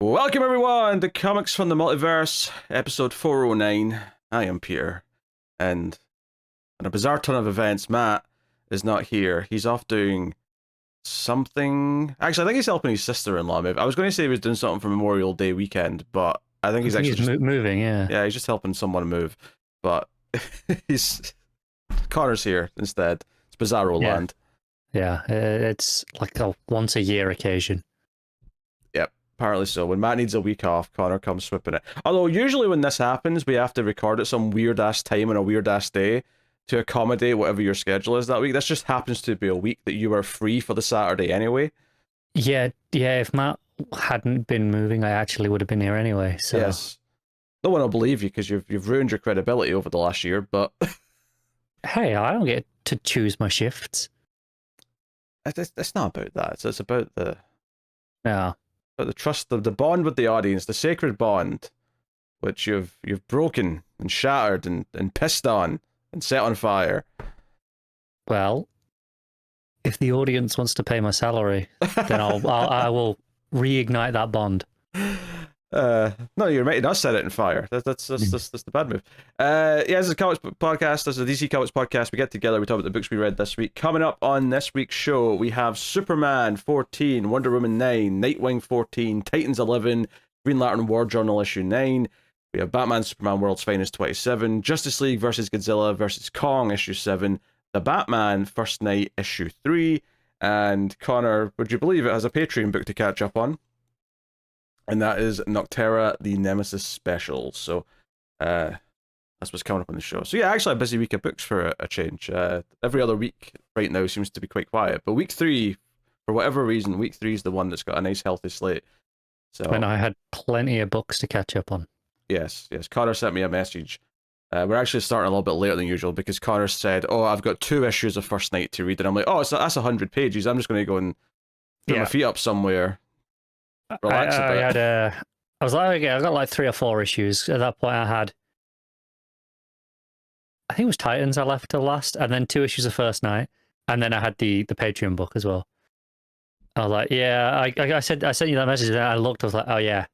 Welcome everyone to Comics from the Multiverse, episode 409. I am Peter, and in a bizarre turn of events, Matt is not here. He's off doing something. Actually, I think he's helping his sister-in-law move. I was going to say he was doing something for Memorial Day weekend, but I think he's actually just moving. Yeah, he's just helping someone move. But he's Connor's here instead. It's Bizarro land. Yeah, it's like a once-a-year occasion. Apparently so. When Matt needs a week off, Connor comes sweeping it. Although usually when this happens, we have to record at some weird-ass time on a weird-ass day to accommodate whatever your schedule is that week. This just happens to be a week that you are free for the Saturday anyway. Yeah. If Matt hadn't been moving, I actually would have been here anyway. So. Yes. No one will believe you because you've ruined your credibility over the last year, but... Hey, I don't get to choose my shifts. It's not about that. It's about the... No. But the trust, the bond with the audience, the sacred bond, which you've broken and shattered and pissed on and set on fire. Well, if the audience wants to pay my salary, then I will reignite that bond. No, you're making us set it on fire. That's the bad move. This is a comics podcast. This is a DC Comics podcast. We get together, we talk about the books we read this week. Coming up on this week's show, we have Superman 14, Wonder Woman 9, Nightwing 14, Titans 11, Green Lantern War Journal issue 9. We have Batman Superman World's Finest 27, Justice League versus Godzilla versus Kong issue 7, The Batman First Night issue 3, and Connor, would you believe it, has a Patreon book to catch up on? And that is Noctera, the Nemesis special. So that's what's coming up on the show. So yeah, actually a busy week of books for a change. Every other week right now seems to be quite quiet. But week 3, for whatever reason, week 3 is the one that's got a nice healthy slate. So and I had plenty of books to catch up on. Yes. Connor sent me a message. We're actually starting a little bit later than usual because Connor said, "Oh, I've got 2 issues of First Night to read," and I'm like, "Oh, that's 100 pages. I'm just going to go and put my feet up somewhere." Relax a bit. I got like 3 or 4 issues. At that point I think it was Titans I left till last, and then 2 issues of First Night, and then I had the Patreon book as well. I was like, I sent you that message, and I looked, I was like, oh yeah,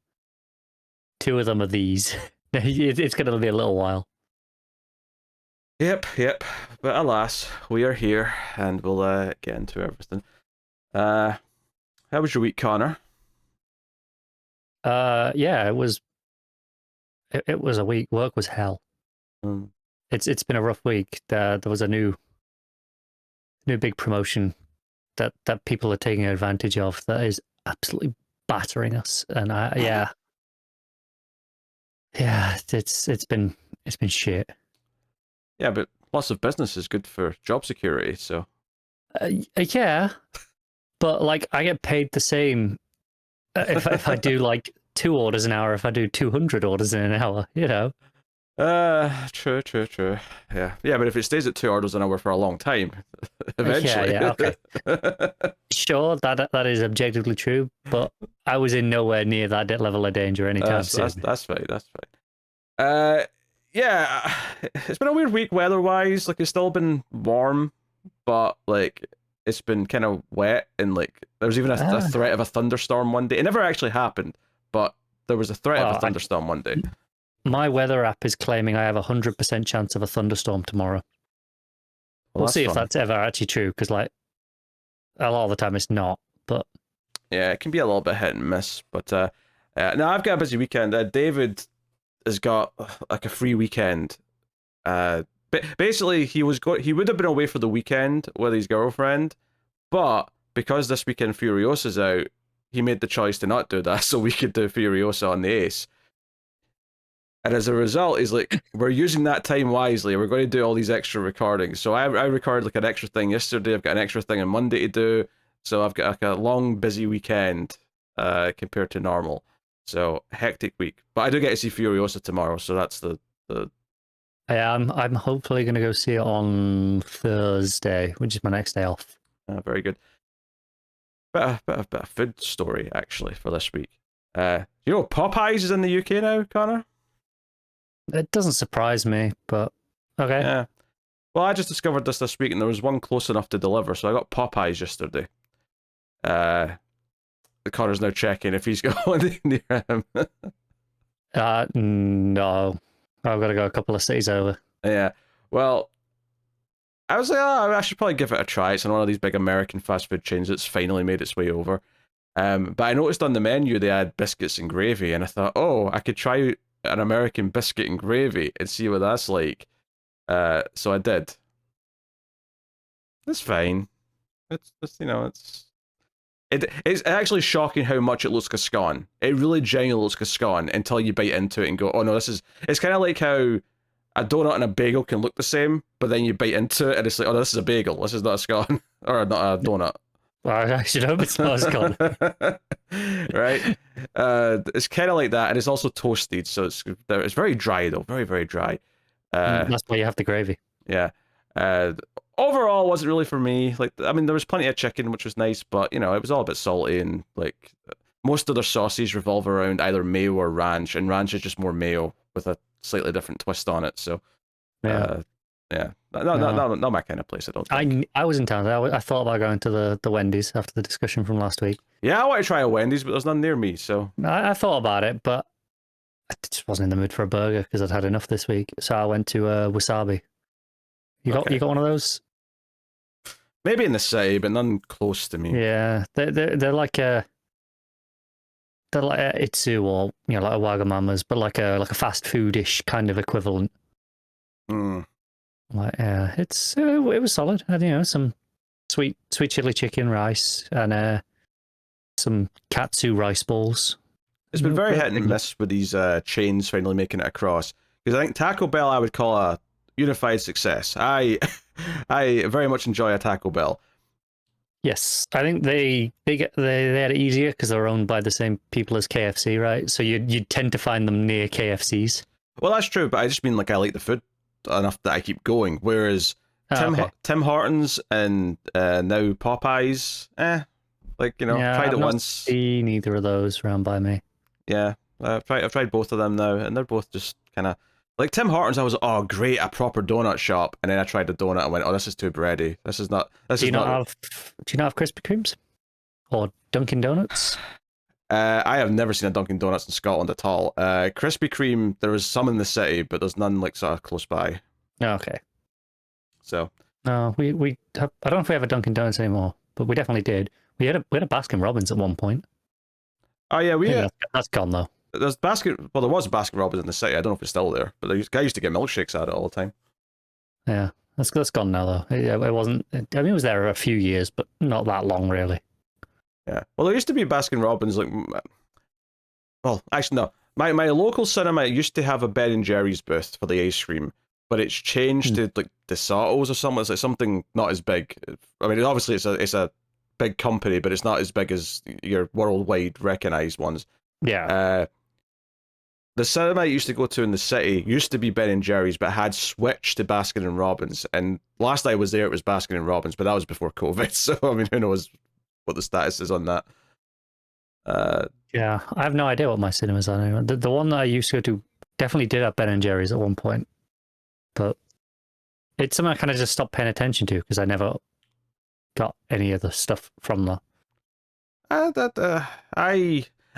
2 of them are these. It's going to be a little while. Yep. But alas, we are here, and we'll get into everything. How was your week, Connor? It was a week. Work was hell. It's been a rough week. There was a new big promotion that people are taking advantage of that is absolutely battering us, and it's been shit. Yeah, but lots of business is good for job security, so but like I get paid the same if I do like 2 orders an hour, if I do 200 orders in an hour, you know. True. Yeah, but if it stays at 2 orders an hour for a long time, eventually. Okay. Sure, that is objectively true, but I was in nowhere near that level of danger anytime soon. That's fine. It's been a weird week weather-wise. Like, it's still been warm, but like it's been kind of wet, and like there was even a threat of a thunderstorm one day. It never actually happened, but there was a threat of a thunderstorm one day. My weather app is claiming I have 100% chance of a thunderstorm tomorrow. We'll see if that's ever actually true, because like a lot of the time it's not. But yeah, it can be a little bit hit and miss. But no, I've got a busy weekend. David has got like a free weekend. Basically, he would have been away for the weekend with his girlfriend, but because this weekend Furiosa's out, he made the choice to not do that, so we could do Furiosa on the Ace. And as a result, he's like, we're using that time wisely. We're going to do all these extra recordings. So I recorded like an extra thing yesterday. I've got an extra thing on Monday to do. So I've got like a long, busy weekend compared to normal. So hectic week. But I do get to see Furiosa tomorrow, so that's the I'm hopefully going to go see it on Thursday, which is my next day off. Very good. Bit of food story, actually, for this week. You know Popeyes is in the UK now, Connor? It doesn't surprise me, but okay. Yeah. Well, I just discovered this week, and there was one close enough to deliver, so I got Popeyes yesterday. Connor's now checking if he's going near him. No. I've got to go a couple of cities over. Yeah. Well, I was like, I should probably give it a try. It's in one of these big American fast food chains that's finally made its way over. But I noticed on the menu they had biscuits and gravy, and I thought, oh, I could try an American biscuit and gravy and see what that's like. So I did. It's fine. It's it's actually shocking how much it looks like a scone. It really genuinely looks like a scone until you bite into it and go, oh no, it's kind of like how a donut and a bagel can look the same, but then you bite into it and it's like, oh, this is a bagel. This is not a scone or not a donut. Well, I should hope it's not a scone. Right? It's kind of like that, and it's also toasted, so it's very dry though, very very dry. That's why you have the gravy. Yeah. Overall, wasn't really for me. Like, I mean, there was plenty of chicken, which was nice, but you know, it was all a bit salty, and like most of their sauces revolve around either mayo or ranch, and ranch is just more mayo with a slightly different twist on it. So, yeah, not my kind of place. I don't think. I was in town. I thought about going to the Wendy's after the discussion from last week. Yeah, I want to try a Wendy's, but there's none near me. So I thought about it, but I just wasn't in the mood for a burger because I'd had enough this week. So I went to Wasabi. You got one of those? Maybe in the city, but none close to me. Yeah, they're like a Itsu or like a Wagamama's, but like a fast foodish kind of equivalent. Like it was solid. And some sweet chili chicken rice and some katsu rice balls. It's been very hit and miss with these chains finally making it across, because I think Taco Bell I would call a unified success. I very much enjoy a Taco Bell. Yes, I think they had it easier because they're owned by the same people as KFC, right? So you'd tend to find them near KFCs. Well, that's true, but I just mean like I like the food enough that I keep going. Whereas Tim Hortons and now Popeyes, tried it once. I've not seen either of those around by me. Yeah, I've tried both of them now, and they're both just kind of like Tim Hortons. I was great, a proper donut shop, and then I tried the donut and went, oh, this is too bready. This is not. Do you not have Krispy Kremes or Dunkin' Donuts? I have never seen a Dunkin' Donuts in Scotland at all. Krispy Kreme, there was some in the city, but there's none like sort of close by. Okay. So no, we I don't know if we have a Dunkin' Donuts anymore, but we definitely did. We had a Baskin Robbins at one point. Oh yeah, that's gone though. There was a Baskin Robbins in the city. I don't know if it's still there, but the guy used to get milkshakes at it all the time. Yeah, that's gone now though. It wasn't. I mean, it was there a few years, but not that long really. Yeah. Well, there used to be Baskin Robbins. Well, actually no. My local cinema used to have a Ben and Jerry's booth for the ice cream, but it's changed to like DeSato's or something. It's like something not as big. I mean, obviously it's a big company, but it's not as big as your worldwide recognized ones. Yeah. The cinema I used to go to in the city used to be Ben and Jerry's, but had switched to Baskin and Robbins. And last I was there, it was Baskin and Robbins, but that was before COVID. So I mean, who knows what the status is on that? Yeah, I have no idea what my cinemas are anymore. The one that I used to go to definitely did have Ben and Jerry's at one point, but it's something I kind of just stopped paying attention to because I never got any other stuff from there. Now that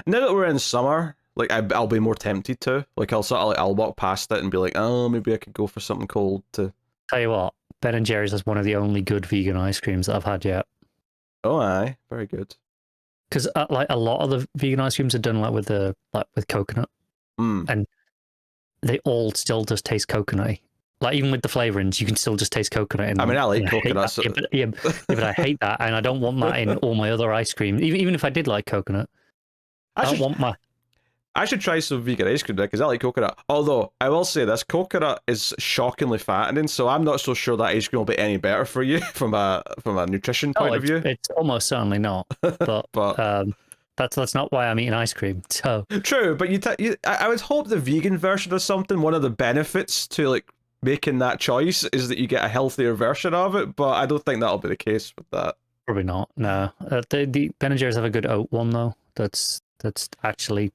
we're in summer, like I'll be more tempted to. Like I'll walk past it and be like, oh, maybe I could go for something cold to. Tell you what, Ben and Jerry's is one of the only good vegan ice creams that I've had yet. Oh, aye, very good. Because like a lot of the vegan ice creams are done with coconut, and they all still just taste coconutty. Like even with the flavorings, you can still just taste coconut in them. I mean, I like coconut. But I hate that, and I don't want that in all my other ice cream. Even if I did like coconut, I should try some vegan ice cream because I like coconut. Although I will say this, coconut is shockingly fattening, so I'm not so sure that ice cream will be any better for you from a nutrition point of view. It's almost certainly not. But that's not why I'm eating ice cream. So true, but I would hope the vegan version of something. One of the benefits to like making that choice is that you get a healthier version of it. But I don't think that'll be the case with that. Probably not. No, the Ben & Jerry's have a good oat one though. That's actually.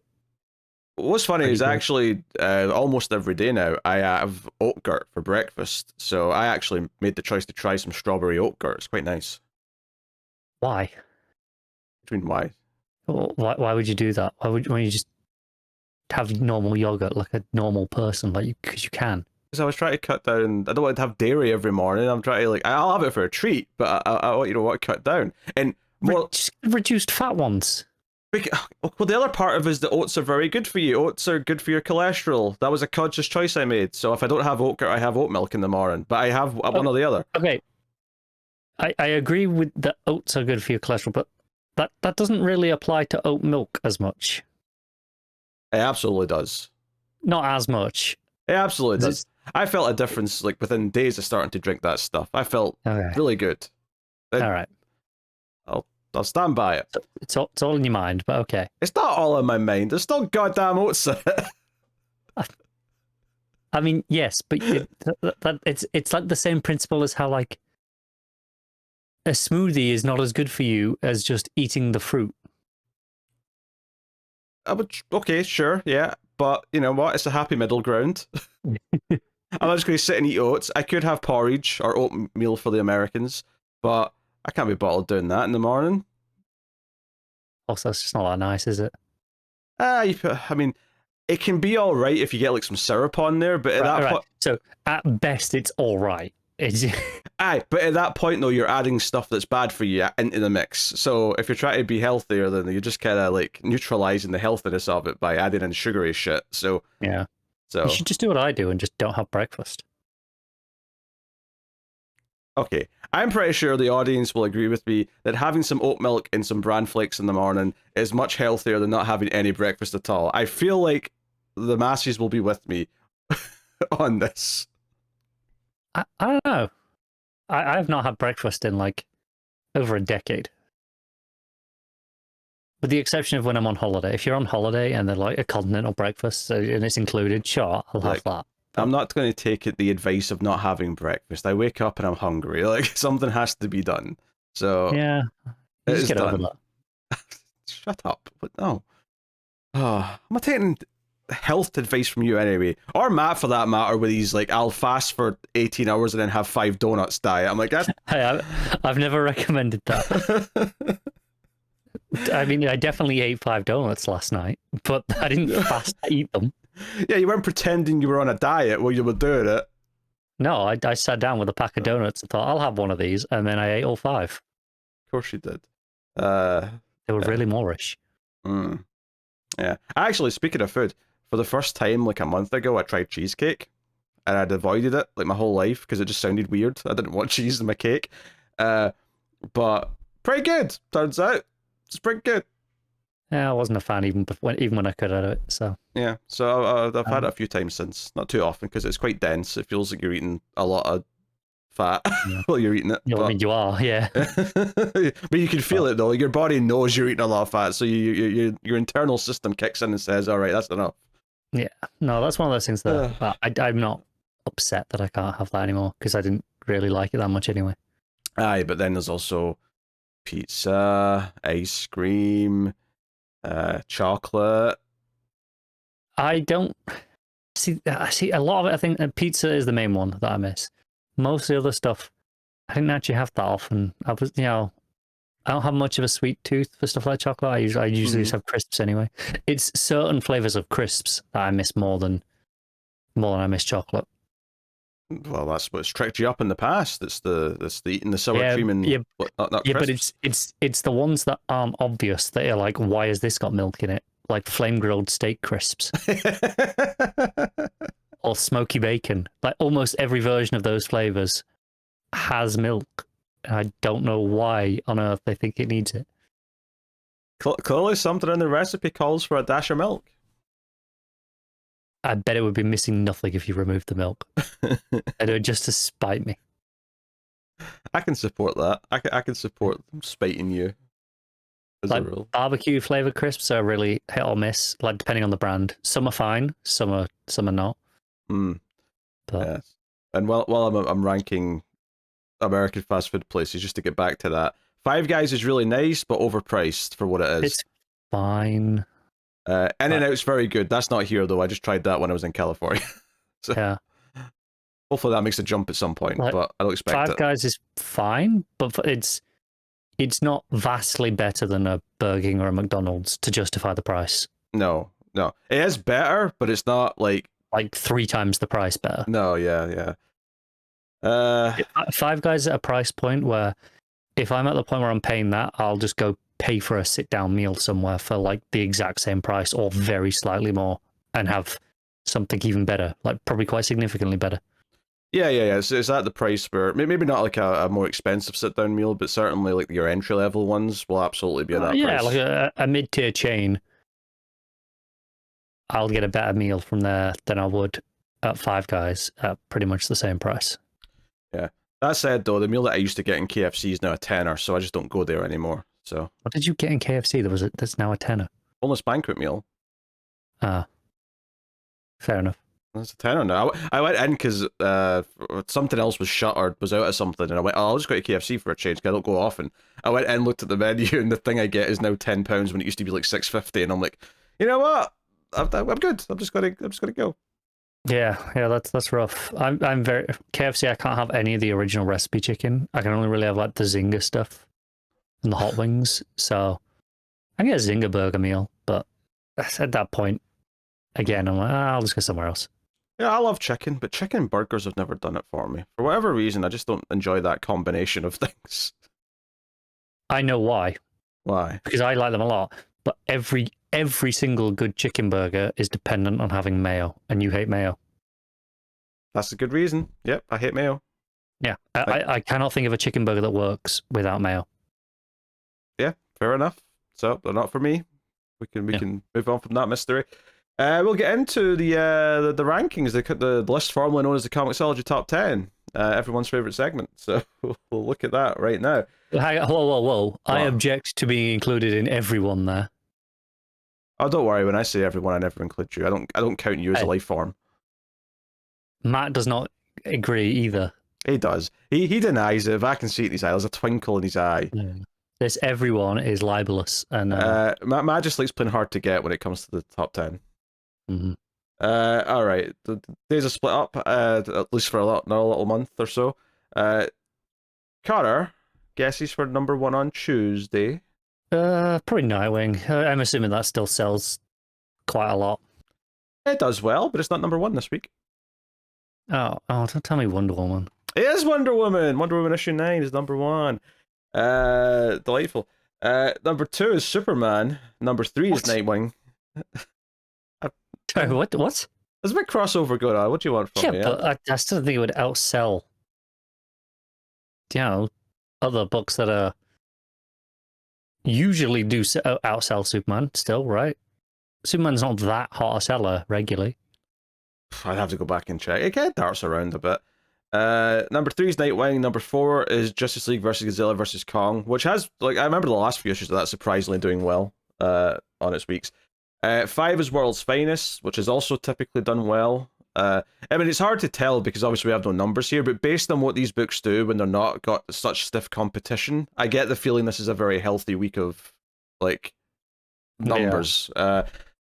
What's funny is actually almost every day now I have oat gurt for breakfast. So I actually made the choice to try some strawberry oat gurt. It's quite nice. Why? What do you mean why? Why would you do that? Why you just have normal yogurt like a normal person, like because you can? Because I was trying to cut down. I don't want to have dairy every morning. I'm trying to I'll have it for a treat, but I want to cut down and more just reduced fat ones. Well, the other part of it is that oats are very good for you. Oats are good for your cholesterol. That was a conscious choice I made. So if I don't have oat, I have oat milk in the morning, but I have one or the other. Okay, I agree with that oats are good for your cholesterol, but that doesn't really apply to oat milk as much. It absolutely does. Not as much. It absolutely does. I felt a difference like within days of starting to drink that stuff. I felt really good. All right. I'll stand by it. It's all in your mind, but okay. It's not all in my mind. There's still goddamn oats in it. I mean, yes, but it's like the same principle as how like a smoothie is not as good for you as just eating the fruit. Okay, sure, yeah, but you know what? It's a happy middle ground. I'm not just going to sit and eat oats. I could have porridge or oatmeal for the Americans, but I can't be bothered doing that in the morning. Also, it's just not that nice, is it? I mean, it can be all right if you get like some syrup on there, but at that point, so at best, it's all right. But at that point though, you're adding stuff that's bad for you into the mix. So if you're trying to be healthier, then you're just kind of like neutralizing the healthiness of it by adding in sugary shit. So yeah, so you should just do what I do and just don't have breakfast. Okay, I'm pretty sure the audience will agree with me that having some oat milk and some bran flakes in the morning is much healthier than not having any breakfast at all. I feel like the masses will be with me on this. I don't know. I've not had breakfast in like over a decade. With the exception of when I'm on holiday. If you're on holiday and they're like a continental breakfast and it's included, sure, I'll have that. I'm not going to take it the advice of not having breakfast. I wake up and I'm hungry. Like something has to be done. So yeah, it is get done. over that. Shut up! But no, I'm not taking health advice from you anyway, or Matt for that matter. With these like, I'll fast for 18 hours and then have 5 donuts diet. I'm like, that's... Hey, I've never recommended that. I mean, I definitely ate 5 donuts last night, but I didn't fast eat them. Yeah, you weren't pretending you were on a diet while you were doing it. No, I sat down with a pack of donuts and thought, I'll have one of these, and then I ate all 5. Of course you did. They were really Moorish. Yeah. Actually, speaking of food, for the first time like a month ago, I tried cheesecake, and I'd avoided it like my whole life because it just sounded weird. I didn't want cheese in my cake. But pretty good, turns out. It's pretty good. Yeah, I wasn't a fan even when I could have it. So yeah, so I've had it a few times since, not too often because it's quite dense. It feels like you're eating a lot of fat while you're eating it. Yeah, I mean, you are, yeah. But you can feel it though. Your body knows you're eating a lot of fat, so your internal system kicks in and says, "All right, that's enough." Yeah, no, that's one of those things that I'm not upset that I can't have that anymore because I didn't really like it that much anyway. Aye, but then there's also pizza, ice cream. Chocolate. I don't see a lot of it. I think pizza is the main one that I miss. Most of the other stuff, I didn't actually have that often. I don't have much of a sweet tooth for stuff like chocolate. I usually just have crisps anyway. It's certain flavors of crisps that I miss more than I miss chocolate. Well, that's what's tricked you up in the past. It's the eating the sour cream and not but it's the ones that aren't obvious that you're like, why has this got milk in it? Like flame grilled steak crisps or smoky bacon. Like almost every version of those flavors has milk. I don't know why on earth they think it needs it. Clearly, something in the recipe calls for a dash of milk. I bet it would be missing nothing if you removed the milk. And it would just to spite me. I can support that. I can support spiting you. As like a rule. Barbecue flavored crisps are really hit or miss, like depending on the brand. Some are fine, some are not. But yes. And while I'm ranking American fast food places, just to get back to that, Five Guys is really nice, but overpriced for what it is. It's fine. In-N-Out's very good. That's not here though. I just tried that when I was in California. So yeah. Hopefully that makes a jump at some point, but I don't expect it. Five Guys is fine, but it's it's not vastly better than a Burger King or a McDonald's to justify the price. No. It is better, but it's not like 3 times the price better. No, yeah. Five Guys at a price point where if I'm at the point where I'm paying that, I'll just go pay for a sit-down meal somewhere for like the exact same price or very slightly more and have something even better, like probably quite significantly better. Yeah. So it's at the price where maybe not like a more expensive sit-down meal, but certainly like your entry-level ones will absolutely be at that price. Yeah, like a mid-tier chain. I'll get a better meal from there than I would at Five Guys at pretty much the same price. Yeah. That said, though, the meal that I used to get in KFC is now a tenner, so I just don't go there anymore. So. What did you get in KFC? That's now a tenner. Boneless banquet meal. Ah, fair enough. That's a tenner now. I went in because something else was shut or was out of something, and I went, I'll just go to KFC for a change because I don't go often. I went in, looked at the menu, and the thing I get is now £10 when it used to be like $6.50, and I'm like, you know what? I'm good. I'm just gonna go. Yeah, that's rough. I'm very KFC. I can't have any of the original recipe chicken. I can only really have like the Zinger stuff and the hot wings. So I can get a Zinger burger meal, but at that point, again, I'm like, I'll just go somewhere else. Yeah, I love chicken, but chicken burgers have never done it for me. For whatever reason, I just don't enjoy that combination of things. I know why. Why? Because I like them a lot, but every single good chicken burger is dependent on having mayo, and you hate mayo. That's a good reason. Yep, I hate mayo. Yeah, I cannot think of a chicken burger that works without mayo. Yeah, fair enough. So they're not for me. We can move on from that mystery. We'll get into the rankings, the list formerly known as the ComiXology Top 10, everyone's favorite segment. So we'll look at that right now. Whoa! I object to being included in everyone there. Oh, don't worry. When I say everyone, I never include you. I don't count you as a life form. Matt does not agree either. He does. He denies it. If I can see it in his eye, there's a twinkle in his eye. Yeah. This everyone is libelous, and Matt just likes playing hard to get when it comes to the top 10. Mm-hmm. All right. The days are split up, at least for another little month or so. Carter, guesses for number 1 on Tuesday. Probably Nightwing. I'm assuming that still sells quite a lot. It does well, but it's not number 1 this week. Oh, don't tell me Wonder Woman. It is Wonder Woman. Wonder Woman issue 9 is number 1. Delightful. Number 2 is Superman. Number 3 is Nightwing. Sorry, what? There's a big crossover going on. What do you want from me? Yeah, but I still think it would outsell, other books that are usually do outsell Superman still, right? Superman's not that hot a seller regularly. I'd have to go back and check. It kind of darts around a bit. Number 3 is Nightwing. Number 4 is Justice League versus Godzilla versus Kong, which has, I remember the last few issues of that surprisingly doing well on its weeks. 5 is World's Finest, which has also typically done well. It's hard to tell because obviously we have no numbers here, but based on what these books do when they're not got such stiff competition, I get the feeling this is a very healthy week of, numbers. Yeah.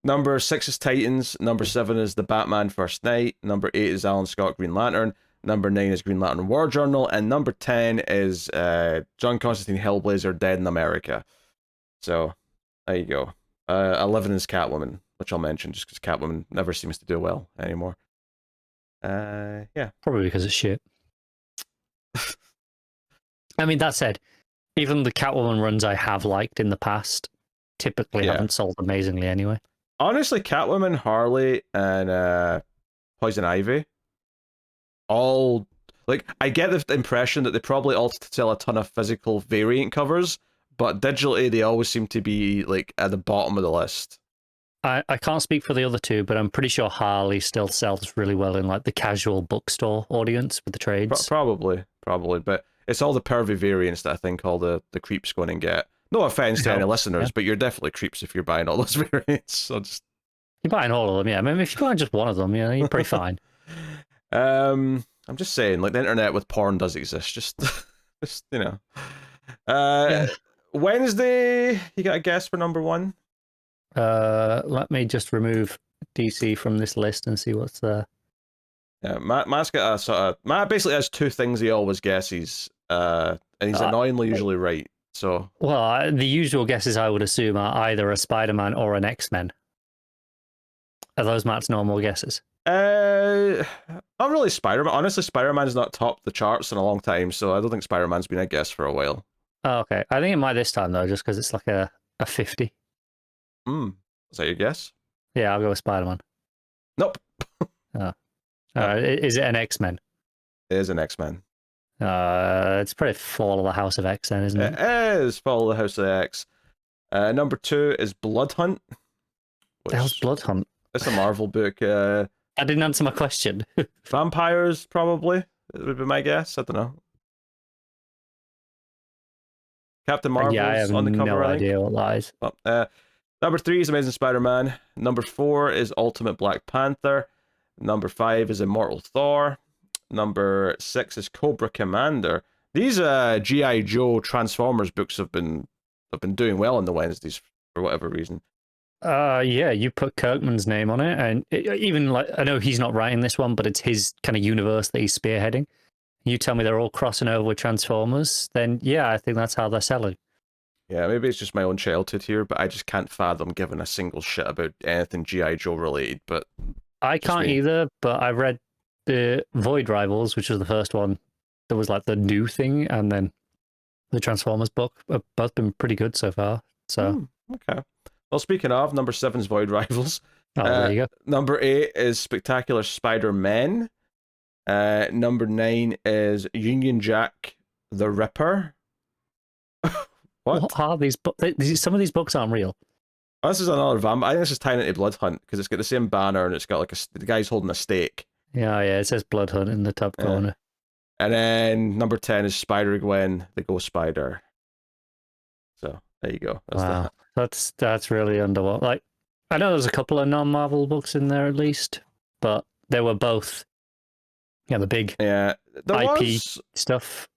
Number 6 is Titans. Number 7 is The Batman First Night. Number 8 is Alan Scott Green Lantern. Number 9 is Green Lantern War Journal. And number 10 is John Constantine Hellblazer Dead in America. So, there you go. 11 is Catwoman, which I'll mention just because Catwoman never seems to do well anymore. Yeah. Probably because it's shit. I mean, that said, even the Catwoman runs I have liked in the past typically haven't sold amazingly anyway. Honestly, Catwoman, Harley, and Poison Ivy, all, I get the impression that they probably all sell a ton of physical variant covers, but digitally they always seem to be, at the bottom of the list. I can't speak for the other two, but I'm pretty sure Harley still sells really well in, the casual bookstore audience with the trades. Probably, but it's all the pervy variants that I think all the creeps go in and get. No offense to any listeners, but you're definitely creeps if you're buying all those variants. So you're buying all of them, yeah. I mean, if you're buying just one of them, you're pretty fine. I'm just saying, the internet with porn does exist. Just Wednesday, you got a guess for number 1? Let me just remove DC from this list and see what's there. Yeah, Matt's got Matt basically has 2 things he always guesses, and he's annoyingly usually right. So, Well, the usual guesses I would assume are either a Spider-Man or an X-Men. Are those Matt's normal guesses? not really Spider-Man. Honestly, Spider-Man's not topped the charts in a long time, so I don't think Spider-Man's been a guess for a while. Oh, okay. I think it might this time, though, just because it's like a 50. Is that your guess? Yeah, I'll go with Spider-Man. Nope. Oh. Is it an X-Men? It is an X-Men. It's probably Fall of the House of X, then, isn't it? It is Fall of the House of X. Number 2 is Blood Hunt. The hell's Blood Hunt? It's a Marvel book. I didn't answer my question. Vampires, probably. It would be my guess. I don't know. Captain Marvel's yeah, I have on the cover, no I think. idea what that is. Number 3 is Amazing Spider-Man. Number 4 is Ultimate Black Panther. Number 5 is Immortal Thor. Number 6 is Cobra Commander. These G.I. Joe Transformers books have been doing well on the Wednesdays for whatever reason. Yeah, you put Kirkman's name on it, and even like I know he's not writing this one, but it's his kind of universe that he's spearheading. You tell me they're all crossing over with Transformers, then yeah, I think that's how they're selling. Yeah, maybe it's just my own childhood here, but I just can't fathom giving a single shit about anything G.I. Joe related. But I can't either, but I read the Void Rivals, which was the first one that was like the new thing, and then the Transformers book have both been pretty good so far. So okay. Well, speaking of, number 7 is Void Rivals. Oh, there you go. Number 8 is Spectacular Spider-Man. Number 9 is Union Jack the Ripper. What are these books? Some of these books aren't real. Oh, this is another vamp. I think this is tying into Blood Hunt because it's got the same banner and it's got like the guy's holding a stake. Yeah, it says Blood Hunt in the top corner. And then number 10 is Spider-Gwen, the Ghost Spider. So there you go. Wow, that's really underwhelming. Like, I know there's a couple of non-Marvel books in there at least, but they were both, the big IP stuff.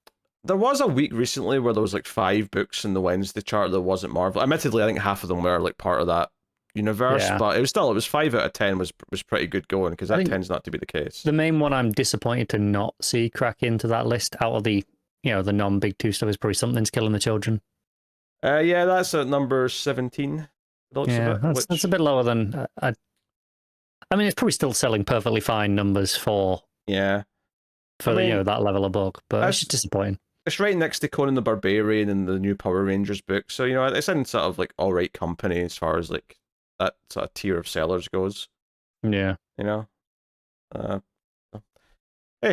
There was a week recently where there was like 5 books in the Wednesday chart that wasn't Marvel. Admittedly, I think half of them were like part of that universe, but it was 5 out of 10 was pretty good going because that tends not to be the case. The main one I'm disappointed to not see crack into that list out of the the non-big 2 stuff is probably Something's Killing the Children. Yeah, that's at number 17. That's a bit lower than I mean, it's probably still selling perfectly fine numbers for that level of book, but it's just disappointing. It's right next to Conan the Barbarian and the new Power Rangers book, so it's in sort of like all right company as far as like that sort of tier of sellers goes. Yeah, Hey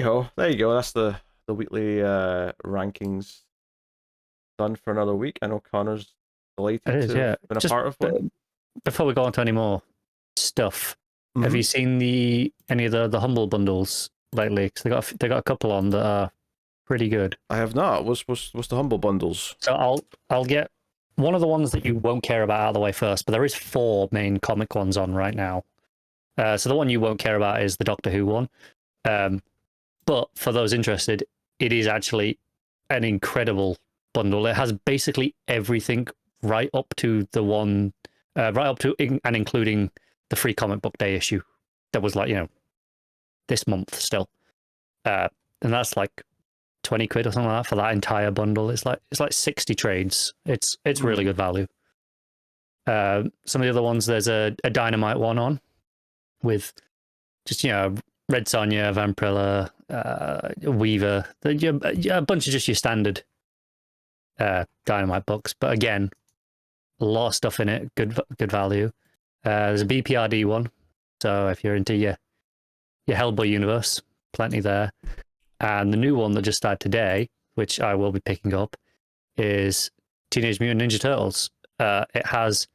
ho, there you go. That's the weekly rankings done for another week. I know Connor's delighted to have been a part of one. Before we go on to any more stuff, have you seen any of the Humble bundles lately? Because they got a couple on that are pretty good. I have not. What's the Humble bundles? So I'll get one of the ones that you won't care about out of the way first, but there is 4 main comic ones on right now. So the one you won't care about is the Doctor Who one. But for those interested, it is actually an incredible bundle. It has basically everything right up to the one, right up to and including the free comic book day issue that was like, this month still. And that's like 20 quid or something like that for that entire bundle. It's like 60 trades. It's really good value. Some of the other ones, there's a Dynamite one on with just, Red Sonja, Vampirilla, Weaver, a bunch of just your standard Dynamite books. But again, a lot of stuff in it, good value. There's a BPRD one. So if you're into your Hellboy universe, plenty there. And the new one that just started today, which I will be picking up, is Teenage Mutant Ninja Turtles. It has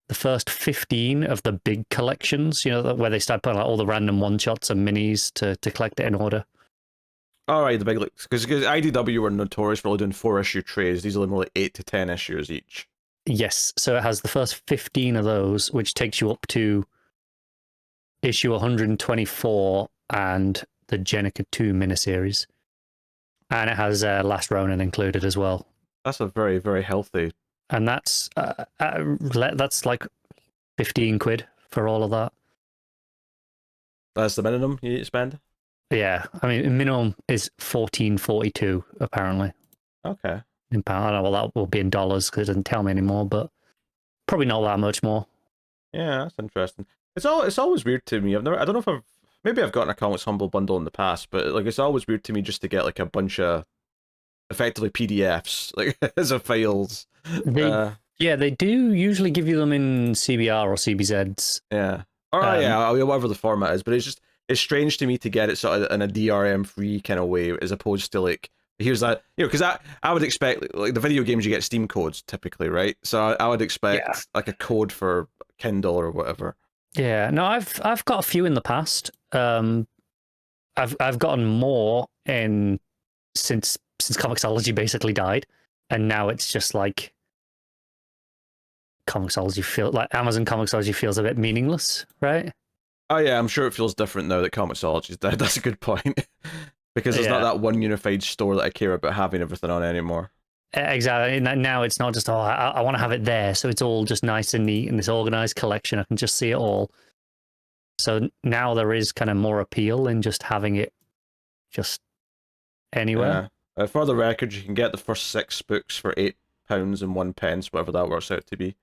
the first 15 of the big collections, where they start putting like all the random one-shots and minis to collect it in order. All right, the big, because IDW were notorious for only doing 4-issue trades. These are more like 8 to 10 issues each. Yes, so it has the first 15 of those, which takes you up to issue 124 and the Jenica 2 miniseries. And it has Last Ronin included as well. That's a very, very healthy. And that's like 15 quid for all of that. That's the minimum you need to spend? Yeah, I mean, minimum is 14.42 apparently. Okay. in pound. I don't know what that will be in dollars because it doesn't tell me anymore, but probably not that much more. Yeah, that's interesting. It's always weird to me. I don't know if maybe I've gotten a Comics Humble bundle in the past, but like it's always weird to me just to get like a bunch of effectively PDFs like as a files. They do usually give you them in CBR or CBZs. Yeah. Or whatever the format is, but it's strange to me to get it sort of in a DRM free kind of way, as opposed to like here's that, because I would expect like the video games you get Steam codes typically, right? So I would expect like a code for Kindle or whatever. Yeah, no, I've got a few in the past. I've gotten more in since ComiXology basically died, and now it's just like Amazon ComiXology feels a bit meaningless, right? Oh yeah, I'm sure it feels different now that ComiXology is dead. That's a good point. Because there's not that one unified store that I care about having everything on anymore. Exactly. Now it's not just, I want to have it there, so it's all just nice and neat in this organized collection. I can just see it all. So now there is kind of more appeal in just having it just anywhere. For the record, you can get the first 6 books for £8.01, whatever that works out to be.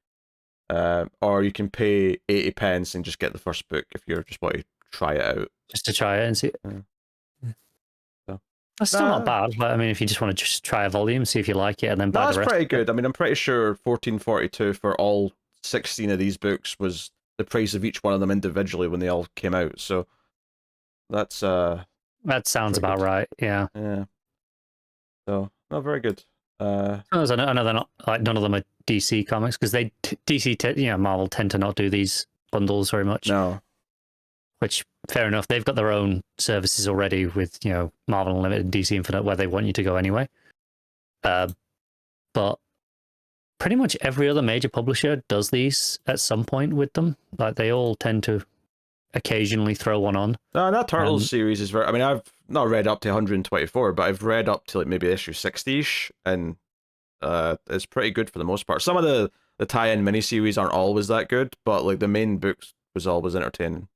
Or you can pay 80p and just get the first book if you're just want to try it out. Just to try it and see. So. That's still not bad. I mean, if you just want to just try a volume, see if you like it, and then buy the rest. That's pretty good. I mean, I'm pretty sure 1442 for all 16 of these books was the price of each one of them individually when they all came out. So that's that sounds about right. Yeah. Yeah. So not very good. Another not like none of them are DC comics because Marvel tend to not do these bundles very much. No. Which fair enough. They've got their own services already with Marvel Unlimited and DC Infinite where they want you to go anyway. But pretty much every other major publisher does these at some point with them. Like they all tend to occasionally throw one on. No, that Turtles series is very. I mean, I've not read up to 124, but I've read up to like maybe issue 60ish, and it's pretty good for the most part. Some of the tie-in miniseries aren't always that good, but like the main books was always entertaining.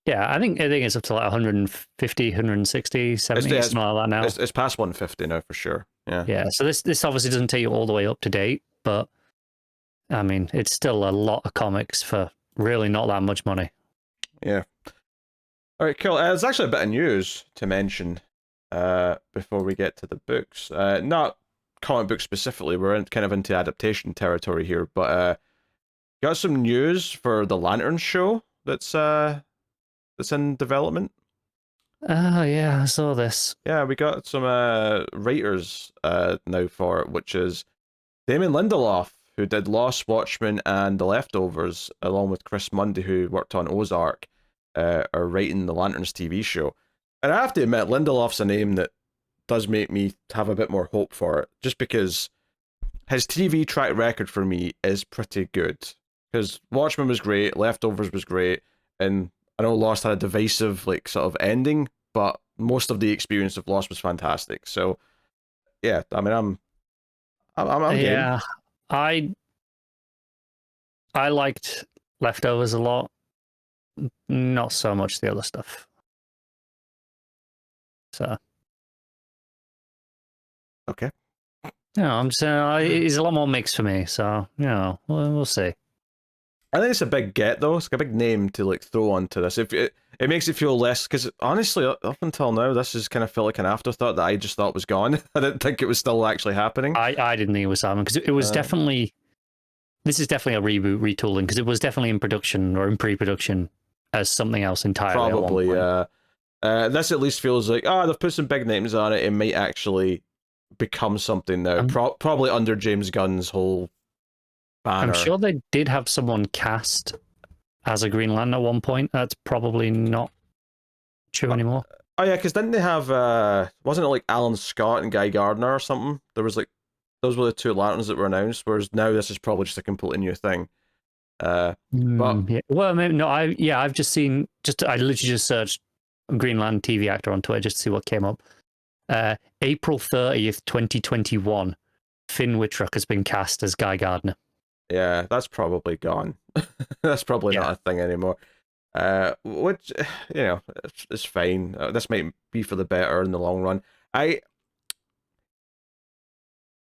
Yeah, I think it's up to like 150, 160, 70, something like that now. It's past 150 now for sure. Yeah. Yeah. So this obviously doesn't take you all the way up to date, but I mean, it's still a lot of comics for really not that much money. Yeah. All right, cool. There's actually a bit of news to mention before we get to the books. Not comic books specifically. We're kind of into adaptation territory here, but got some news for the Lantern show that's in development. Oh yeah, I saw this. Yeah, we got some writers now for it, which is Damon Lindelof, who did Lost, Watchmen, and The Leftovers, along with Chris Mundy, who worked on Ozark, are writing the Lanterns TV show. And I have to admit, Lindelof's a name that does make me have a bit more hope for it, just because his TV track record for me is pretty good. Because Watchmen was great, Leftovers was great, and I know Lost had a divisive like sort of ending, but most of the experience of Lost was fantastic. So, yeah, I mean, I'm yeah, game. I liked Leftovers a lot, not so much the other stuff. So, okay. No, I'm saying it's a lot more mixed for me. So, we'll see. I think it's a big get though. It's like a big name to like throw onto this. If it makes it feel less, because honestly, up until now, this has kind of felt like an afterthought that I just thought was gone. I didn't think it was still actually happening. I didn't think it was happening because it was definitely. This is definitely a reboot, retooling, because it was definitely in production or in pre-production as something else entirely. Probably, yeah. This at least feels like they've put some big names on it. It might actually become something now. Probably under James Gunn's whole banner. I'm sure they did have someone cast as a Green Lantern at one point. That's probably not true anymore. Oh yeah, because didn't they have wasn't it like Alan Scott and Guy Gardner or something? There was like those were the two Lanterns that were announced, whereas now this is probably just a completely new thing. But yeah. Well, maybe no. I've just seen I literally just searched Green Lantern TV actor on Twitter just to see what came up. April 30th, 2021, Finn Wittrock has been cast as Guy Gardner. Yeah, that's probably gone. That's probably not a thing anymore. Which it's fine. This might be for the better in the long run.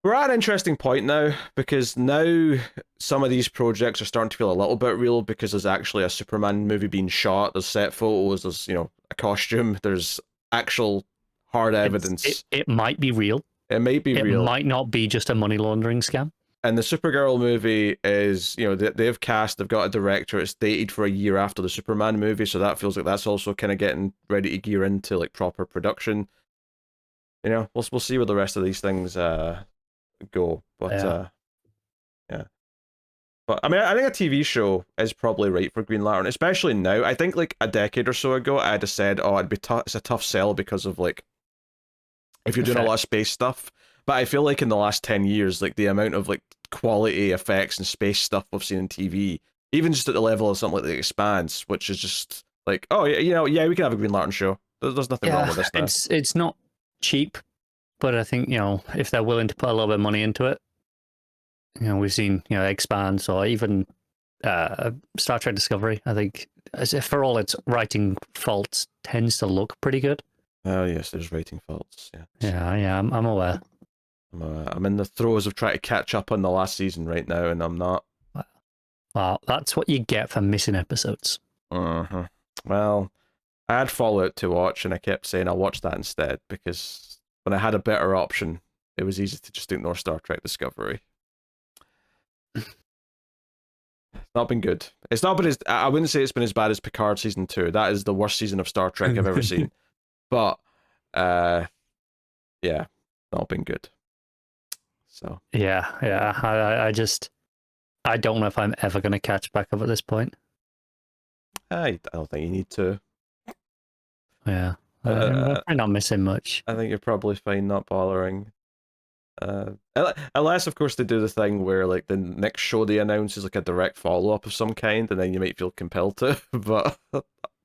We're at an interesting point now because now some of these projects are starting to feel a little bit real because there's actually a Superman movie being shot. There's set photos. There's a costume. There's actual hard evidence. It might be real. It might be real. It might not be just a money laundering scam. And the Supergirl movie is, they've cast, they've got a director. It's dated for a year after the Superman movie, so that feels like that's also kind of getting ready to gear into like proper production. We'll see where the rest of these things go, but yeah. But I mean, I think a TV show is probably right for Green Lantern, especially now. I think like a decade or so ago, I'd have said, "Oh, it'd be it's a tough sell because of like if you're doing a lot of space stuff." But I feel like in the last 10 years, like the amount of like quality effects and space stuff we've seen in TV, even just at the level of something like The Expanse, which is just like, oh yeah, we can have a Green Lantern show. There's nothing wrong with this now. It's not cheap, but I think if they're willing to put a little bit of money into it, we've seen Expanse or even Star Trek Discovery. I think, as if for all its writing faults, tends to look pretty good. Oh yes, there's writing faults. Yeah. I'm aware. I'm in the throes of trying to catch up on the last season right now, and I'm not. Well, that's what you get for missing episodes. Well, I had Fallout to watch, and I kept saying I'll watch that instead because when I had a better option, it was easy to just ignore Star Trek Discovery. It's not been good. It's not been I wouldn't say it's been as bad as Picard season 2. That is the worst season of Star Trek I've ever seen. But yeah, not been good. So yeah. I don't know if I'm ever going to catch back up at this point. I don't think you need to. Yeah, I'm not missing much. I think you're probably fine not bothering. Unless, of course, they do the thing where like the next show they announce is like a direct follow-up of some kind, and then you might feel compelled to. But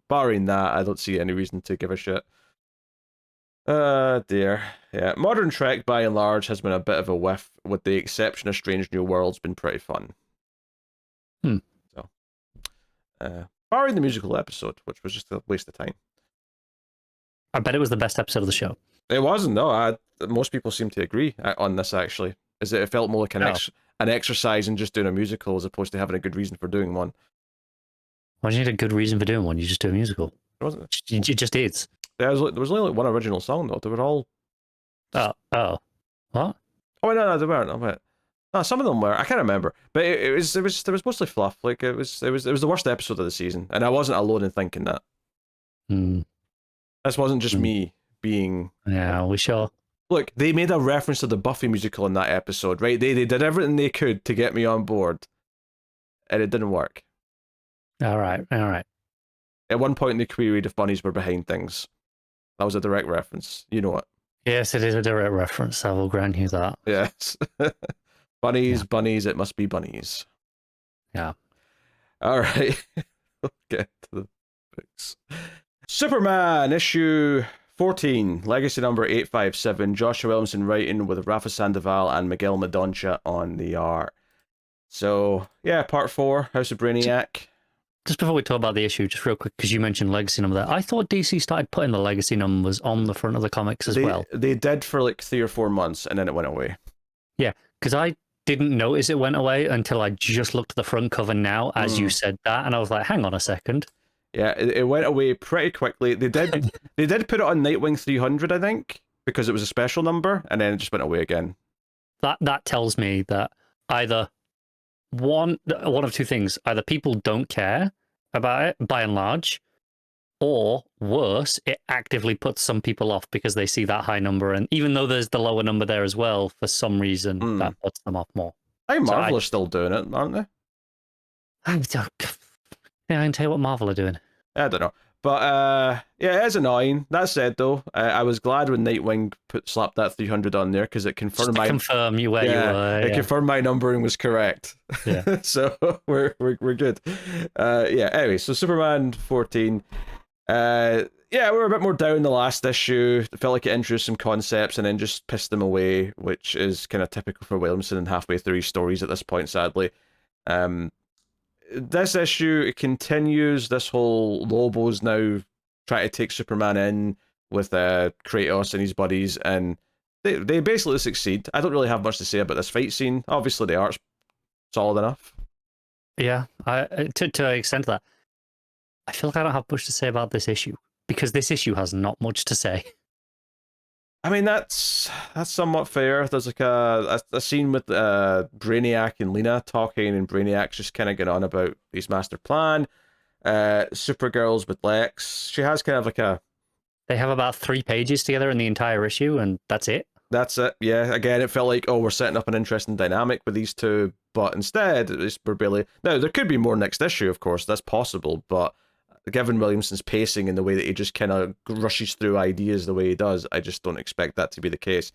barring that, I don't see any reason to give a shit. Dear. Yeah, modern Trek by and large has been a bit of a whiff, with the exception of Strange New Worlds been pretty fun. So, barring the musical episode, which was just a waste of time. I bet it was the best episode of the show. It wasn't, no. Most people seem to agree on this, actually. Is that it felt more like an exercise in just doing a musical as opposed to having a good reason for doing one. Why do you need a good reason for doing one? You just do a musical. It wasn't. It just is. There was only like one original song, though. They were all... Oh. What? Oh, no, they weren't. Oh, wait. No, some of them were. I can't remember. But it was mostly fluff. Like, it was the worst episode of the season. And I wasn't alone in thinking that. This wasn't just me being... Yeah, we sure. Look, they made a reference to the Buffy musical in that episode, right? They did everything they could to get me on board. And it didn't work. All right. At one point, they queried if bunnies were behind things. That was a direct reference. You know it. Yes, it is a direct reference. I will grant you that. Yes. Bunnies, it must be bunnies. Yeah. All right. We'll get to the books. Superman, issue 14, legacy number 857. Joshua Williamson writing with Rafa Sandoval and Miguel Medonca on the art. So, yeah, part 4, House of Brainiac. Just before we talk about the issue, just real quick, because you mentioned legacy number there. I thought DC started putting the legacy numbers on the front of the comics as well. They did for like 3 or 4 months, and then it went away. Yeah, because I didn't notice it went away until I just looked at the front cover now, as you said that, and I was like, hang on a second. Yeah, it went away pretty quickly. They did put it on Nightwing 300, I think, because it was a special number, and then it just went away again. That tells me that either one of two things: either people don't care about it by and large, or worse, it actively puts some people off because they see that high number, and even though there's the lower number there as well, for some reason that puts them off more. I think Marvel are still doing it, aren't they? Yeah, I can tell you what Marvel are doing. I don't know. But yeah, it is annoying. That said, though, I was glad when Nightwing slapped that 300 on there because it confirmed confirm you where you were. It confirmed my numbering was correct. Yeah. So we're good. Yeah. Anyway, so Superman 14. Yeah, we were a bit more down the last issue. It felt like it introduced some concepts and then just pissed them away, which is kind of typical for Williamson and halfway through his stories at this point, sadly. This issue continues this whole Lobo's now trying to take Superman in with Kratos and his buddies, and they basically succeed. I don't really have much to say about this fight scene. Obviously, the art's solid enough. Yeah, to extend that, I feel like I don't have much to say about this issue because this issue has not much to say. I mean, that's somewhat fair. There's like a scene with Brainiac and Lena talking, and Brainiac's just kind of going on about his master plan. Supergirl's with Lex. She has kind of like a... They have about 3 pages together in the entire issue, and that's it. That's it. Yeah. Again, it felt like, oh, we're setting up an interesting dynamic with these two, but instead, we're barely... Now, there could be more next issue, of course. That's possible, but given Williamson's pacing and the way that he just kind of rushes through ideas the way he does, I just don't expect that to be the case.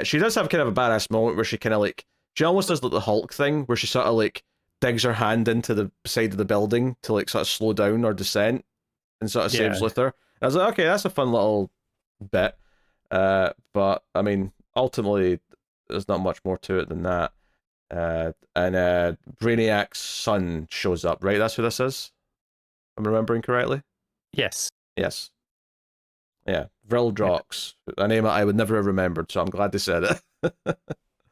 She does have kind of a badass moment where she kind of like... She almost does like the Hulk thing, where she sort of like digs her hand into the side of the building to like sort of slow down or descent and sort of saves Luthor. I was like, okay, that's a fun little bit. But I mean, ultimately, there's not much more to it than that. And Brainiac's son shows up, right? That's who this is? I'm remembering correctly? Yes. Yes. Yeah, Vrildrox, a name I would never have remembered, so I'm glad they said it.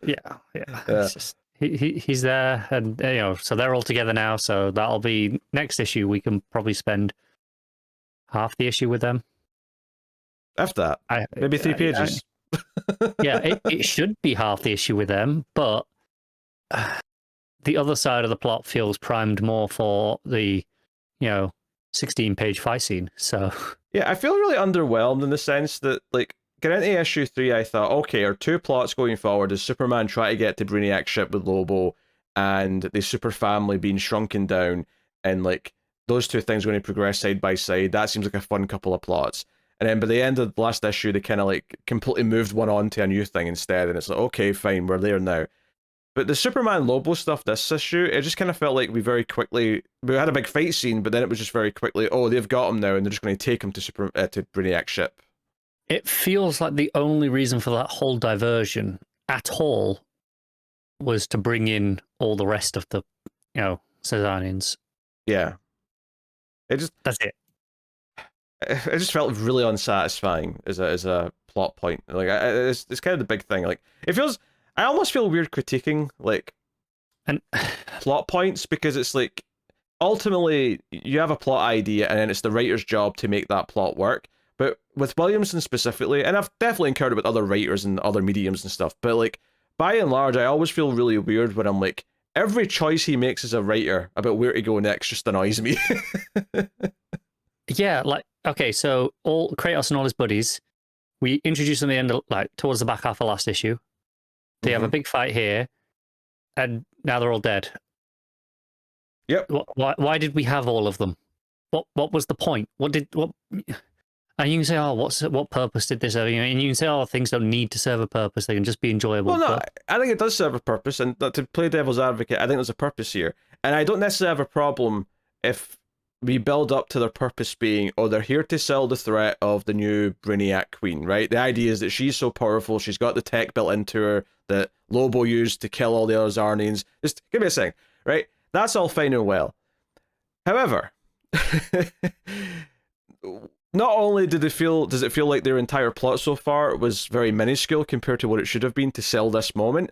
Yeah. It's just, he's there, and so they're all together now. So that'll be next issue. We can probably spend half the issue with them. After that, maybe 3 pages. Yeah, it should be half the issue with them, but the other side of the plot feels primed more for the 16-page fight scene. So yeah, I feel really underwhelmed in the sense that, like, getting into issue 3, I thought, okay, our 2 plots going forward is Superman trying to get to Brainiac's ship with Lobo and the super family being shrunken down, and like those 2 things going to progress side by side. That seems like a fun couple of plots. And then by the end of the last issue, they kind of like completely moved one on to a new thing instead, and it's like, okay, fine, we're there now. But the Superman Lobo stuff this issue, it just kind of felt like we had a big fight scene, but then it was just very quickly, oh, they've got him now, and they're just going to take him to Brainiac's ship. It feels like the only reason for that whole diversion at all was to bring in all the rest of the, Cezannians. Yeah. That's it. It just felt really unsatisfying as a plot point. Like, it's kind of the big thing. Like, it feels... I almost feel weird critiquing, like, plot points, because it's like, ultimately, you have a plot idea, and then it's the writer's job to make that plot work. But with Williamson specifically, and I've definitely encountered it with other writers and other mediums and stuff, but like, by and large, I always feel really weird when I'm like, every choice he makes as a writer about where to go next just annoys me. Yeah, like, okay, so all Kratos and all his buddies, we introduced them at the end of, like, towards the back half of last issue. They have a big fight here, and now they're all dead. Yep. Why did we have all of them? What was the point? And you can say, oh, what purpose did this serve? And you can say, oh, things don't need to serve a purpose; they can just be enjoyable. Well, no, I think it does serve a purpose, and to play devil's advocate, I think there's a purpose here, and I don't necessarily have a problem if we build up to their purpose being, oh, they're here to sell the threat of the new Brainiac Queen, right? The idea is that she's so powerful, she's got the tech built into her that Lobo used to kill all the other Zarnians. Just give me a second, right? That's all fine and well. However, not only does it feel like their entire plot so far was very minuscule compared to what it should have been to sell this moment,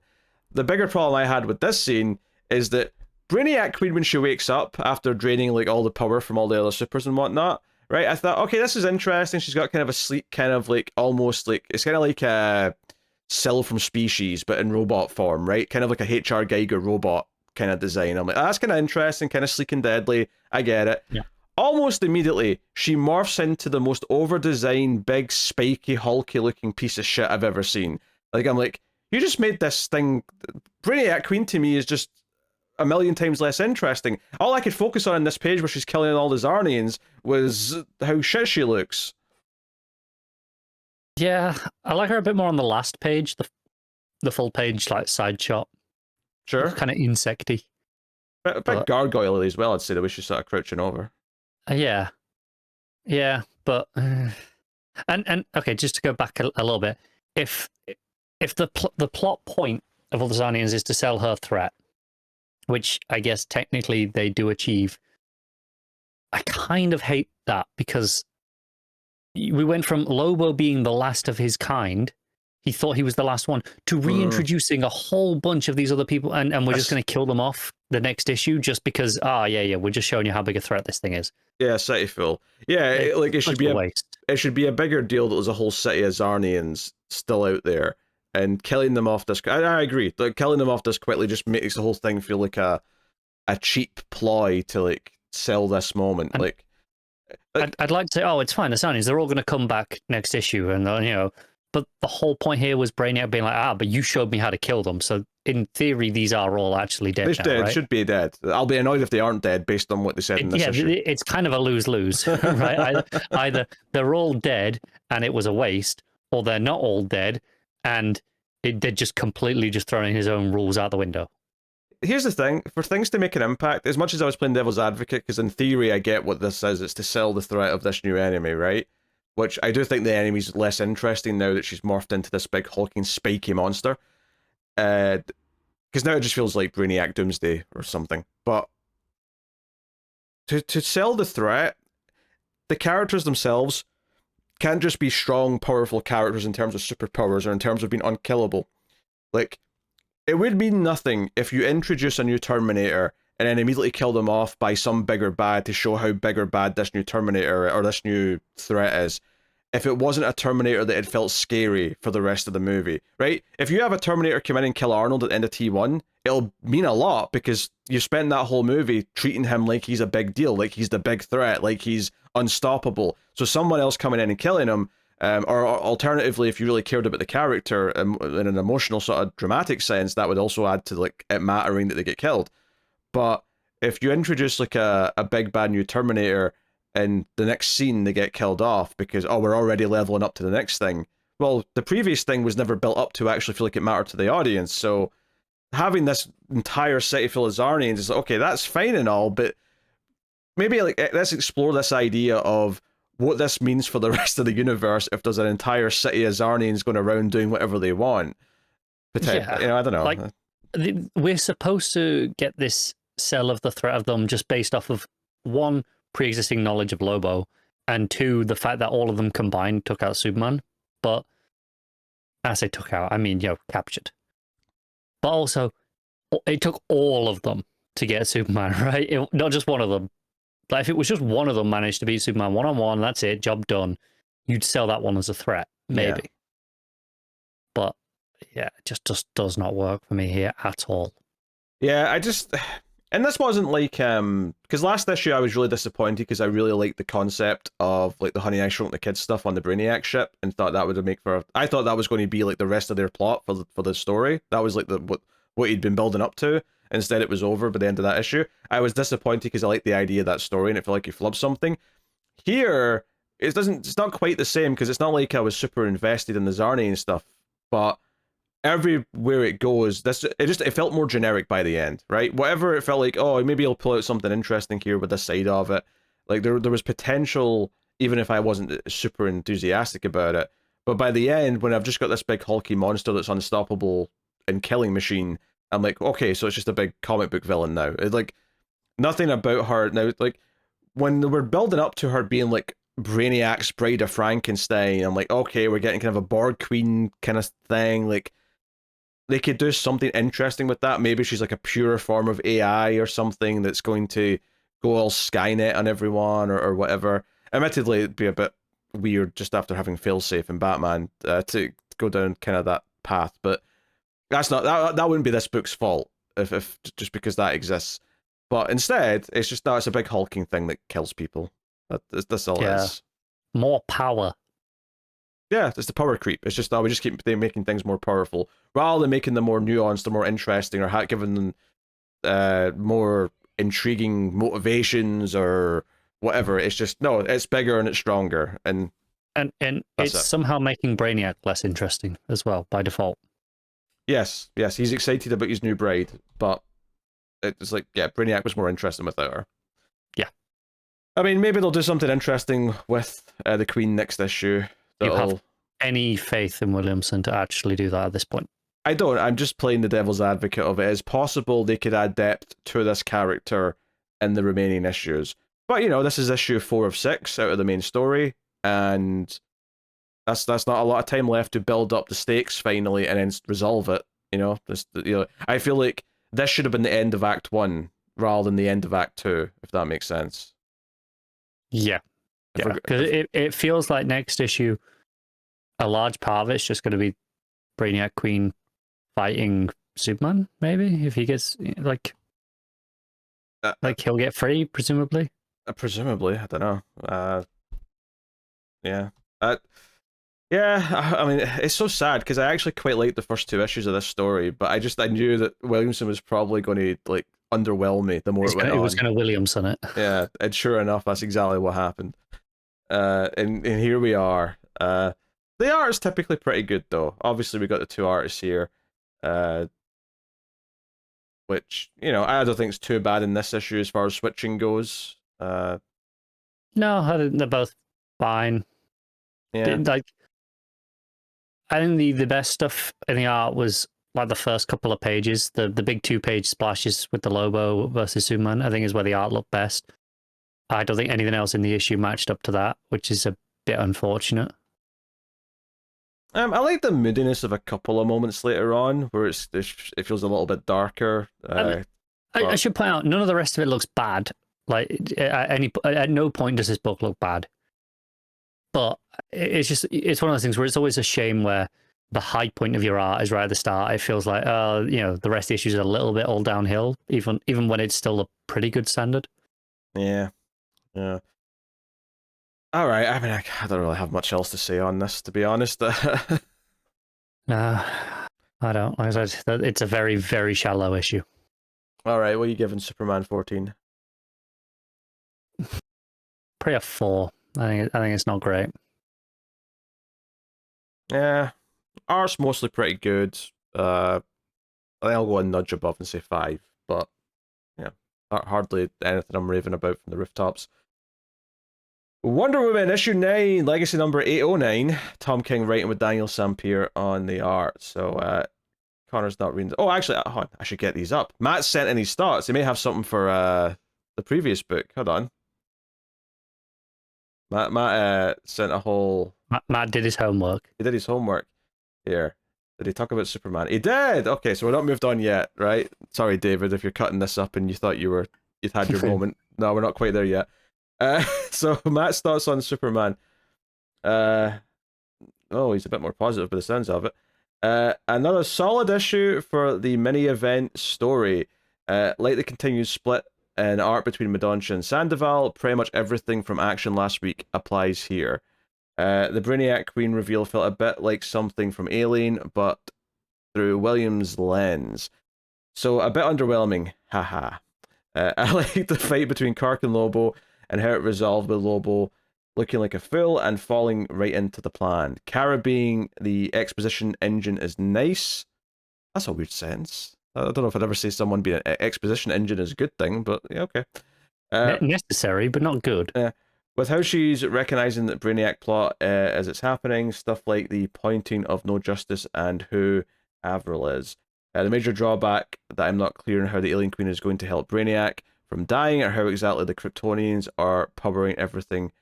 the bigger problem I had with this scene is that Brainiac Queen, when she wakes up after draining like all the power from all the other supers and whatnot, right? I thought, okay, this is interesting. She's got kind of a sleek, kind of like almost like, it's kind of like a Cell from Species, but in robot form, right? Kind of like a H.R. Geiger robot kind of design. I'm like, that's kind of interesting, kind of sleek and deadly. I get it. Yeah. Almost immediately, she morphs into the most over-designed, big, spiky, hulky-looking piece of shit I've ever seen. Like, I'm like, you just made this thing... Brainiac Queen to me is just a million times less interesting. All I could focus on in this page where she's killing all the Zarnians was how shit she looks. Yeah, I like her a bit more on the last page, the full page like side shot. Sure. Kind of insecty. A bit gargoyle as well, I'd say, the way she's sort of crouching over. Yeah, but and okay, just to go back a little bit, if the plot point of all the Zarnians is to sell her threat, which I guess technically they do achieve, I kind of hate that, because we went from Lobo being the last of his kind he thought he was the last one, to reintroducing a whole bunch of these other people, and we're just going to kill them off the next issue just because, we're just showing you how big a threat this thing is. Yeah, city full. Yeah, it should be a waste. It should be a bigger deal that there's a whole city of Zarnians still out there, and killing them off this. I agree. Like, killing them off this quickly just makes the whole thing feel like a cheap ploy to like sell this moment. And I'd like to say, it's fine. The Zarnians, they're all going to come back next issue, and But the whole point here was Brainiac being like, but you showed me how to kill them. So in theory, these are all actually dead. They're dead. Right? Should be dead. I'll be annoyed if they aren't dead based on what they said in this issue. It's kind of a lose-lose, right? Either they're all dead and it was a waste, or they're not all dead and they're just completely just throwing his own rules out the window. Here's the thing, for things to make an impact, as much as I was playing devil's advocate, because in theory I get what this is, it's to sell the threat of this new enemy, right? Which I do think the enemy's less interesting now that she's morphed into this big hulking spiky monster. Because now it just feels like Brainiac Doomsday or something. But to sell the threat, the characters themselves can't just be strong, powerful characters in terms of superpowers or in terms of being unkillable. Like, it would mean nothing if you introduce a new Terminator and then immediately kill them off by some bigger bad to show how big or bad this new Terminator or this new threat is, if it wasn't a Terminator that had felt scary for the rest of the movie, right? If you have a Terminator come in and kill Arnold at the end of T1, it'll mean a lot because you spend that whole movie treating him like he's a big deal, like he's the big threat, like he's unstoppable. So someone else coming in and killing him, or alternatively, if you really cared about the character in an emotional sort of dramatic sense, that would also add to like it mattering that they get killed. But if you introduce like a big bad new Terminator and the next scene they get killed off because, we're already leveling up to the next thing, well, the previous thing was never built up to actually feel like it mattered to the audience. So having this entire city full of Zarnians is like, okay, that's fine and all, but maybe like let's explore this idea of what this means for the rest of the universe if there's an entire city of Zarnians going around doing whatever they want. Yeah, I don't know. Like, we're supposed to get this sell of the threat of them just based off of, one, pre-existing knowledge of Lobo, and two, the fact that all of them combined took out Superman. But I say took out, I mean, captured. But also, it took all of them to get Superman, right? Not just one of them. Like, if it was just one of them managed to beat Superman one-on-one, that's it, job done, you'd sell that one as a threat, maybe. Yeah. But, yeah, it just does not work for me here at all. Yeah, and this wasn't like, because last issue I was really disappointed because I really liked the concept of like the Honey I Shrunk the Kids stuff on the Brainiac ship and thought that would make I thought that was going to be like the rest of their plot for the story. That was like what he'd been building up to. Instead, it was over by the end of that issue. I was disappointed because I liked the idea of that story and it felt like he flubbed something. Here, it's not quite the same because it's not like I was super invested in the Zarni and stuff, but everywhere it goes, it felt more generic by the end, right? Whatever it felt like, maybe I'll pull out something interesting here with this side of it. Like there was potential, even if I wasn't super enthusiastic about it. But by the end, when I've just got this big hulky monster that's unstoppable and killing machine, I'm like, okay, so it's just a big comic book villain now. It's like nothing about her now. Like when they were building up to her being like Brainiac's Bride of Frankenstein, I'm like, okay, we're getting kind of a Borg Queen kind of thing. Like they could do something interesting with that. Maybe she's like a pure form of AI or something that's going to go all Skynet on everyone or whatever. Admittedly, it'd be a bit weird just after having Failsafe in Batman to go down kind of that path, but that's not that wouldn't be this book's fault if just because that exists. But instead, it's just that it's a big hulking thing that kills people. That's all it is. More power. Yeah, it's the power creep. It's just that we just keep making things more powerful rather than making them more nuanced or more interesting or giving them more intriguing motivations or whatever. It's just no, it's bigger and it's stronger and it's somehow making Brainiac less interesting as well by default. Yes, he's excited about his new bride, but it's like, Brainiac was more interesting without her. Yeah. I mean, maybe they'll do something interesting with the Queen next issue. Do you have any faith in Williamson to actually do that at this point? I don't. I'm just playing the devil's advocate of it. It's possible they could add depth to this character in the remaining issues. But, this is issue 4 of 6 out of the main story, and That's not a lot of time left to build up the stakes finally and then resolve it. I feel like this should have been the end of Act 1 rather than the end of Act 2, if that makes sense. Yeah. Because it feels like next issue, a large part of it's just going to be Brainiac Queen fighting Superman, maybe, if he gets, like he'll get free, presumably. Presumably, I don't know. Yeah. I mean, it's so sad because I actually quite liked the first 2 issues of this story, but I knew that Williamson was probably going to like underwhelm me the more it went on. He was going to Williamson it. Yeah, and sure enough, that's exactly what happened. And here we are. The art is typically pretty good though. Obviously, we got the 2 artists here, which I don't think is too bad in this issue as far as switching goes. No, they're both fine. Yeah. I think the best stuff in the art was like the first couple of pages, the big 2-page splashes with the Lobo versus Superman. I think is where the art looked best. I don't think anything else in the issue matched up to that, which is a bit unfortunate. I like the moodiness of a couple of moments later on, where it feels a little bit darker. I should point out, none of the rest of it looks bad. Like at no point does this book look bad. But it's one of those things where it's always a shame where the high point of your art is right at the start. It feels like, the rest of the issues are a little bit all downhill, even when it's still a pretty good standard. Yeah. All right. I mean, I don't really have much else to say on this, to be honest. No, I don't. Like I said, it's a very, very shallow issue. All right. What are you giving Superman 14? Probably a 4. I think it's not great. Yeah, art's mostly pretty good. I think I'll go a nudge above and say 5, but yeah, hardly anything I'm raving about from the rooftops. Wonder Woman issue 9, legacy number 809. Tom King writing with Daniel Sampere on the art. So Connor's not reading. Oh, actually, I should get these up. Matt sent in his thoughts. He may have something for the previous book. Hold on. Matt sent a whole... Matt did his homework. He did his homework. Here. Did he talk about Superman? He did! Okay, so we're not moved on yet, right? Sorry, David, if you're cutting this up and you thought you'd had your moment. No, we're not quite there yet. So Matt's thoughts on Superman. He's a bit more positive by the sounds of it. Another solid issue for the mini-event story. Like the continued split in art between Medonca and Sandoval, pretty much everything from action last week applies here. The Brainiac Queen reveal felt a bit like something from Alien, but through Williams' lens. So a bit underwhelming, haha. I like the fight between Kirk and Lobo, and how it resolved with Lobo looking like a fool and falling right into the plan. Kara being the exposition engine is nice. That's a weird sentence. I don't know if I'd ever say someone being an exposition engine is a good thing, but yeah, okay. Necessary, but not good. With how she's recognizing that Brainiac plot as it's happening, stuff like the pointing of no justice and who Avril is. The major drawback that I'm not clear on how the Alien Queen is going to help Brainiac from dying, or how exactly the Kryptonians are powering everything.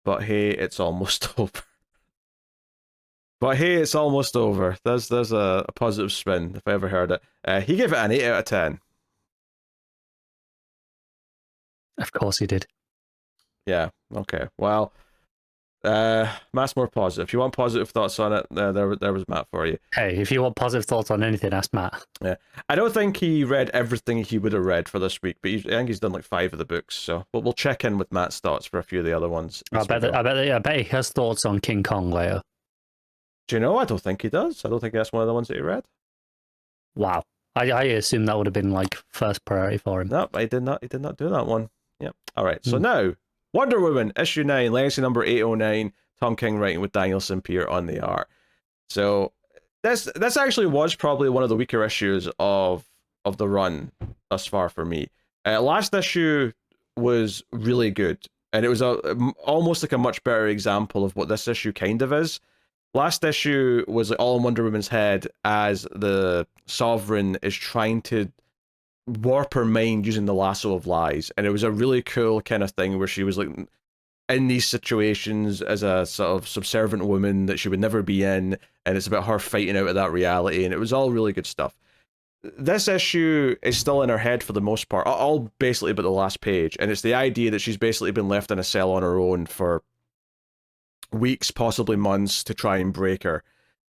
But hey, it's almost over. There's a positive spin, if I ever heard it. He gave it an 8 out of 10. Of course he did. Yeah, okay. Well, Matt's more positive. If you want positive thoughts on it, there was Matt for you. Hey, if you want positive thoughts on anything, ask Matt. Yeah, I don't think he read everything he would have read for this week, but I think he's done like 5 of the books. So, but we'll check in with Matt's thoughts for a few of the other ones. I bet he has thoughts on King Kong later. Do you know? I don't think he does. I don't think that's one of the ones that he read. Wow, I assume that would have been like first priority for him. No, he did not do that one. Yep. All right. So now, Wonder Woman issue 9, legacy number 809. Tom King writing with Daniel Sampere on the art. So this actually was probably one of the weaker issues of the run thus far for me. Last issue was really good, and it was almost like a much better example of what this issue kind of is. Last issue was like all in Wonder Woman's head as the Sovereign is trying to warp her mind using the lasso of lies, and it was a really cool kind of thing where she was like in these situations as a sort of subservient woman that she would never be in, and it's about her fighting out of that reality, and it was all really good stuff. This issue is still in her head for the most part, all basically but the last page, and it's the idea that she's basically been left in a cell on her own for weeks, possibly months, to try and break her,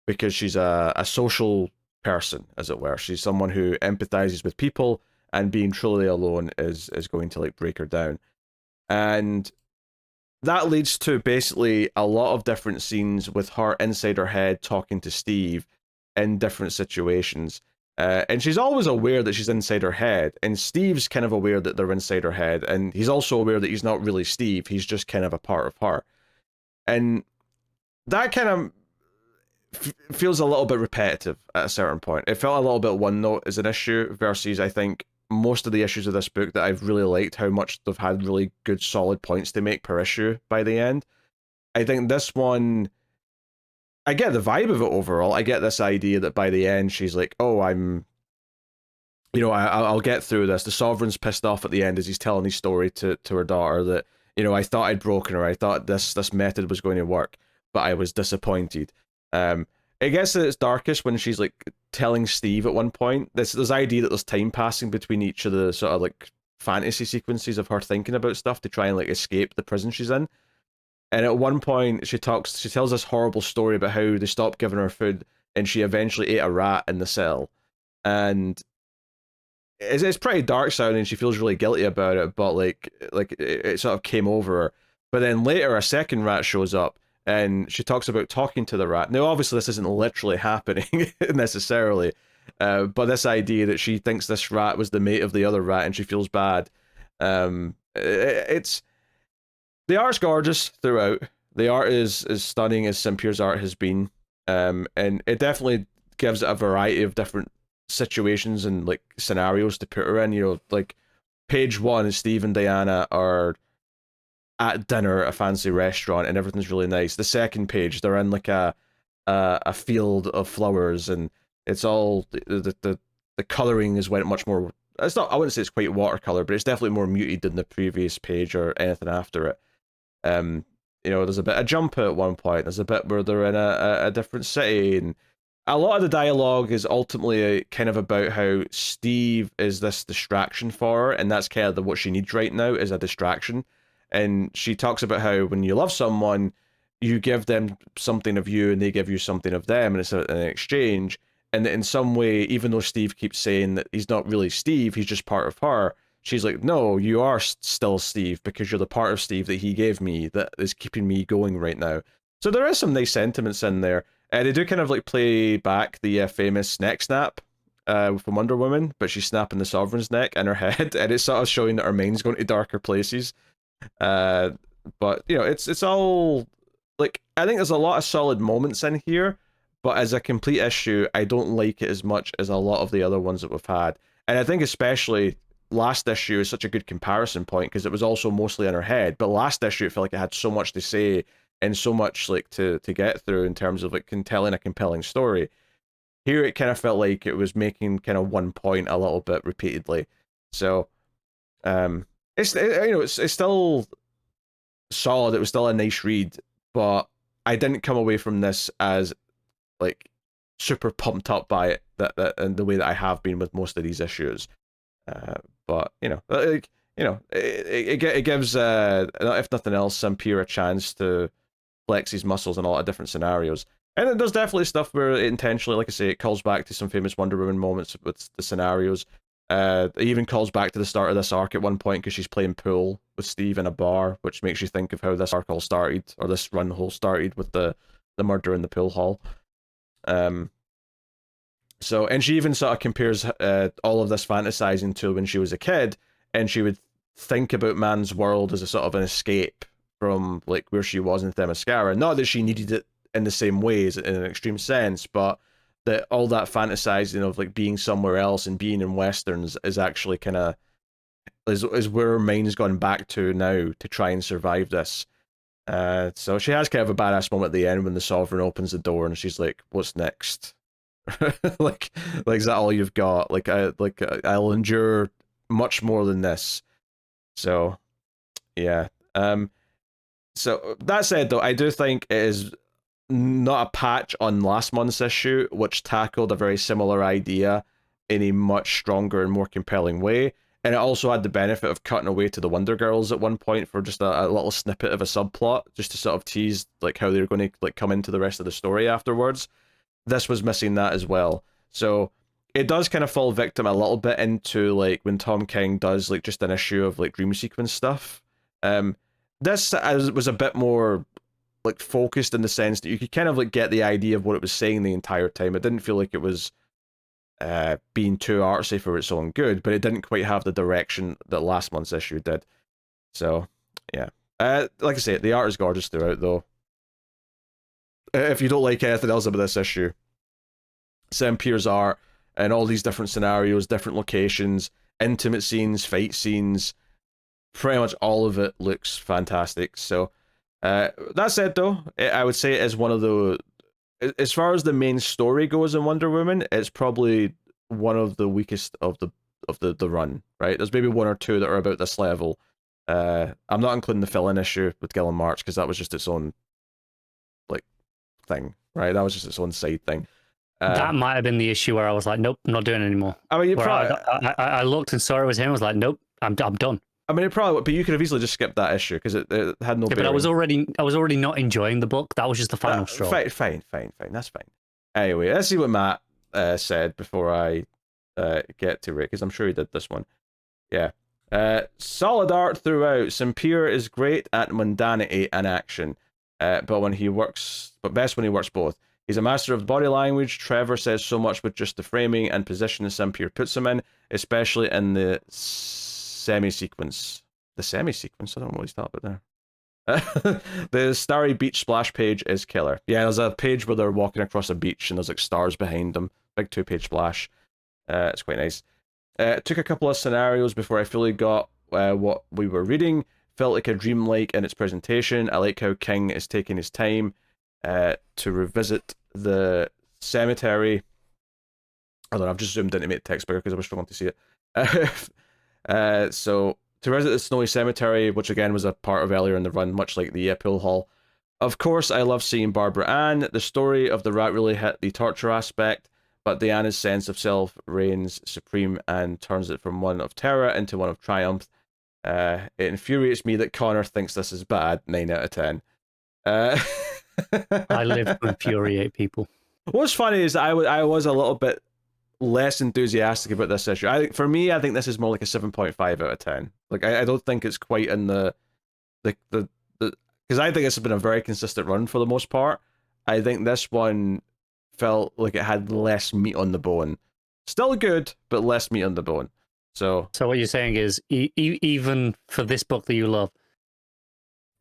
because she's a social person, as it were. She's someone who empathizes with people, and being truly alone is going to like break her down. And that leads to basically a lot of different scenes with her inside her head talking to Steve in different situations. And she's always aware that she's inside her head, and Steve's kind of aware that they're inside her head, and he's also aware that he's not really Steve, he's just kind of a part of her. And that kind of feels a little bit repetitive at a certain point. It felt a little bit one note as an issue, versus I think most of the issues of this book that I've really liked how much they've had really good solid points to make per issue by the end. I think this one, I get the vibe of it overall. I get this idea that by the end she's like, oh, I'm, you know, I'll get through this. The Sovereign's pissed off at the end as he's telling his story to her daughter that, you know, I thought I'd broken her. I thought this method was going to work, but I was disappointed. It gets at its darkest when she's like telling Steve at one point. This idea that there's time passing between each of the sort of like fantasy sequences of her thinking about stuff to try and like escape the prison she's in. And at one point she tells this horrible story about how they stopped giving her food and she eventually ate a rat in the cell. And it's pretty dark sounding. She feels really guilty about it, but like it sort of came over her. But then later a second rat shows up and she talks about talking to the rat. Now, obviously, this isn't literally happening necessarily, but this idea that she thinks this rat was the mate of the other rat and she feels bad. It's the art's gorgeous throughout. The art is stunning as Sampere's art has been, and it definitely gives it a variety of different situations and like scenarios to put her in. You know, like page one, Steve and Diana are at dinner at a fancy restaurant and everything's really nice. The second page, they're in like a field of flowers, and it's all the coloring is went much more. It's not. I wouldn't say it's quite watercolor, but it's definitely more muted than the previous page or anything after it. You know, there's a bit of jump at one point. There's a bit where they're in a different city, and a lot of the dialogue is ultimately kind of about how Steve is this distraction for her, and that's kind of what she needs right now is a distraction. And she talks about how when you love someone, you give them something of you and they give you something of them, and it's an exchange. And that in some way, even though Steve keeps saying that he's not really Steve, he's just part of her, she's like, no, you are still Steve because you're the part of Steve that he gave me that is keeping me going right now. So there is some nice sentiments in there. They do kind of like play back the famous neck snap from Wonder Woman, but she's snapping the Sovereign's neck in her head, and it's sort of showing that her mind's going to darker places. But you know, it's all like, I think there's a lot of solid moments in here, but as a complete issue, I don't like it as much as a lot of the other ones that we've had. And I think especially last issue is such a good comparison point because it was also mostly in her head, but last issue it felt like it had so much to say and so much like to get through in terms of like telling a compelling story. Here it kind of felt like it was making kind of one point a little bit repeatedly. So it's still solid. It was still a nice read, but I didn't come away from this as like super pumped up by it that and the way that I have been with most of these issues. But you know, it gives if nothing else, Sampere a chance to flex his muscles in a lot of different scenarios. And there's definitely stuff where it intentionally, like I say, it calls back to some famous Wonder Woman moments with the scenarios. It even calls back to the start of this arc at one point because she's playing pool with Steve in a bar, which makes you think of how this arc all started, or this run whole started with the murder in the pool hall. So, and she even sort of compares all of this fantasizing to when she was a kid, and she would think about man's world as a sort of an escape from like where she was in Themyscira. Not that she needed it in the same ways in an extreme sense, but that all that fantasizing of like being somewhere else and being in westerns is actually kind of is where her mind's gone back to now to try and survive this. So she has kind of a badass moment at the end when the Sovereign opens the door and she's like, "What's next?" like is that all you've got? I'll endure much more than this. So yeah. So that said, though, I do think it is not a patch on last month's issue, which tackled a very similar idea in a much stronger and more compelling way. And it also had the benefit of cutting away to the Wonder Girls at one point for just a little snippet of a subplot, just to sort of tease like how they're going to like come into the rest of the story afterwards. This was missing that as well. So it does kind of fall victim a little bit into like when Tom King does like just an issue of like dream sequence stuff. This was a bit more like focused in the sense that you could kind of like get the idea of what it was saying the entire time. It didn't feel like it was being too artsy for its own good, but it didn't quite have the direction that last month's issue did. So yeah, like I say, the art is gorgeous throughout though. If you don't like anything else about this issue, Sampere's art and all these different scenarios, different locations, intimate scenes, fight scenes, pretty much all of it looks fantastic. So that said though, I would say it is one of the, as far as the main story goes in Wonder Woman, it's probably one of the weakest of the run, right? There's maybe one or two that are about this level. I'm not including the fill-in issue with Gil and March because that was just its own like thing, right? That was just its own side thing. That might have been the issue where I was like, nope, not doing it anymore. I mean, I looked and saw it was him. I was like, nope, I'm done. I mean, it probably, but you could have easily just skipped that issue because it had no. Yeah, but I was already not enjoying the book. That was just the final straw. Fine. That's fine. Anyway, let's see what Matt said before I get to Rick, because I'm sure he did this one. Yeah. Solid art throughout. Sampere is great at mundanity and action, but best when he works both. He's a master of body language. Trevor says so much with just the framing and position Sampere puts him in, especially in the semi-sequence. The semi-sequence? I don't know what he's talking about there. The Starry Beach splash page is killer. Yeah, there's a page where they're walking across a beach and there's like stars behind them. Big 2-page splash. It's quite nice. It took a couple of scenarios before I fully got what we were reading. Felt like a dreamlike in its presentation. I like how King is taking his time to revisit the cemetery. I don't know, I've just zoomed in to make the text bigger because I was struggling to see it. So to visit the snowy cemetery, which again was a part of earlier in the run, much like the pool hall. Of course, I love seeing Barbara Ann. The story of the rat really hit the torture aspect, but Diana's sense of self reigns supreme and turns it from one of terror into one of triumph. It infuriates me that Connor thinks this is bad. 9 out of 10. I live to infuriate people. What's funny is I was a little bit less enthusiastic about this issue. For me, I think this is more like a 7.5 out of 10. Like I don't think it's quite in the because I think it's been a very consistent run for the most part. I think this one felt like it had less meat on the bone. Still good, but less meat on the bone. So what you're saying is even for this book that you love,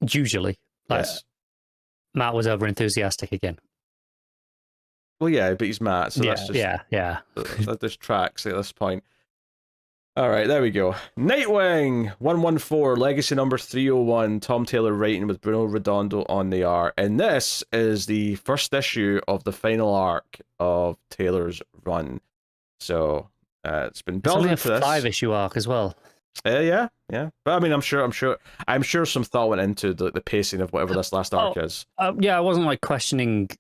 usually, yes, Matt was over enthusiastic again. Well, yeah, but he's Matt, so yeah, that's just that just tracks at this point. All right, there we go. Nightwing 114, Legacy number 301. Tom Taylor writing with Bruno Redondo on the art, and this is the first issue of the final arc of Taylor's run. So it's been building it's only to a this 5-issue arc as well. Yeah. But I mean, I'm sure some thought went into the pacing of whatever this last arc is. Yeah, I wasn't like questioning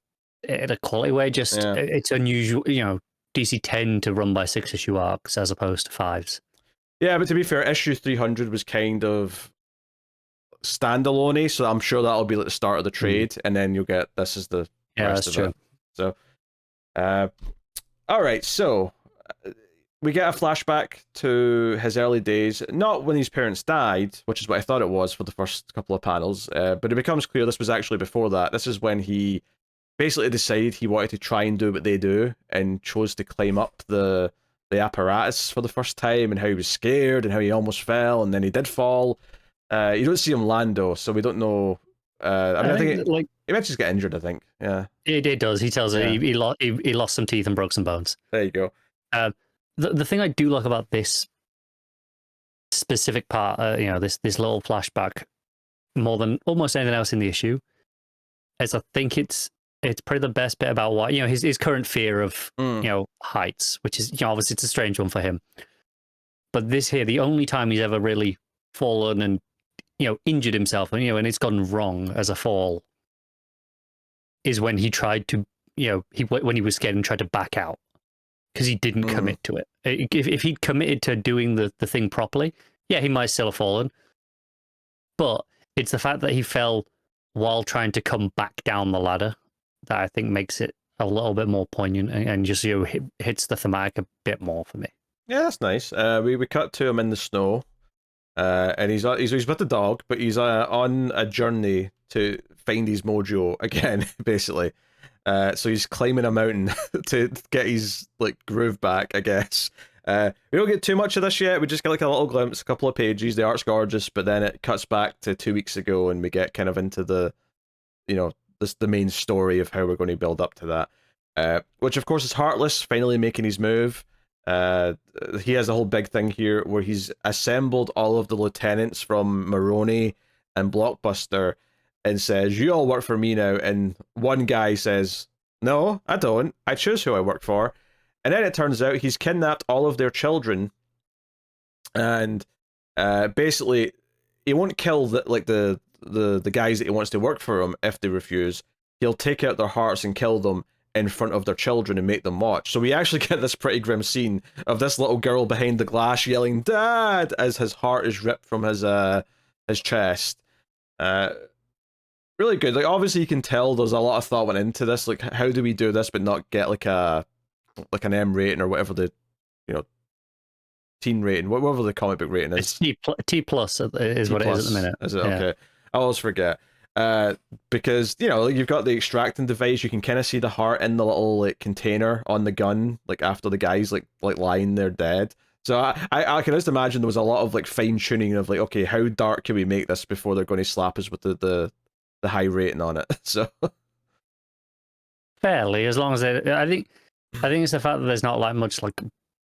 it a quality way. Just it's unusual, DC tend to run by 6-issue arcs as opposed to 5s. Yeah, but to be fair, issue 300 was kind of standalone, so I'm sure that'll be like the start of the trade, and then you'll get this is the rest of true. it. So, all right, so we get a flashback to his early days, not when his parents died, which is what I thought it was for the first couple of panels, but it becomes clear this was actually before that. This is when he basically decided he wanted to try and do what they do and chose to climb up the apparatus for the first time, and how he was scared and how he almost fell and then he did fall. You don't see him land though, so we don't know. I think he might just get injured, I think. Yeah, it does. He tells her he lost some teeth and broke some bones. There you go. The thing I do like about this specific part, this little flashback, more than almost anything else in the issue, is I think it's probably the best bit about what his current fear of heights, which is obviously it's a strange one for him. But this here, the only time he's ever really fallen and injured himself and and it's gone wrong as a fall is when he tried to when he was scared and tried to back out because he didn't commit to it. If he'd committed to doing the thing properly, yeah, he might still have fallen. But it's the fact that he fell while trying to come back down the ladder that I think makes it a little bit more poignant and just hits the thematic a bit more for me. Yeah, that's nice. We cut to him in the snow, and he's with the dog, but he's on a journey to find his mojo again, basically. So he's climbing a mountain to get his groove back, I guess. We don't get too much of this yet. We just get a little glimpse, a couple of pages. The art's gorgeous, but then it cuts back to 2 weeks ago, and we get kind of into the main story of how we're going to build up to that. Which of course is Heartless finally making his move. He has a whole big thing here where he's assembled all of the lieutenants from Maroni and Blockbuster and says, "You all work for me now." And one guy says, "No, I don't. I choose who I work for." And then it turns out he's kidnapped all of their children, and basically he won't kill the guys that he wants to work for him if they refuse. He'll take out their hearts and kill them in front of their children and make them watch. So we actually get this pretty grim scene of this little girl behind the glass yelling "Dad" as his heart is ripped from his chest. Really good. Obviously you can tell there's a lot of thought went into this. How do we do this but not get an M rating or whatever the teen rating, whatever the comic book rating is. T plus is what it is at the minute. Is it? Okay. I always forget. Because you've got the extracting device. You can kind of see the heart in the little container on the gun, after the guy's lying there dead. So I can just imagine there was a lot of fine tuning of okay, how dark can we make this before they're going to slap us with the high rating on it. So fairly, as long as I think it's the fact that there's not much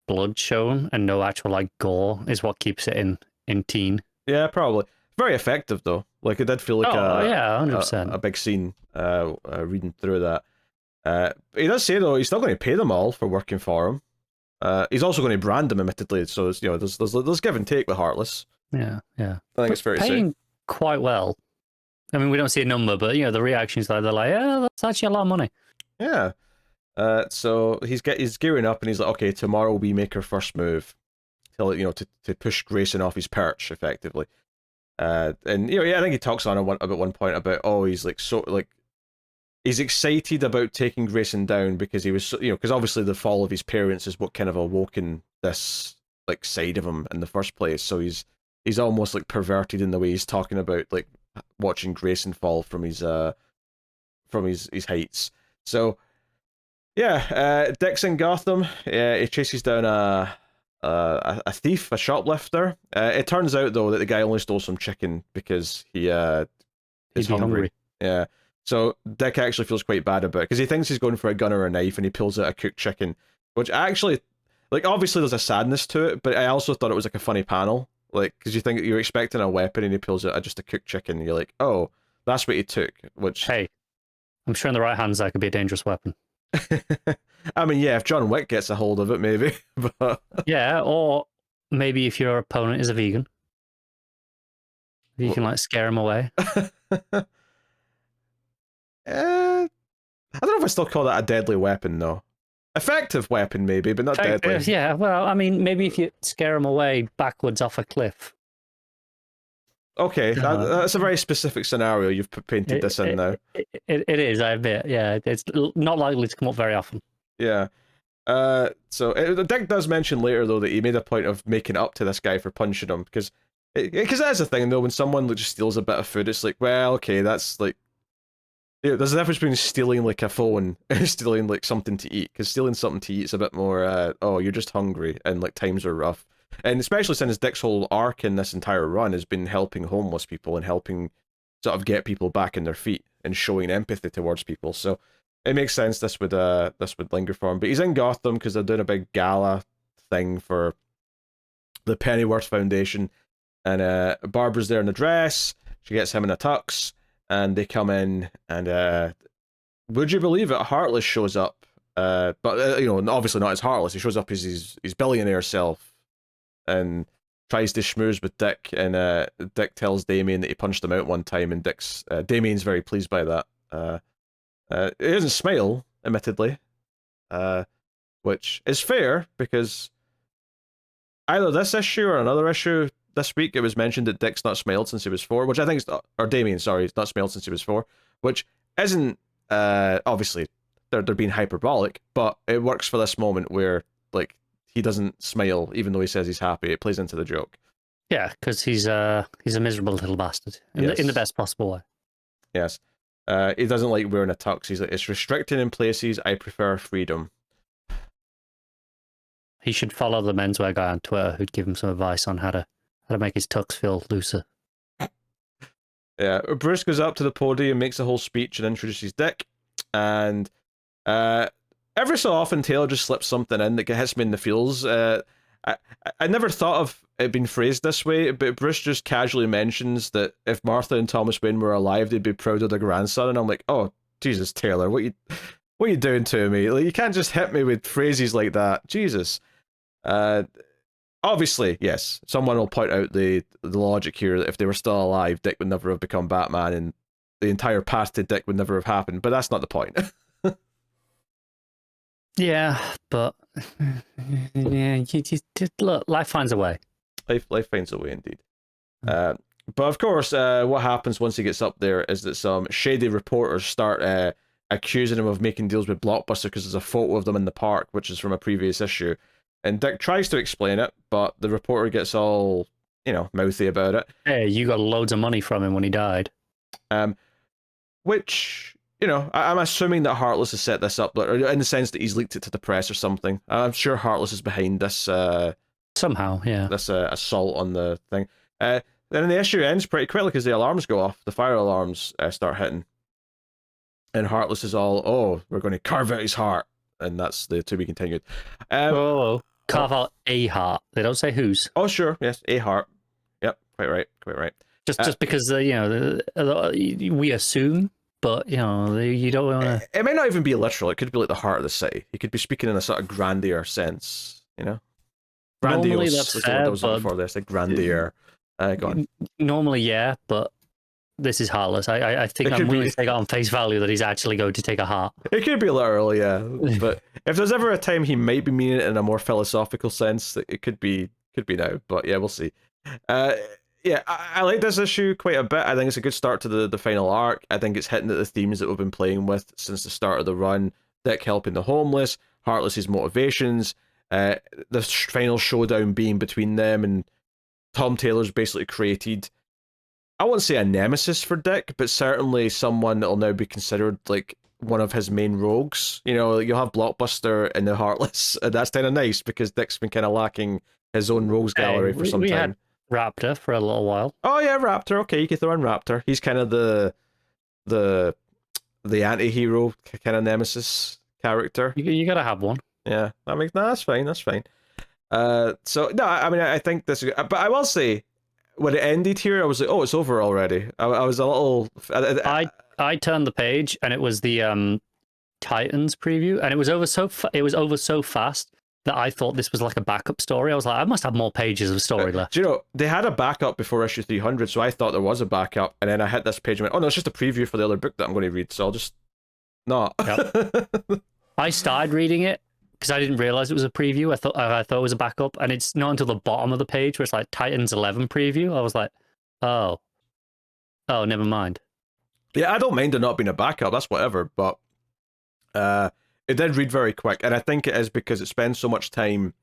blood shown and no actual gore is what keeps it in teen. Yeah, probably. Very effective though. It did feel 100%. a big scene reading through that. He does say though he's still going to pay them all for working for him. He's also going to brand them admittedly, so there's give and take with Heartless. Yeah. I think it's fair to say. Paying quite well. I mean, we don't see a number, but the reactions they're like, yeah, that's actually a lot of money. Yeah. So he's gearing up and he's like, okay, tomorrow we make our first move. To push Grayson off his perch effectively. And I think he talks on about one point about he's he's excited about taking Grayson down because he was because obviously the fall of his parents is what kind of awoken this side of him in the first place. So he's almost perverted in the way he's talking about watching Grayson fall from his heights. So yeah, Dick's in Gotham. He chases down a thief, a shoplifter. It turns out though that the guy only stole some chicken because he is hungry. Yeah. So Dick actually feels quite bad about it because he thinks he's going for a gun or a knife and he pulls out a cooked chicken, which actually obviously there's a sadness to it, but I also thought it was a funny panel. Because you think you're expecting a weapon and he pulls out just a cooked chicken and you're like, oh, that's what he took. Which, hey, I'm sure in the right hands that could be a dangerous weapon. I mean, yeah, if John Wick gets a hold of it, maybe. But yeah, or maybe if your opponent is a vegan, you can scare him away. I don't know if I still call that a deadly weapon though. Effective weapon maybe, but not deadly. Yeah, well, I mean, maybe if you scare him away backwards off a cliff. Okay, that's a very specific scenario you've painted this in now. It is, I admit. Yeah, it's not likely to come up very often. Yeah. So Dick does mention later though that he made a point of making up to this guy for punching him because that's the thing though, when someone just steals a bit of food, it's well, okay, that's there's a difference between stealing a phone and stealing something to eat, because stealing something to eat is a bit more you're just hungry and times are rough. And especially since Dick's whole arc in this entire run has been helping homeless people and helping sort of get people back on their feet and showing empathy towards people. So it makes sense this would linger for him. But he's in Gotham because they're doing a big gala thing for the Pennyworth Foundation, and Barbara's there in a dress. She gets him in a tux, and they come in, and would you believe it, Heartless shows up, but obviously not as Heartless. He shows up as his billionaire self, and tries to schmooze with Dick, and Dick tells Damien that he punched him out one time, and Damien's very pleased by that. He doesn't smile, admittedly, which is fair, because either this issue or another issue this week, it was mentioned that Dick's not smiled since he was 4, which I think is, or Damien, sorry, he's not smiled since he was 4, which isn't, obviously, they're being hyperbolic, but it works for this moment where, like, he doesn't smile even though he says he's happy. It plays into the joke. Yeah, because he's a miserable little bastard in the best possible way. Yes. He doesn't like wearing a tux. He's like, it's restricting in places. I prefer freedom. He should follow the menswear guy on Twitter who'd give him some advice on how to make his tux feel looser. Yeah, Bruce goes up to the podium, makes a whole speech, and introduces Dick. And every so often, Taylor just slips something in that hits me in the feels. I never thought of it being phrased this way, but Bruce just casually mentions that if Martha and Thomas Wayne were alive, they'd be proud of their grandson. And I'm like, oh, Jesus, Taylor, what are you doing to me? Like, you can't just hit me with phrases like that. Jesus. Obviously, yes, someone will point out the logic here that if they were still alive, Dick would never have become Batman, and the entire path to Dick would never have happened. But that's not the point. Yeah, but yeah, look, life finds a way. Life finds a way, indeed. But of course, what happens once he gets up there is that some shady reporters start accusing him of making deals with Blockbuster because there's a photo of them in the park, which is from a previous issue. And Dick tries to explain it, but the reporter gets all, mouthy about it. Hey, you got loads of money from him when he died. Which, I'm assuming that Heartless has set this up, in the sense that he's leaked it to the press or something. I'm sure Heartless is behind this. Somehow, yeah. This assault on the thing. Then the issue ends pretty quickly because the alarms go off. The fire alarms start hitting. And Heartless is all, oh, we're going to carve out his heart. And that's the to be continued. Carve out a heart. They don't say whose. Oh, sure. Yes, a heart. Yep, quite right. Just because, we assume, but, you don't want to... It may not even be literal. It could be like the heart of the city. He could be speaking in a sort of grandeur sense, Grandiose. Normally that's fair, but... before this, like grandeur. Go on. Normally, yeah, but this is Heartless. I think I'm willing to take it on face value that he's actually going to take a heart. It could be literal, yeah. But if there's ever a time he might be meaning it in a more philosophical sense, it could be now. But yeah, we'll see. Yeah, I like this issue quite a bit. I think it's a good start to the final arc. I think it's hitting at the themes that we've been playing with since the start of the run. Dick helping the homeless, Heartless's motivations, the final showdown being between them, and Tom Taylor's basically created, I won't say a nemesis for Dick, but certainly someone that will now be considered like one of his main rogues. You'll have Blockbuster in the Heartless, and that's kind of nice because Dick's been kind of lacking his own rogues gallery for some time. Had Raptor for a little while. Oh yeah, Raptor. Okay, you can throw in Raptor. He's kind of the anti-hero kind of nemesis character. You gotta have one. Yeah, that's fine. That's fine. So no, I mean, I think this, but I will say, when it ended here, I was like, oh, it's over already. I was a little. I turned the page and it was the Titans preview, and it was over so fast that I thought this was like a backup story. I was like, I must have more pages of story left. Do you know, they had a backup before issue 300, so I thought there was a backup, and then I hit this page and went, oh no, it's just a preview for the other book that I'm going to read, so I'll just not. Yep. I started reading it because I didn't realize it was a preview. I thought it was a backup, and it's not until the bottom of the page where it's like Titans 11 preview. I was like, oh, never mind. Yeah, I don't mind it not being a backup. That's whatever, but it did read very quick, and I think it is because it spends so much time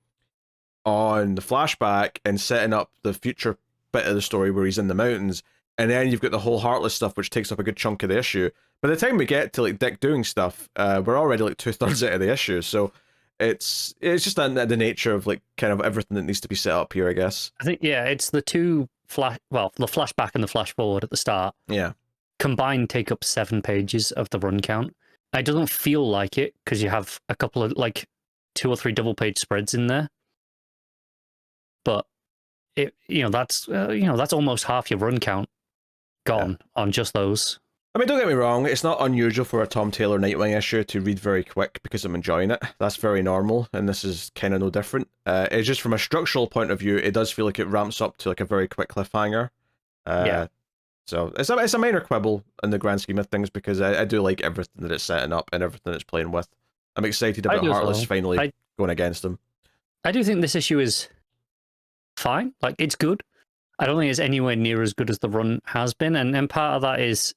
on the flashback and setting up the future bit of the story where he's in the mountains, and then you've got the whole Heartless stuff, which takes up a good chunk of the issue. By the time we get to like Dick doing stuff, we're already like 2/3 out of the issue, so it's just the nature of like kind of everything that needs to be set up here, I guess. I think it's the two the flashback and the flash forward at the start. Yeah, combined take up 7 pages of the run count. It doesn't feel like it because you have a couple of like 2 or 3 double page spreads in there, but that's almost half your run count gone on just those. I mean, don't get me wrong, it's not unusual for a Tom Taylor Nightwing issue to read very quick because I'm enjoying it. That's very normal, and this is kind of no different. It's just from a structural point of view, it does feel like it ramps up to like a very quick cliffhanger. Yeah. So it's a minor quibble in the grand scheme of things because I do like everything that it's setting up and everything it's playing with. I'm excited about Heartless finally going against him. I do think this issue is fine. Like, it's good. I don't think it's anywhere near as good as the run has been, and part of that is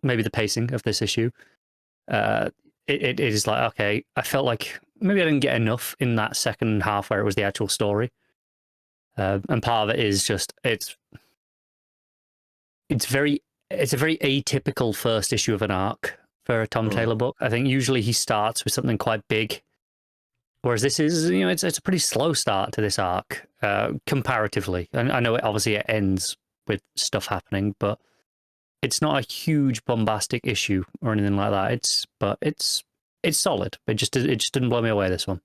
maybe the pacing of this issue. It is like, okay, I felt like maybe I didn't get enough in that second half where it was the actual story. And part of it is just it's a very atypical first issue of an arc for a Tom Taylor book. I think usually he starts with something quite big, whereas this is, it's a pretty slow start to this arc comparatively. And I know obviously it ends with stuff happening, but it's not a huge bombastic issue or anything like that. It's solid. It just didn't blow me away, this one.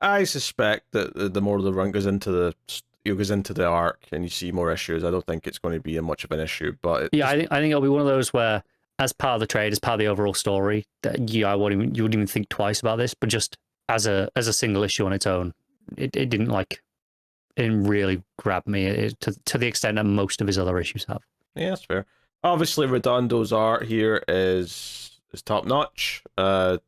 I suspect that the more the run goes into the arc and you see more issues, I don't think it's going to be much of an issue. But I think it'll be one of those where, as part of the trade, as part of the overall story, that you wouldn't even think twice about this. But just as a single issue on its own, it didn't really grab me to the extent that most of his other issues have. Yeah, that's fair. Obviously, Redondo's art here is top notch. You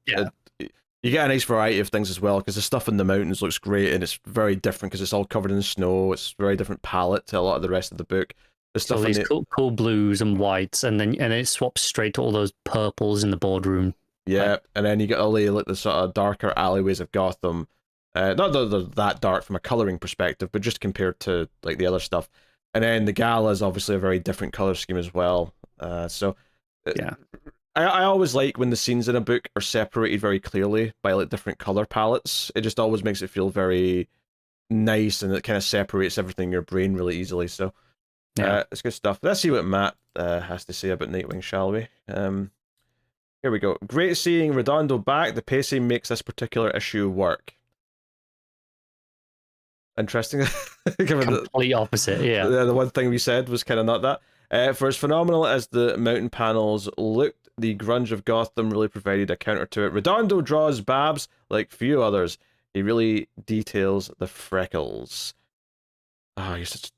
get a nice variety of things as well, because the stuff in the mountains looks great, and it's very different because it's all covered in snow. It's a very different palette to a lot of the rest of the book. The stuff so these cool blues and whites, and it swaps straight to all those purples in the boardroom. Yeah, and then you get all the sort of darker alleyways of Gotham. Not that they're that dark from a coloring perspective, but just compared to like the other stuff. And then the Gala is obviously a very different color scheme as well. Yeah. I always like when the scenes in a book are separated very clearly by like different color palettes. It just always makes it feel very nice, and it kind of separates everything in your brain really easily. So it's good stuff. Let's see what Matt has to say about Nightwing, shall we? Here we go. Great seeing Redondo back. The pacing makes this particular issue work. Interesting. Complete opposite, yeah. The one thing we said was kind of not that. For as phenomenal as the mountain panels looked, the grunge of Gotham really provided a counter to it. Redondo draws Babs like few others. He really details the freckles. Oh, you're such a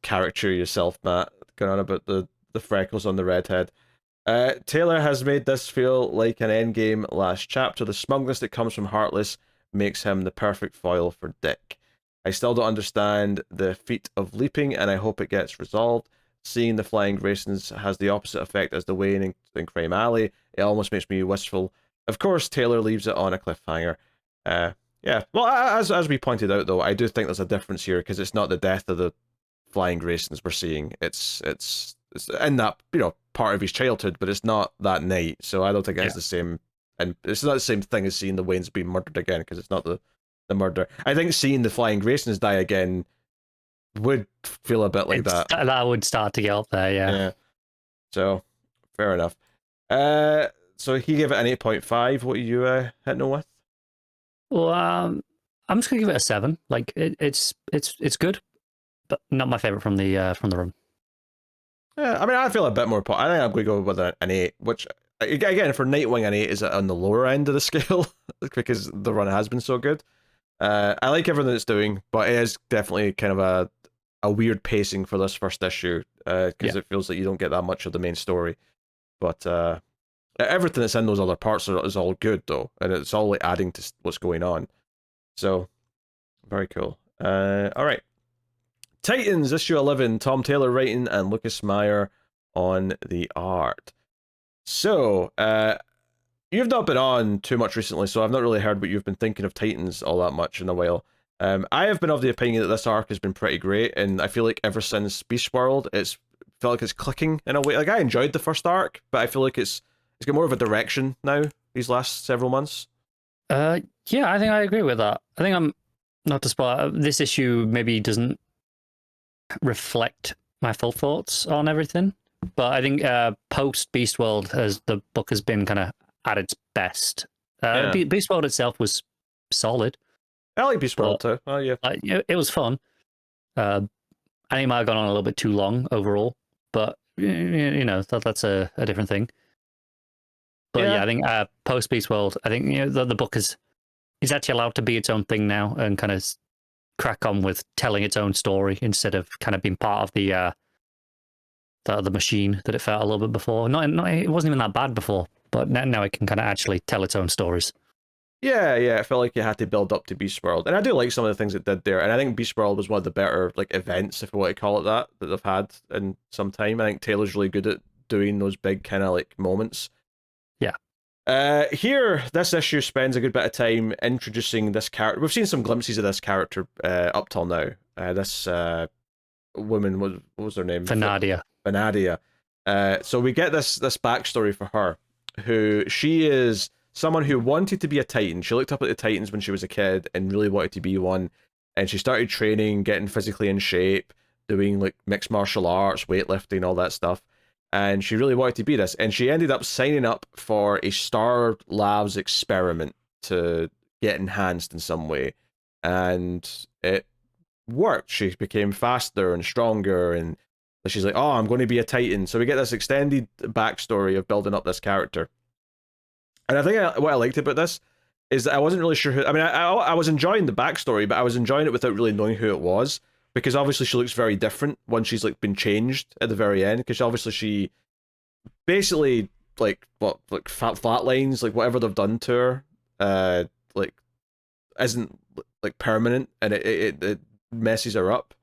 caricature yourself, Matt. Going on about the freckles on the redhead. Taylor has made this feel like an endgame last chapter. The smugness that comes from Heartless makes him the perfect foil for Dick. I still don't understand the feat of leaping, and I hope it gets resolved. Seeing the flying Graysons has the opposite effect as the Wayne in Crime Alley. It almost makes me wistful. Of course, Taylor leaves it on a cliffhanger. Yeah. Well, as we pointed out, though, I do think there's a difference here, because it's not the death of the flying Graysons we're seeing. It's in that, part of his childhood, but it's not that night. So I don't think it's the same, and it's not the same thing as seeing the Waynes being murdered again, because it's not the murder. I think seeing the flying Graysons die again would feel a bit like that. That would start to get up there, yeah. So, fair enough. So he gave it an 8.5. What are you hitting with? Well, I'm just gonna give it a 7. Like it's good, but not my favorite from the run. Yeah, I mean, I feel a bit more. I think I'm going to go with an 8, which again for Nightwing, an 8 is on the lower end of the scale because the run has been so good. I like everything it's doing, but it is definitely kind of a weird pacing for this first issue, because it feels like you don't get that much of the main story. But everything that's in those other parts is all good, though, and it's all like adding to what's going on. So, very cool. All right. Titans, issue 11, Tom Taylor writing and Lucas Meyer on the art. So, you've not been on too much recently, so I've not really heard what you've been thinking of Titans all that much in a while. I have been of the opinion that this arc has been pretty great, and I feel like ever since Beast World, it's felt like it's clicking in a way. Like, I enjoyed the first arc, but I feel like it's got more of a direction now these last several months. Yeah, I think I agree with that. I think I'm not to spoil. This issue maybe doesn't reflect my full thoughts on everything, but I think post Beast World, as the book has been kind of at its best. Beast World itself was solid. I like Beast World too. Oh yeah, it was fun. I think it might have gone on a little bit too long overall, but that's a different thing. But yeah, I think post Beast World, I think the book is actually allowed to be its own thing now and kind of crack on with telling its own story instead of kind of being part of the machine that it felt a little bit before. It wasn't even that bad before, but now it can kind of actually tell its own stories. Yeah, I felt like you had to build up to Beast World, and I do like some of the things it did there. And I think Beast World was one of the better like events, if we want to call it that they've had in some time. I think Taylor's really good at doing those big kind of like moments. Yeah. Here, this issue spends a good bit of time introducing this character. We've seen some glimpses of this character up till now. This woman, what was her name? Vanadia. So we get this backstory for her, who she is someone who wanted to be a Titan. She looked up at the Titans when she was a kid and really wanted to be one. And she started training, getting physically in shape, doing like mixed martial arts, weightlifting, all that stuff. And she really wanted to be this. And she ended up signing up for a Star Labs experiment to get enhanced in some way. And it worked. She became faster and stronger. And she's like, oh, I'm going to be a Titan. So we get this extended backstory of building up this character. And I think what I liked about this is that I wasn't really sure who... I mean, I was enjoying the backstory, but I was enjoying it without really knowing who it was. Because obviously she looks very different once she's like been changed at the very end. Because obviously she basically flatlines, like whatever they've done to her, like isn't like permanent, and it messes her up.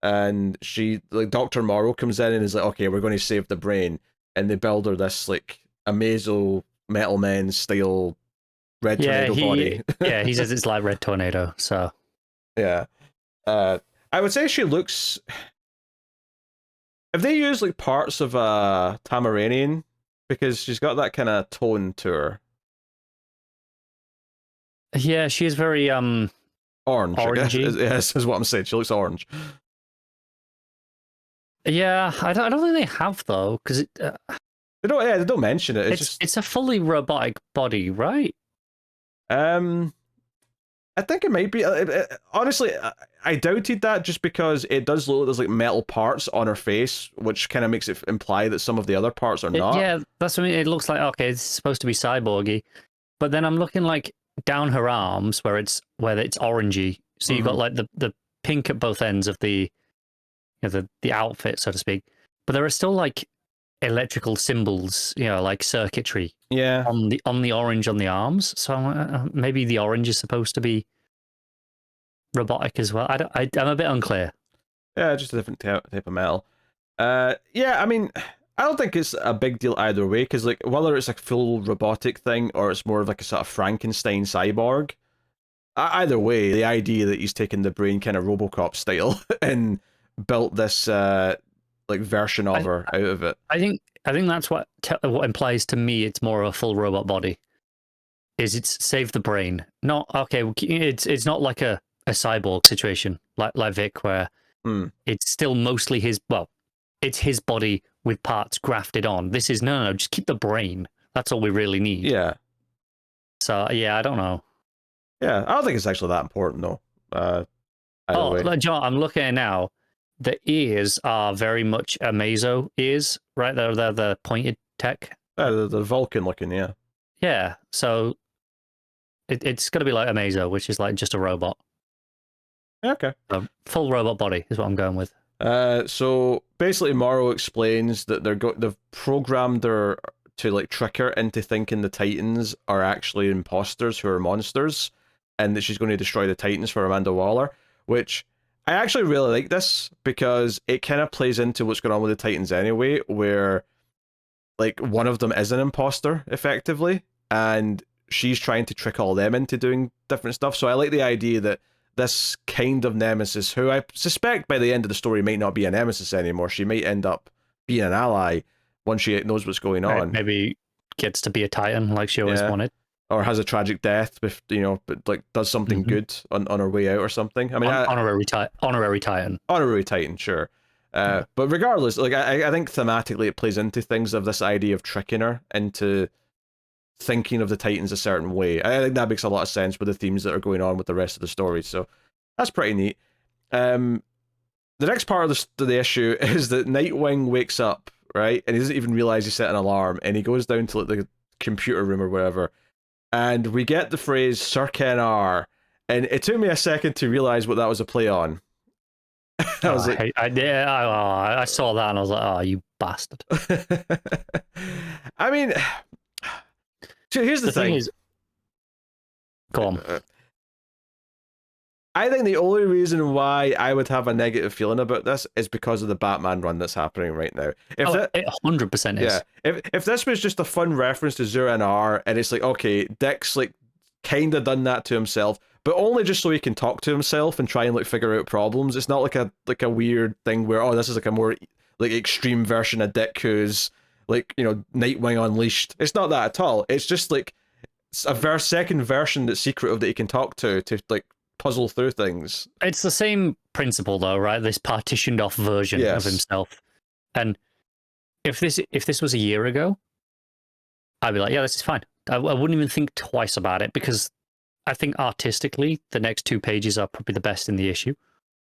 And she like Dr. Morrow comes in and is like, okay, we're going to save the brain, and they build her this like Amazo Metal Man style red tornado body. Yeah, he says it's like Red Tornado. So yeah. I would say she looks... Have they used like parts of Tamaranian? Because she's got that kind of tone to her. Yeah, she is very orange. Orangey. Yes, is what I'm saying. She looks orange. Yeah, I don't think they have though, because they don't mention it. It's a fully robotic body, right? I think it might be. Honestly, I doubted that just because it does look like there's like metal parts on her face, which kind of makes it imply that some of the other parts are not. Yeah, that's what I mean. It looks like, okay, it's supposed to be cyborgy, but then I'm looking like down her arms where it's orangey. So you've got like the pink at both ends of the outfit, so to speak. But there are still like electrical symbols, like circuitry. Yeah. On the orange on the arms. So maybe the orange is supposed to be robotic as well. I'm a bit unclear. Yeah, just a different type of metal. Yeah, I mean, I don't think it's a big deal either way, because like whether it's a full robotic thing or it's more of like a sort of Frankenstein cyborg, either way, the idea that he's taken the brain kind of RoboCop style and built this like version of her out of it. I think that's what implies to me it's more of a full robot body. Is it's save the brain? Not okay. It's not like a cyborg situation like Vic, where it's still mostly his. Well, it's his body with parts grafted on. This is no, just keep the brain. That's all we really need. Yeah. So yeah, I don't know. Yeah, I don't think it's actually that important though. John, I'm looking at it now. The ears are very much Amazo ears, right? They're the pointed tech. The Vulcan looking, yeah. Yeah, so it's going to be like Amazo, which is like just a robot. Okay. Full robot body is what I'm going with. So basically, Morrow explains that they've programmed her to like trick her into thinking the Titans are actually imposters who are monsters, and that she's going to destroy the Titans for Amanda Waller, which I actually really like this because it kind of plays into what's going on with the Titans anyway, where like one of them is an imposter effectively, and she's trying to trick all them into doing different stuff. So I like the idea that this kind of Nemesis, who I suspect by the end of the story might not be a Nemesis anymore, she might end up being an ally once she knows what's going on. Maybe gets to be a Titan like she always wanted. Or has a tragic death, with but like does something good on her way out or something. I mean, honorary Titan. Honorary Titan, sure. But regardless, like I think thematically it plays into things of this idea of tricking her into thinking of the Titans a certain way. I think that makes a lot of sense with the themes that are going on with the rest of the story. So that's pretty neat. The next part of the issue is that Nightwing wakes up right? And he doesn't even realize he set an alarm, and he goes down to like the computer room or whatever, and we get the phrase Circa R, and it took me a second to realize what that was a play on. I was like, I saw that and I was like, oh, you bastard. I mean, here's the thing. Is, go on. I think the only reason why I would have a negative feeling about this is because of the Batman run that's happening right now. It 100% is. Yeah. If this was just a fun reference to Zura and R, and it's like, okay, Dick's like kind of done that to himself, but only just so he can talk to himself and try and like figure out problems. It's not like a weird thing where, oh, this is like a more like extreme version of Dick who's like, you know, Nightwing Unleashed. It's not that at all. It's just like a second version that's secretive that he can talk to like puzzle through things. It's the same principle though, right? This partitioned off version of himself. And if this was a year ago, I'd be like, yeah, this is fine. I wouldn't even think twice about it, because I think artistically the next 2 pages are probably the best in the issue.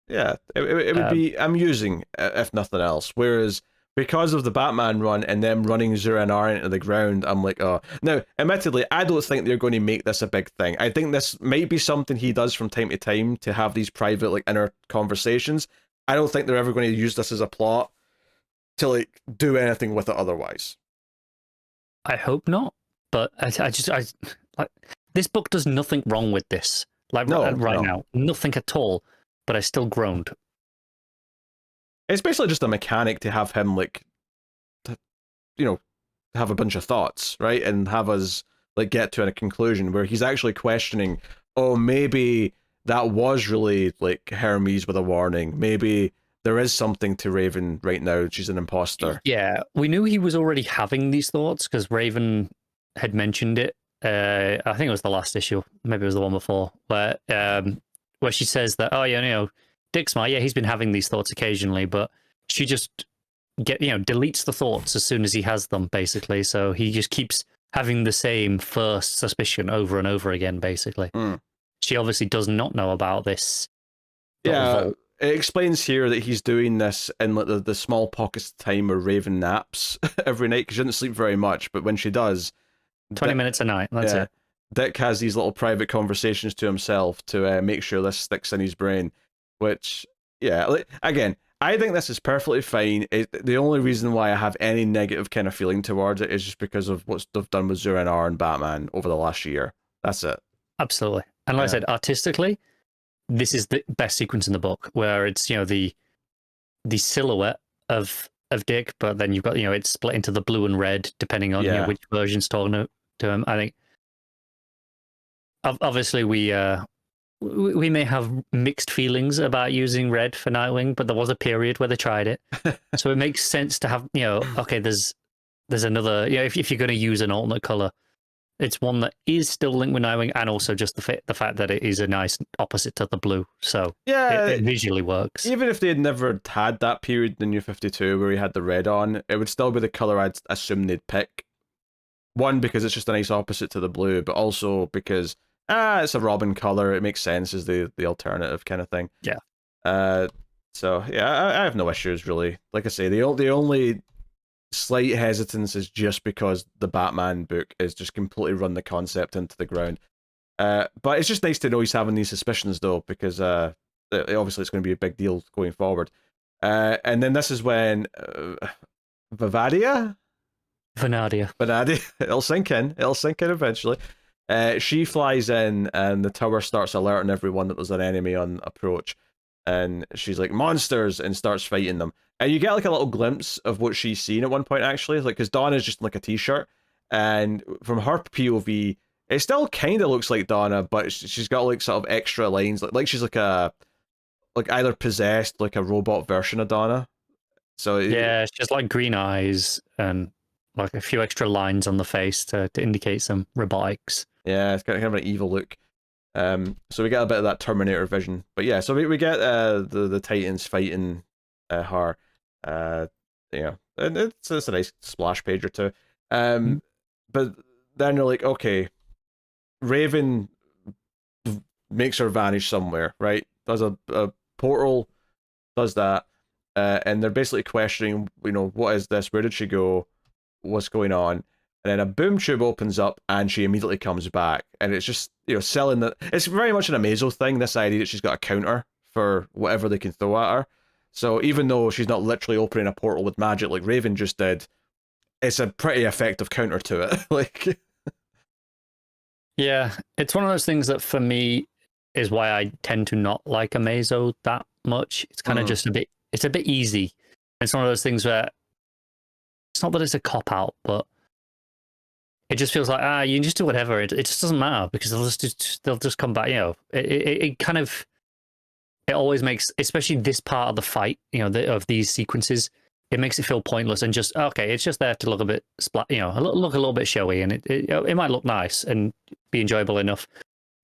Yeah, it would be amusing if nothing else. Whereas because of the Batman run and them running Zura and R into the ground, I'm like, oh. Now, admittedly, I don't think they're going to make this a big thing. I think this might be something he does from time to time to have these private, like, inner conversations. I don't think they're ever going to use this as a plot to, like, do anything with it otherwise. I hope not, but I like, this book does nothing wrong with this. Like, right now, nothing at all, but I still groaned. It's basically just a mechanic to have him, like, you know, have a bunch of thoughts, right? And have us, like, get to a conclusion where he's actually questioning, oh, maybe that was really, like, Hermes with a warning. Maybe there is something to Raven right now. She's an imposter. Yeah, we knew he was already having these thoughts because Raven had mentioned it. I think it was the last issue. Maybe it was the one before, where she says that, oh, yeah, you know, Dick's smart. Yeah, he's been having these thoughts occasionally, but she just deletes the thoughts as soon as he has them, basically. So he just keeps having the same first suspicion over and over again, basically. She obviously does not know about this. Yeah, it explains here that he's doing this in like the small pockets of time where Raven naps every night, because she doesn't sleep very much, but when she does... 20 minutes a night, that's it. Dick has these little private conversations to himself to make sure this sticks in his brain. Which, yeah, like, again, I think this is perfectly fine. The only reason why I have any negative kind of feeling towards it is just because of what they've done with Zura and R and Batman over the last year. That's it. Absolutely. And like I said, artistically, this is the best sequence in the book, where it's, you know, the silhouette of Dick, but then you've got, you know, it's split into the blue and red, depending on you know, which version's talking to him. I think, obviously, we may have mixed feelings about using red for Nightwing, but there was a period where they tried it. So it makes sense to have, you know, okay, there's another, you know, if you're going to use an alternate color, it's one that is still linked with Nightwing, and also just the fact that it is a nice opposite to the blue. So yeah, it visually works. Even if they had never had that period in the New 52 where he had the red on, it would still be the color I'd assume they'd pick. One, because it's just a nice opposite to the blue, but also because it's a Robin color. It makes sense as the alternative kind of thing. Yeah. So yeah, I have no issues really. Like I say, the only slight hesitance is just because the Batman book is just completely run the concept into the ground. But it's just nice to know he's having these suspicions though, because obviously it's going to be a big deal going forward. And then this is when Vanadia, it'll sink in eventually. She flies in and the tower starts alerting everyone that there's an enemy on approach, and she's like, monsters, and starts fighting them. And you get like a little glimpse of what she's seen at one point, actually, like, because Donna's just like a t-shirt, and from her POV it still kind of looks like Donna, but she's got like sort of extra lines, like she's like either possessed, like a robot version of Donna. So yeah, she has like green eyes and like a few extra lines on the face to indicate some robotics. Yeah, it's kind of an evil look. So we get a bit of that Terminator vision. But yeah, so we get the Titans fighting her. Yeah, and it's a nice splash page or two. But then you're like, okay, Raven makes her vanish somewhere, right? Does a portal, does that. and they're basically questioning, what is this? Where did she go? What's going on? And then a boom tube opens up, and she immediately comes back, and it's just selling that. It's very much an Amazo thing. This idea that she's got a counter for whatever they can throw at her. So even though she's not literally opening a portal with magic like Raven just did, it's a pretty effective counter to it. Like, yeah, it's one of those things that for me is why I tend to not like Amazo that much. It's kind of just it's a bit easy. It's one of those things where it's not that it's a cop out, but it just feels like you can just do whatever. It just doesn't matter because they'll just come back. It kind of it always makes, especially this part of the fight, of these sequences, it makes it feel pointless and just okay. It's just there to look a bit look a little bit showy, and it might look nice and be enjoyable enough.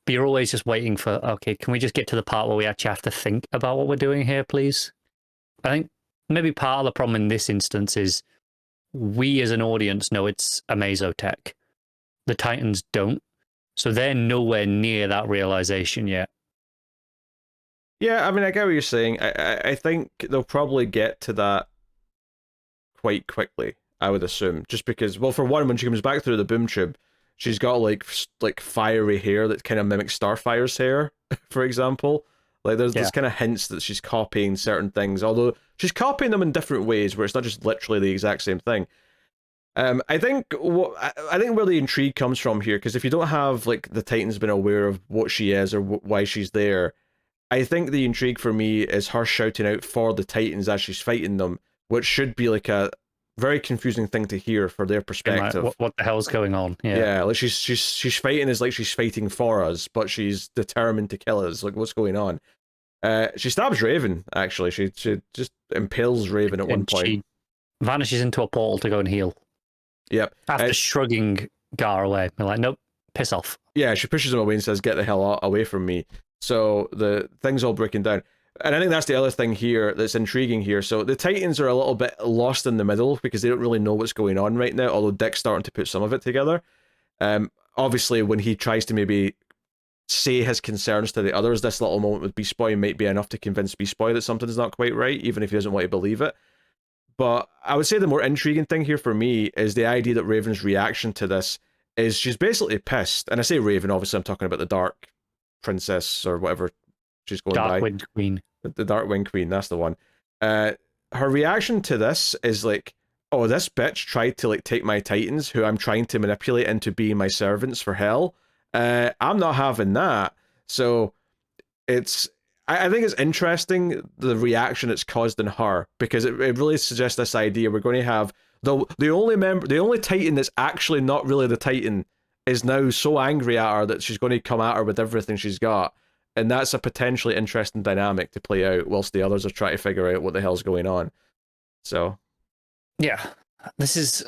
But you're always just waiting for okay. Can we just get to the part where we actually have to think about what we're doing here, please? I think maybe part of the problem in this instance is we as an audience know it's Amazo tech. The Titans don't. So they're nowhere near that realization yet. Yeah, I mean, I get what you're saying. I think they'll probably get to that quite quickly, I would assume. Just because, well, for one, when she comes back through the boom tube, she's got like fiery hair that kind of mimics Starfire's hair, for example. Like there's kind of hints that she's copying certain things, although she's copying them in different ways, where it's not just literally the exact same thing. I think where the intrigue comes from here, because if you don't have like the Titans been aware of what she is or why she's there, I think the intrigue for me is her shouting out for the Titans as she's fighting them, which should be like a very confusing thing to hear for their perspective. What the hell's going on? Yeah, like she's fighting as like she's fighting for us, but she's determined to kill us. Like, what's going on? She stabs Raven. Actually, she just impales Raven at one point. She vanishes into a portal to go and heal. Yep. After shrugging Gar away, they're like, nope, piss off. Yeah, she pushes him away and says, "Get the hell away from me." So the thing's all breaking down. And I think that's the other thing here that's intriguing here. So the Titans are a little bit lost in the middle because they don't really know what's going on right now, although Dick's starting to put some of it together. Obviously, when he tries to maybe say his concerns to the others, this little moment with Beast Boy might be enough to convince Beast Boy that something's not quite right, even if he doesn't want to believe it. But I would say the more intriguing thing here for me is the idea that Raven's reaction to this is she's basically pissed. And I say Raven, obviously I'm talking about the Dark Princess or whatever she's going by. Dark Wind Queen. The Dark Wind Queen, that's the one. Her reaction to this is like, oh, this bitch tried to like take my Titans, who I'm trying to manipulate into being my servants for hell. I'm not having that. So I think it's interesting the reaction it's caused in her, because it really suggests this idea we're going to have the only Titan that's actually not really the Titan is now so angry at her that she's going to come at her with everything she's got, and that's a potentially interesting dynamic to play out whilst the others are trying to figure out what the hell's going on. So yeah, this is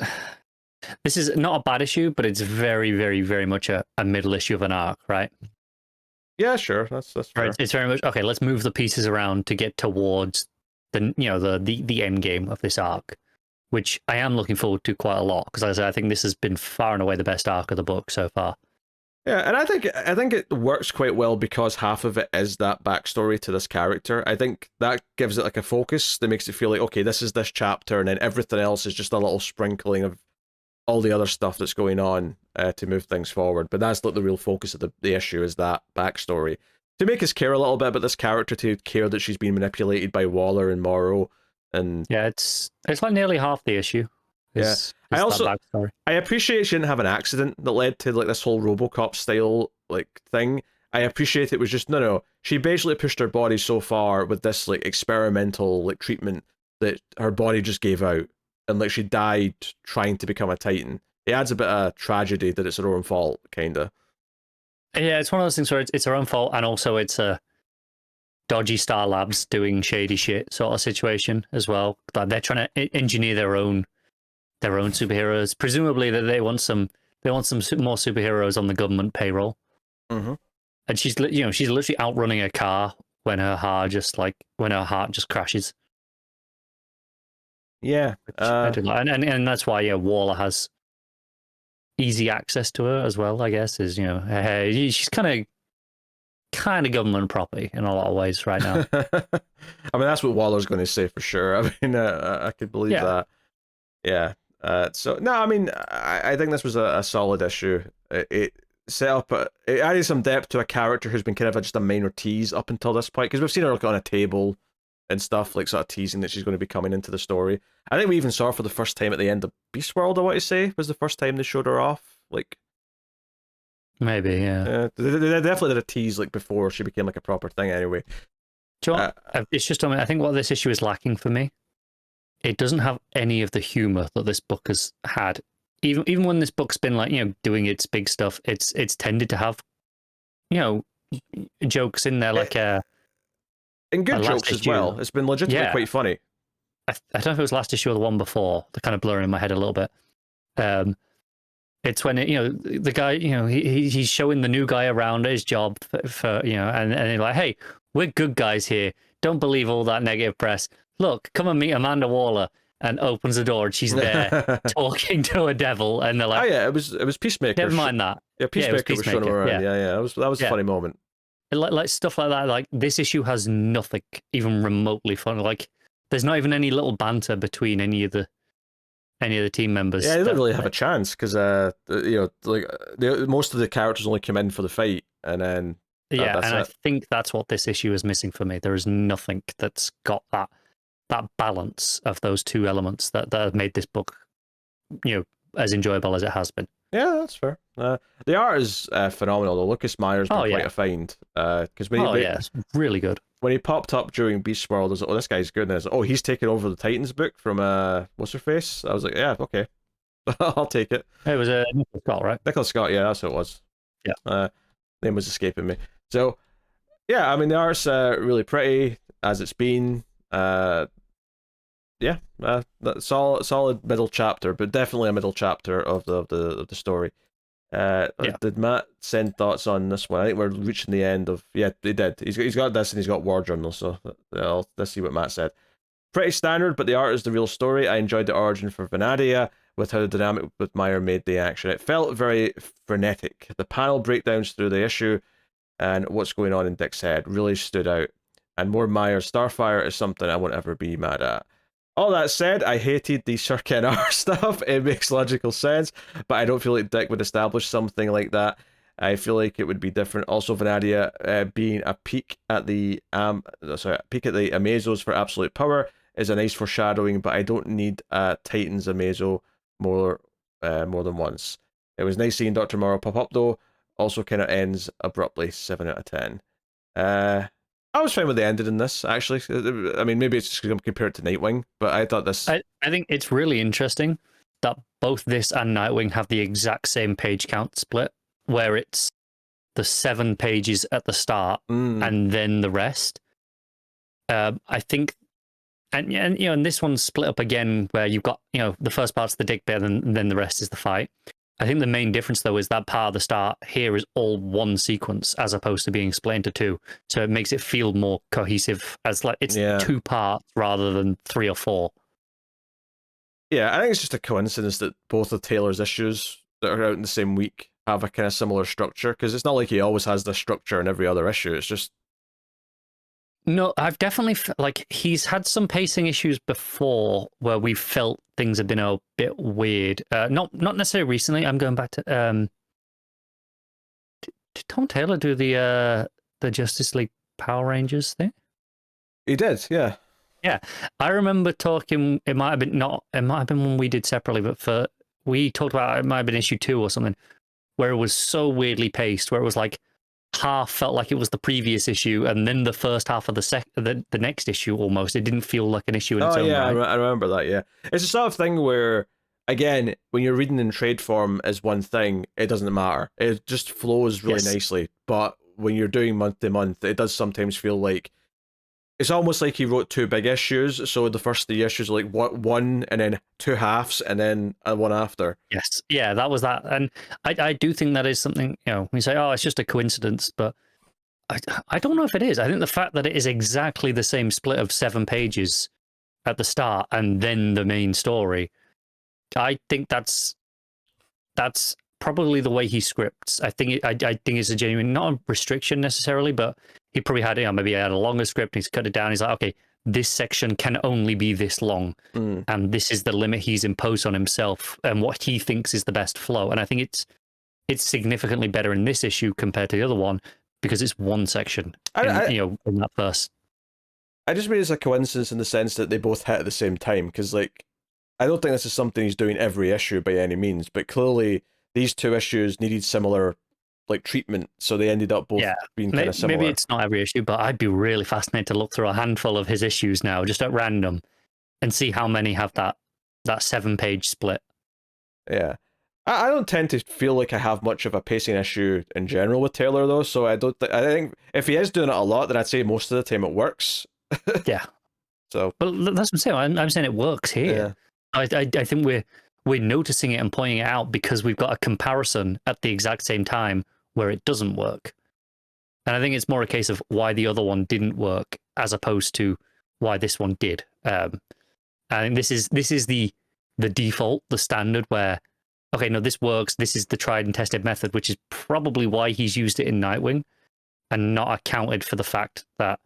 not a bad issue, but it's very, very, very much a middle issue of an arc, right? Yeah, sure. That's fair. Right. It's very much okay. Let's move the pieces around to get towards the end game of this arc, which I am looking forward to quite a lot, because as I said, I think this has been far and away the best arc of the book so far. Yeah, and I think it works quite well because half of it is that backstory to this character. I think that gives it like a focus that makes it feel like, okay, this is this chapter, and then everything else is just a little sprinkling of all the other stuff that's going on to move things forward. But that's like the real focus of the issue, is that backstory. To make us care a little bit about this character, to care that she's been manipulated by Waller and Morrow. And yeah, it's like nearly half the issue. I appreciate she didn't have an accident that led to like this whole RoboCop style like thing. I appreciate it was just no. She basically pushed her body so far with this like experimental like treatment that her body just gave out, and like she died trying to become a Titan. It adds a bit of tragedy that it's her own fault, kinda. Yeah, it's one of those things where it's her own fault, and also it's a dodgy Star Labs doing shady shit sort of situation as well. Like they're trying to engineer their own superheroes, presumably that they want some more superheroes on the government payroll. Mm-hmm. And she's literally outrunning a car when her heart just crashes. Yeah, and that's why Waller has easy access to her as well. I guess she's kind kind of government property in a lot of ways right now. I mean, that's what Waller's going to say for sure. I mean, I could believe that. Yeah. So no, I mean, I think this was a solid issue. It set up, it added some depth to a character who's been kind of just a minor tease up until this point, because we've seen her like on a table and stuff, like sort of teasing that she's going to be coming into the story. I think we even saw her for the first time at the end of Beast World, I want to say, was the first time they showed her off. Like, maybe, yeah. They definitely did a tease like before she became like a proper thing anyway. Do you know what? It's just, I think what this issue is lacking for me, it doesn't have any of the humor that this book has had. Even when this book's been like, doing its big stuff, it's tended to have, jokes in there, like and good jokes as well. It's been legitimately quite funny. I don't know if it was last issue or the one before. They're kind of blurring in my head a little bit. It's when the guy, he's showing the new guy around at his job for and they're like, hey, we're good guys here. Don't believe all that negative press. Look, come and meet Amanda Waller, and opens the door and she's there talking to a devil, and they're like, oh yeah, it was Peacemaker. Never mind that. Yeah, Peacemaker was showing him around. Yeah. That was a funny moment. Like stuff like that. Like this issue has nothing even remotely fun. Like there's not even any little banter between any of the team members. Yeah, they don't really have a chance because most of the characters only come in for the fight, and then I think that's what this issue is missing for me. There is nothing that's got that balance of those two elements that have made this book, as enjoyable as it has been. Yeah, that's fair. The art is phenomenal, though. Lucas Meyer's been quite a find. Because it's really good. When he popped up during Beast World, I was like, oh, this guy's good. And I was he's taking over the Titans book from what's her face? I was like, yeah, okay, I'll take it. It was Nicholas Scott, right? Nicholas Scott, yeah, that's what it was. Yeah, name was escaping me. So, yeah, I mean the art's really pretty as it's been. Solid middle chapter, but definitely a middle chapter of the story. Did Matt send thoughts on this one? I think we're reaching the end of. Yeah, he did. He's got this and he's got War Journal. So let's see what Matt said. Pretty standard, but the art is the real story. I enjoyed the origin for Vanadia with how the dynamic with Meyer made the action. It felt very frenetic. The panel breakdowns through the issue and what's going on in Dick's head really stood out. And more Meyer Starfire is something I won't ever be mad at. All that said, I hated the Shuriken R stuff. It makes logical sense, but I don't feel like Dick would establish something like that. I feel like it would be different. Also, Vanadia being a peek at the Amazos for absolute power is a nice foreshadowing, but I don't need a Titans Amazo more than once. It was nice seeing Dr. Mora pop up though. Also, kind of ends abruptly. 7 out of 10. I was fine with the ending in this, actually. I mean, maybe it's just because I'm compared to Nightwing, but I thought this... I think it's really interesting that both this and Nightwing have the exact same page count split, where it's the 7 pages at the start and then the rest. I think... And this one's split up again, where you've got, the first part's the Dick bit and then the rest is the fight. I think the main difference, though, is that part of the start here is all one sequence as opposed to being split into 2. So it makes it feel more cohesive as like it's 2 parts rather than 3 or 4. Yeah, I think it's just a coincidence that both of Taylor's issues that are out in the same week have a kind of similar structure, because it's not like he always has this structure in every other issue. It's just... No, I've definitely he's had some pacing issues before where we felt things have been a bit weird. Not necessarily recently. I'm going back to did Tom Taylor do the Justice League Power Rangers thing? He did, yeah. Yeah, I remember talking. It might have been one we did separately, but we talked about it might have been issue 2 or something, where it was so weirdly paced, where it was like half felt like it was the previous issue, and then the first half of the next issue almost. It didn't feel like an issue in its own right. I remember that, yeah. It's a sort of thing where, again, when you're reading in trade form as one thing, it doesn't matter. It just flows really nicely. But when you're doing month to month, it does sometimes feel like it's almost like he wrote 2 big issues. So the first 3 issues are like one and then 2 halves and then one after. Yes. Yeah, that was that. And I do think that is something, we say, oh, it's just a coincidence, but I don't know if it is. I think the fact that it is exactly the same split of 7 pages at the start and then the main story, I think that's probably the way he scripts. I think it's a genuine, not a restriction necessarily, but he probably had, maybe he had a longer script. He's cut it down. He's like, okay, this section can only be this long, and this is the limit he's imposed on himself and what he thinks is the best flow. And I think it's significantly better in this issue compared to the other one because it's one section. In that first. I just mean it's a coincidence in the sense that they both hit at the same time, because like I don't think this is something he's doing every issue by any means, but clearly these two issues needed similar like treatment, so they ended up both being kind of similar. Maybe it's not every issue, but I'd be really fascinated to look through a handful of his issues now, just at random, and see how many have that 7-page split. Yeah. I don't tend to feel like I have much of a pacing issue in general with Taylor, though, so I think if he is doing it a lot, then I'd say most of the time it works. Yeah. So, well, that's what I'm saying. I'm saying it works here. Yeah. I think we're noticing it and pointing it out because we've got a comparison at the exact same time where it doesn't work. And I think it's more a case of why the other one didn't work as opposed to why this one did. I think this is the default, the standard where, okay, no, this works. This is the tried and tested method, which is probably why he's used it in Nightwing and not accounted for the fact that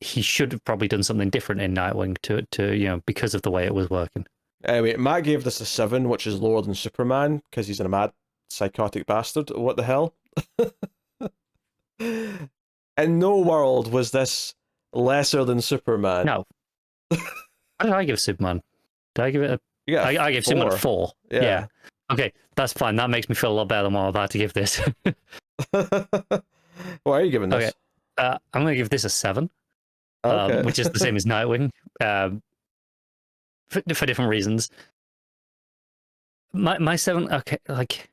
he should have probably done something different in Nightwing to because of the way it was working. Anyway, Matt gave this a 7, which is lower than Superman because he's a mad psychotic bastard. What the hell? In no world was this lesser than Superman. No. What did I give Superman? Did I give it a... I gave Superman a 4. Yeah. Okay, that's fine. That makes me feel a lot better than what I'm about to give this. Why are you giving this? Okay. I'm going to give this a 7. Okay. Which is the same as Nightwing, for different reasons. My 7, okay, like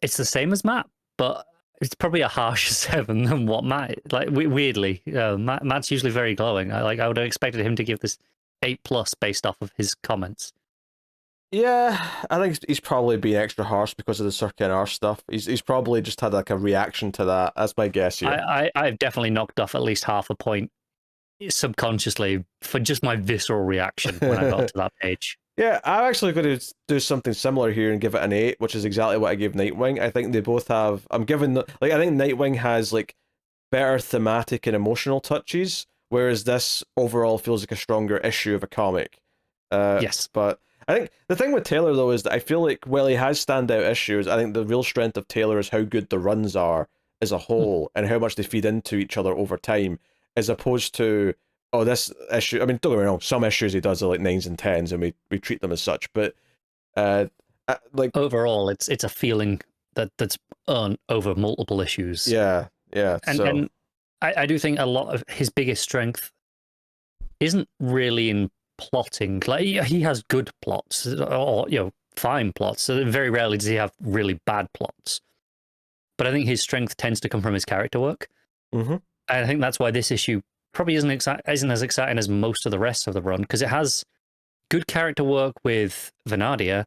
it's the same as Matt, but it's probably a harsher 7 than what Matt. Like weirdly, Matt's usually very glowing. I would have expected him to give this 8+ based off of his comments. Yeah, I think he's probably being extra harsh because of the Circuit and R stuff. He's probably just had like a reaction to that. That's my guess. Yeah. I've definitely knocked off at least half a point subconsciously for just my visceral reaction when I got to that page. Yeah, I'm actually going to do something similar here and give it an 8, which is exactly what I gave Nightwing. I think they both have. I think Nightwing has like better thematic and emotional touches, whereas this overall feels like a stronger issue of a comic. Yes, but I think the thing with Taylor, though, is that I feel like while he has standout issues, I think the real strength of Taylor is how good the runs are as a whole and how much they feed into each other over time, as opposed to, this issue. I mean, don't get me wrong, some issues he does are like 9s and 10s, and we treat them as such. But like overall, it's a feeling that's earned over multiple issues. Yeah. And I do think a lot of his biggest strength isn't really in plotting. Like he has good plots or fine plots. So very rarely does he have really bad plots. But I think his strength tends to come from his character work. Mm-hmm. I think that's why this issue probably isn't as exciting as most of the rest of the run, because it has good character work with Venadia,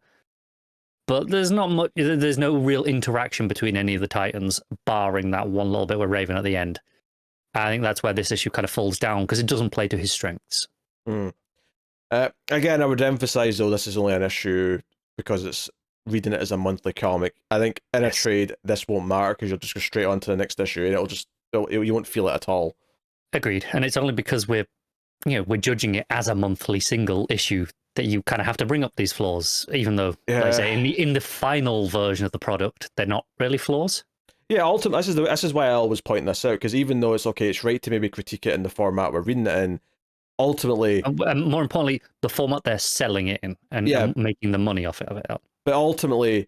but there's not much. There's no real interaction between any of the Titans, barring that one little bit with Raven at the end. I think that's where this issue kind of falls down because it doesn't play to his strengths. Again, I would emphasize though this is only an issue because it's reading it as a monthly comic. I think in a trade this won't matter because you'll just go straight on to the next issue and you won't feel it at all. Agreed, and it's only because we're judging it as a monthly single issue that you kind of have to bring up these flaws, even though, like I say, in the final version of the product, they're not really flaws. Yeah, ultimately, this is why I always point this out, because even though it's right to maybe critique it in the format we're reading it in, ultimately, and more importantly, the format they're selling it in and making the money off it. But ultimately,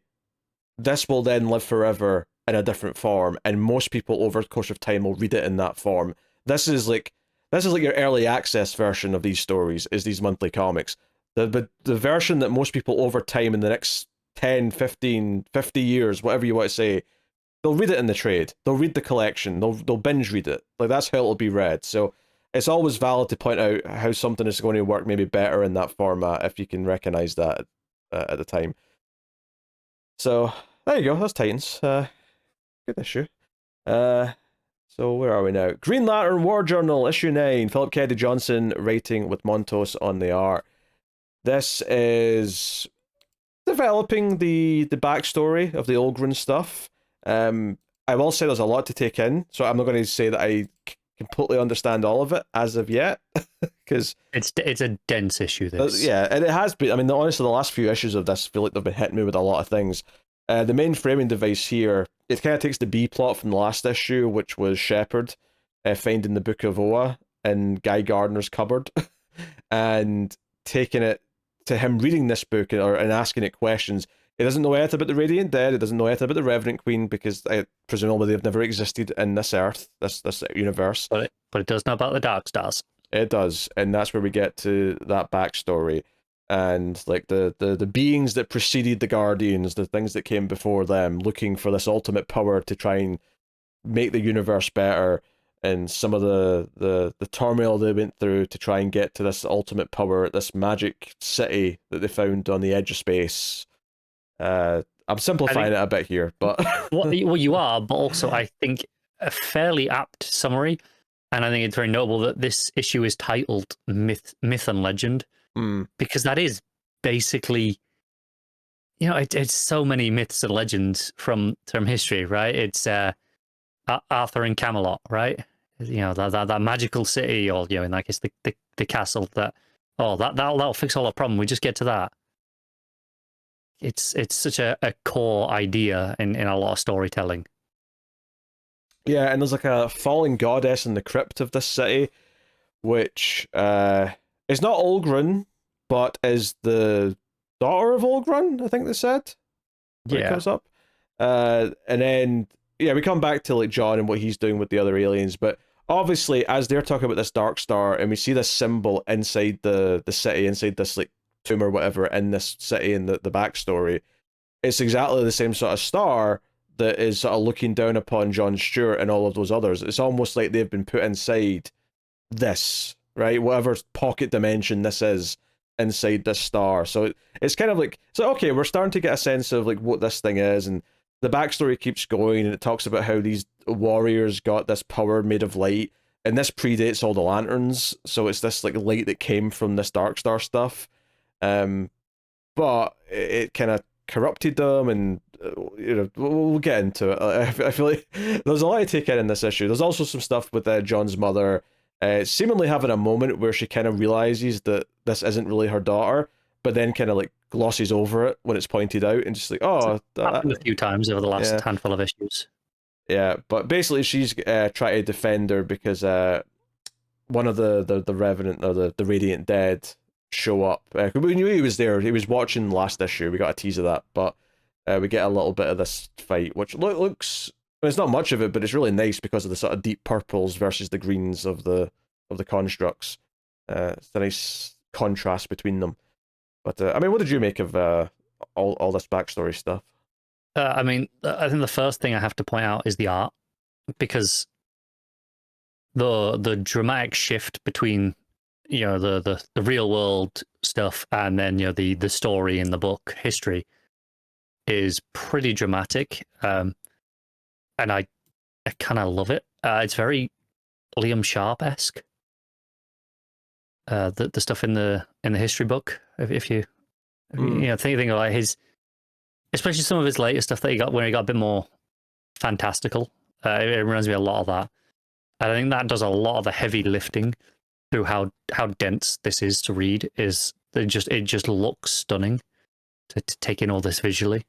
this will then live forever in a different form, and most people over the course of time will read it in that form. This is like your early access version of these stories, is these monthly comics. The version that most people over time in the next 10, 15, 50 years, whatever you want to say, they'll read it in the trade. They'll read the collection. They'll binge read it. Like that's how it'll be read. So it's always valid to point out how something is going to work maybe better in that format if you can recognize that at the time. So there you go. That's Titans. Good issue. So where are we now? Green Lantern War Journal, issue 9. Philip Kennedy Johnson writing with Montos on the art. This developing the backstory of the Olgren stuff. I will say there's a lot to take in, so I'm not going to say that I completely understand all of it as of yet, because it's a dense issue. This, yeah, and it has been. I mean, honestly, the last few issues of this feel like they've been hitting me with a lot of things. The main framing device here, it kind of takes the B plot from the last issue, which was Shepard finding the Book of Oa in Guy Gardner's cupboard, and taking it to him reading this book and asking it questions. It doesn't know anything about the Radiant Dead. It doesn't know anything about the Revenant Queen, because presumably they've never existed in this Earth, this universe. But it does know about the Dark Stars. It does, and that's where we get to that backstory, and like the beings that preceded the Guardians, the things that came before them, looking for this ultimate power to try and make the universe better, and some of the turmoil they went through to try and get to this ultimate power, this magic city that they found on the edge of space. I'm simplifying it a bit here, but well, you are, but also I think a fairly apt summary, and I think it's very notable that this issue is titled Myth and Legend, because that is basically, it's so many myths and legends from history, right? It's Arthur and Camelot, right? That magical city, or in that case the castle that'll fix all the problem. We just get to that. It's such a core idea in a lot of storytelling. Yeah, and there's like a fallen goddess in the crypt of this city, which is not Olgren, but is the daughter of Olgren, I think they said. When it comes up. And then we come back to like John and what he's doing with the other aliens, but obviously as they're talking about this Dark Star and we see this symbol inside the city, inside this like tomb or whatever in this city and the backstory, it's exactly the same sort of star that is sort of looking down upon John Stewart and all of those others. It's almost like they've been put inside this, right? Whatever pocket dimension this is inside this star. So it's kind of like, so okay, we're starting to get a sense of like what this thing is, and the backstory keeps going, and it talks about how these warriors got this power made of light, and this predates all the lanterns, so it's this like light that came from this Dark Star stuff. But it kind of corrupted them, and we'll get into it. I feel like there's a lot to take in this issue. There's also some stuff with John's mother seemingly having a moment where she kind of realizes that this isn't really her daughter, but then kind of like glosses over it when it's pointed out, and just like, oh, that happened a few times over the last handful of issues. Yeah, but basically she's trying to defend her because one of the Revenant or the Radiant Dead show up. We knew he was there. He was watching last issue. We got a tease of that, but we get a little bit of this fight, which looks. It's not much of it, but it's really nice because of the sort of deep purples versus the greens of the constructs. It's a nice contrast between them. But I mean, what did you make of all this backstory stuff? I mean, I think the first thing I have to point out is the art, because the dramatic shift between the real world stuff and then the story in the book history is pretty dramatic, and I kind of love it. It's very Liam Sharp-esque. The stuff in the history book, if you think of like his, especially some of his later stuff that he got when he got a bit more fantastical. It reminds me a lot of that. And I think that does a lot of the heavy lifting through how dense this is to read. Is it just looks stunning to take in all this visually.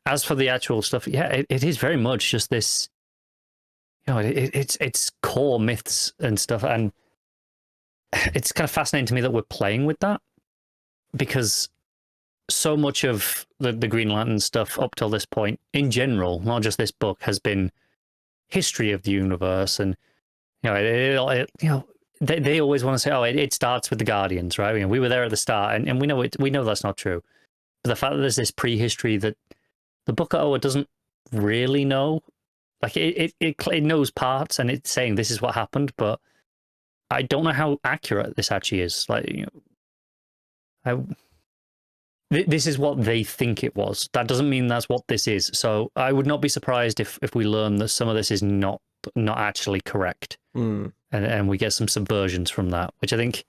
As for the actual stuff, it is very much just this. It's core myths and stuff, and it's kind of fascinating to me that we're playing with that, because so much of the Green Lantern stuff up till this point, in general, not just this book, has been history of the universe, and they always want to say, it starts with the Guardians, right? We were there at the start, and we know that's not true. But the fact that there's this prehistory that the book of Oa doesn't really know, like it knows parts, and it's saying this is what happened, but I don't know how accurate this actually is. Like, this is what they think it was. That doesn't mean that's what this is. So I would not be surprised if we learn that some of this is not actually correct, and we get some subversions from that, which I think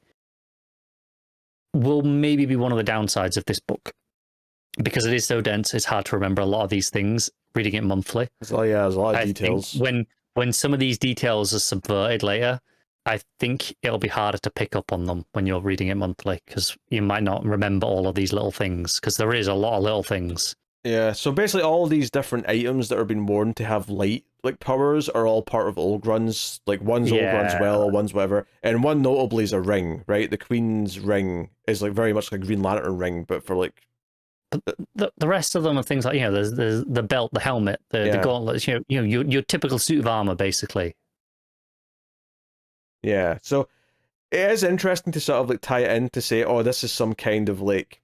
will maybe be one of the downsides of this book. Because it is so dense, it's hard to remember a lot of these things reading it monthly. So yeah, there's a lot of details. When some of these details are subverted later, I think it'll be harder to pick up on them when you're reading it monthly, because you might not remember all of these little things, because there is a lot of little things. Yeah, so basically all these different items that are being worn to have light like powers are all part of Olgrun's. Like one's Olgrun's well, one's whatever, and one notably is a ring, right? The Queen's ring is like very much like a Green Lantern ring, but for like. But the rest of them are things like, there's the belt, the helmet, the gauntlets, your typical suit of armor, basically. Yeah, so it is interesting to sort of like tie it in to say, oh, this is some kind of like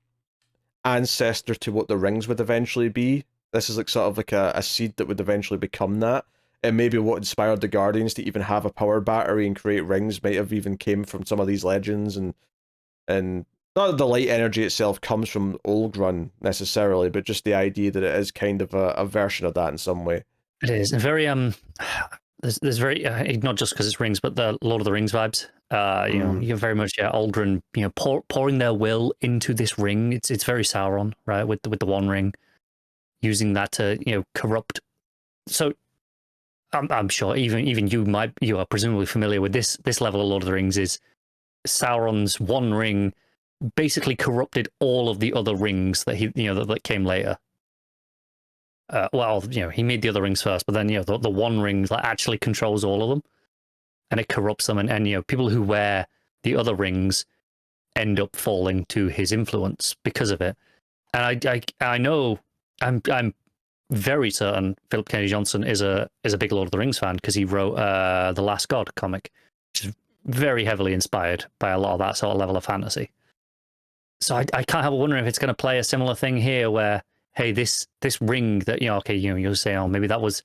ancestor to what the rings would eventually be. This is like sort of like a seed that would eventually become that. And maybe what inspired the Guardians to even have a power battery and create rings might have even came from some of these legends, and not that the light energy itself comes from Olgrun necessarily, but just the idea that it is kind of a version of that in some way. It is very there's very not just because it's rings, but the Lord of the Rings vibes. You're very much Olgrun, pouring their will into this ring. It's very Sauron, right? With the One Ring, using that to corrupt. So I'm sure even you are presumably familiar with this level of Lord of the Rings. Is Sauron's One Ring basically corrupted all of the other rings that that came later. He made the other rings first, but then the One Ring actually controls all of them, and it corrupts them, and people who wear the other rings end up falling to his influence because of it. And I know I'm very certain Philip Kennedy Johnson is a big Lord of the Rings fan, because he wrote the Last God comic, which is very heavily inspired by a lot of that sort of level of fantasy. So I can't help wondering if it's going to play a similar thing here, where, hey, this ring that you'll say, oh, maybe that was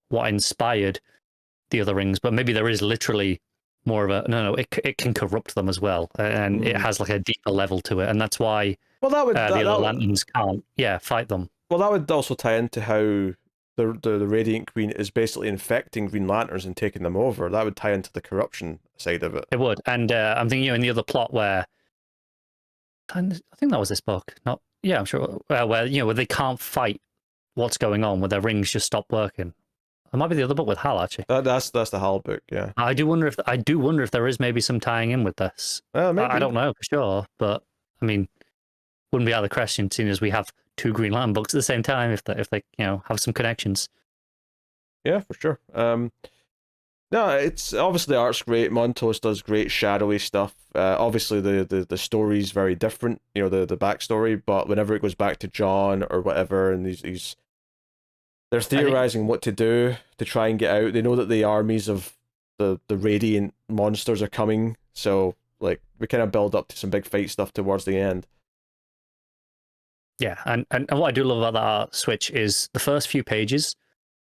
what inspired the other rings, but maybe there is literally more of a no. It can corrupt them as well, and it has like a deeper level to it, and that's why the other lanterns can't fight them. Well, that would also tie into how the Radiant Queen is basically infecting Green Lanterns and taking them over. That would tie into the corruption side of it. It would, and I'm thinking in the other plot where. I think that was this book. I'm sure. Where they can't fight what's going on, where their rings just stop working. It might be the other book with Hal, actually. That's the Hal book, yeah. I do wonder if there is maybe some tying in with this. Maybe. I don't know for sure, but I mean, wouldn't be out of the question, seeing as we have two Green Lantern books at the same time. If they have some connections. Yeah, for sure. No, it's obviously the art's great. Montos does great shadowy stuff. Obviously the story's very different, the backstory, but whenever it goes back to John or whatever, and they're theorizing what to do to try and get out. They know that the armies of the Radiant monsters are coming, so like we kind of build up to some big fight stuff towards the end. Yeah, and what I do love about that art switch is the first few pages.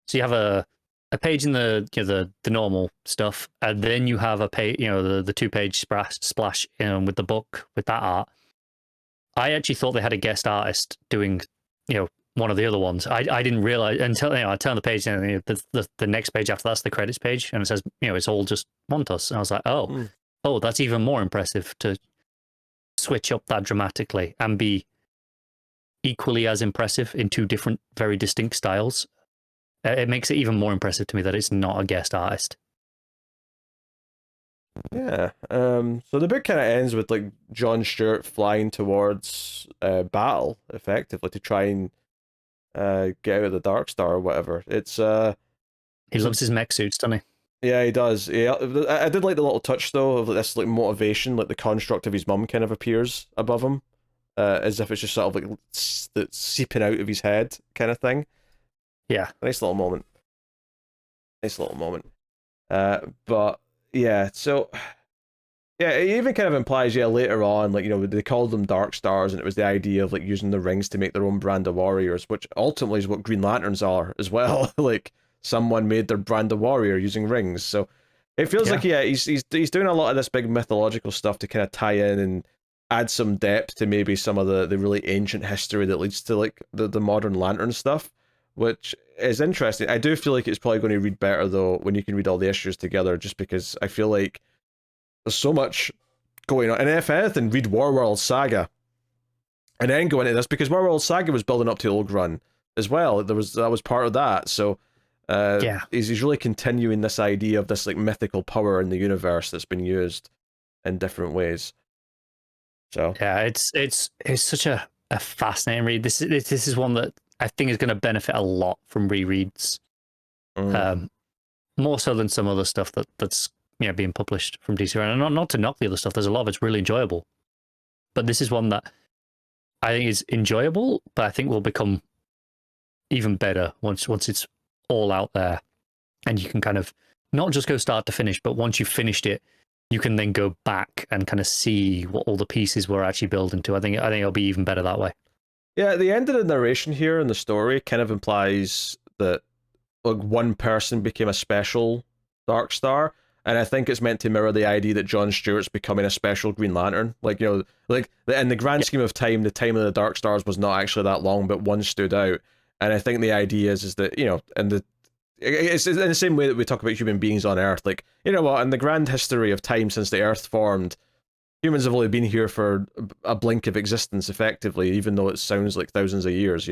So you have a page in the normal stuff, and then you have a page, the 2-page splash with the book with that art. I actually thought they had a guest artist doing, one of the other ones. I didn't realize until I turned the page, and the next page after that's the credits page, and it says it's all just Montos, and I was like, oh, that's even more impressive to switch up that dramatically and be equally as impressive in two different, very distinct styles. It makes it even more impressive to me that it's not a guest artist. Yeah. So the book kind of ends with like John Stewart flying towards battle, effectively, to try and get out of the Dark Star or whatever. It's he loves his mech suits, doesn't he? Yeah, he does. Yeah, I did like the little touch though of this like motivation, like the construct of his mum kind of appears above him, as if it's just sort of like seeping out of his head kind of thing. Yeah. Nice little moment. But yeah, so yeah, it even kind of implies, later on, like, they called them Dark Stars, and it was the idea of like using the rings to make their own brand of warriors, which ultimately is what Green Lanterns are as well. Like someone made their brand of warrior using rings. So it feels like he's doing a lot of this big mythological stuff to kind of tie in and add some depth to maybe some of the really ancient history that leads to like the modern Lantern stuff, which is interesting. I do feel like it's probably going to read better though when you can read all the issues together, just because I feel like there's so much going on. And if anything, read Warworld Saga. And then go into this, because Warworld Saga was building up to Old Run as well. That was part of that. So he's really continuing this idea of this like mythical power in the universe that's been used in different ways. So yeah, it's such a fascinating read. This is one that I think is going to benefit a lot from rereads. More so than some other stuff that's being published from DC. And not to knock the other stuff, there's a lot of it's really enjoyable. But this is one that I think is enjoyable, but I think will become even better once it's all out there. And you can kind of not just go start to finish, but once you've finished it, you can then go back and kind of see what all the pieces were actually building to. I think it'll be even better that way. Yeah, the end of the narration here in the story kind of implies that like one person became a special Dark Star, and I think it's meant to mirror the idea that John Stewart's becoming a special Green Lantern. Like, like in the grand scheme of time, the time of the Dark Stars was not actually that long, but one stood out. And I think the idea is that, it's in the same way that we talk about human beings on Earth. Like, you know what, in the grand history of time since the Earth formed, humans have only been here for a blink of existence, effectively, even though it sounds like thousands of years,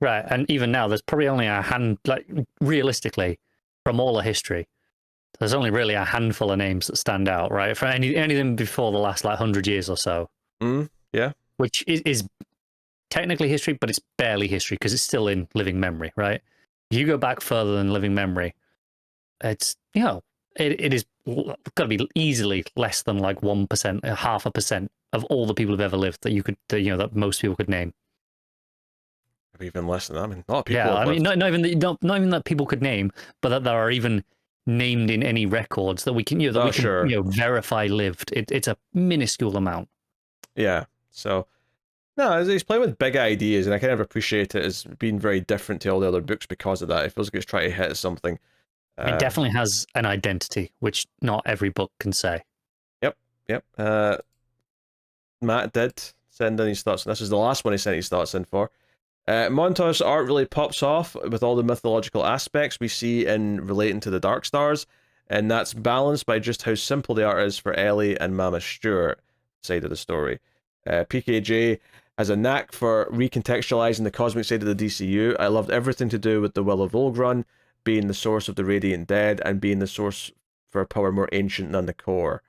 Right, and even now, there's probably only realistically, from all of history, there's only really a handful of names that stand out, right? For anything before the last 100 years or so. Yeah. Which is technically history, but it's barely history because it's still in living memory, right? If you go back further than living memory, it's, it is got to be easily less than 1%, 0.5% of all the people who've ever lived that most people could name. Even less than that. I mean, a lot of people. Yeah, I mean, not even that people could name, but that there are even named in any records that we can, verify lived. It's a minuscule amount. Yeah. So, no, he's playing with big ideas, and I kind of appreciate it as being very different to all the other books because of that. It feels like it's trying to hit something. It definitely has an identity, which not every book can say. Yep. Matt did send in his thoughts, and this is the last one he sent his thoughts in for. Montos art really pops off with all the mythological aspects we see in relating to the Dark Stars, and that's balanced by just how simple the art is for Ellie and Mama Stewart side of the story. PKJ has a knack for recontextualizing the cosmic side of the DCU. I loved everything to do with the Will of Volgron being the source of the Radiant Dead and being the source for a power more ancient than the core.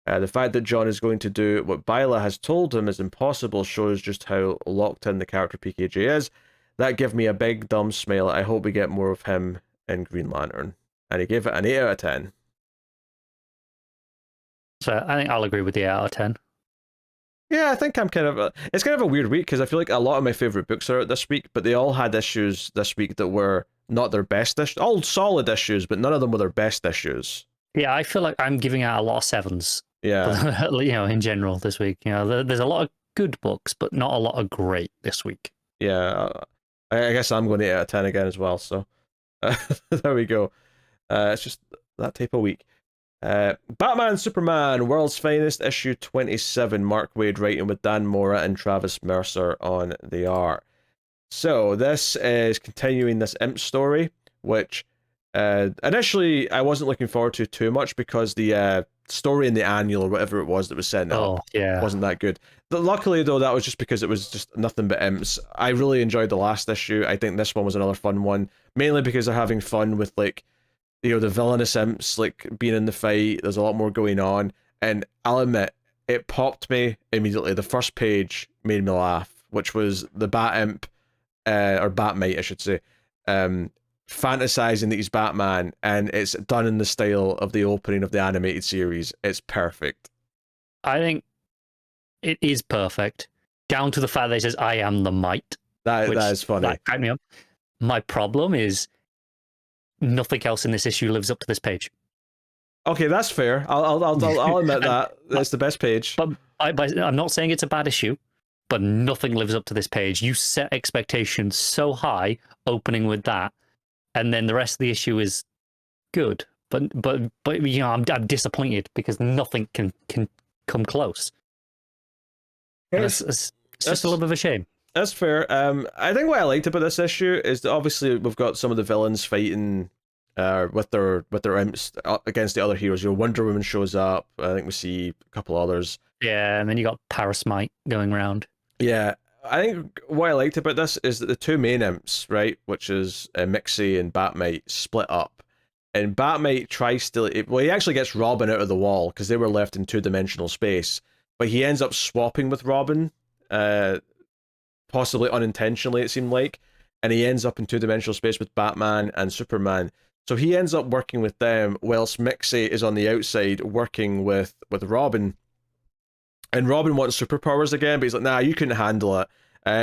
The fact that John is going to do what Byla has told him is impossible shows just how locked in the character PKJ is. That gave me a big dumb smile. I hope we get more of him in Green Lantern. And he gave it an 8 out of 10. So I think I'll agree with the 8 out of 10. Yeah, I think I'm it's kind of a weird week because I feel like a lot of my favourite books are out this week, but they all had issues this week that were not their best issues. All solid issues, but none of them were their best issues. Yeah, I feel like I'm giving out a lot of 7s. Yeah. In general this week. There's a lot of good books, but not a lot of great this week. Yeah. I guess I'm going to 8 out of 10 again as well, so there we go. It's just that type of week. Batman Superman World's Finest issue 27, Mark Waid writing with Dan Mora and Travis Mercer on the art. So this is continuing this Imp story, which initially I wasn't looking forward to too much because the story in the annual or whatever it was that was sent up wasn't that good. But luckily though, that was just because it was just nothing but imps. I really enjoyed the last issue. I think this one was another fun one, mainly because they're having fun with the villainous imps being in the fight. There's a lot more going on, and I'll admit it popped me immediately. The first page made me laugh, which was the Bat Imp or Batmite, I should say, fantasizing that he's Batman, and it's done in the style of the opening of the animated series. It's perfect. I think it is perfect, down to the fact that it says, I am the MITE. That is funny. That cracked me up. My problem is nothing else in this issue lives up to this page. Okay, that's fair. I'll admit that. That's the best page. But I'm not saying it's a bad issue, but nothing lives up to this page. You set expectations so high, opening with that, and then the rest of the issue is good. But I'm disappointed because nothing can come close. It's just a little bit of a shame. That's fair. I think what I liked about this issue is that obviously we've got some of the villains fighting with their imps against the other heroes. Wonder Woman shows up. I think we see a couple others. Yeah, and then you got Parasmite going around. Yeah, I think what I liked about this is that the two main imps, right, which is Mixie and Batmite, split up. And Batmite tries to, he actually gets Robin out of the wall because they were left in two-dimensional space. But he ends up swapping with Robin, possibly unintentionally, it seemed like. And he ends up in two-dimensional space with Batman and Superman. So he ends up working with them, whilst Mixie is on the outside working with Robin. And Robin wants superpowers again, but he's like, nah, you couldn't handle it.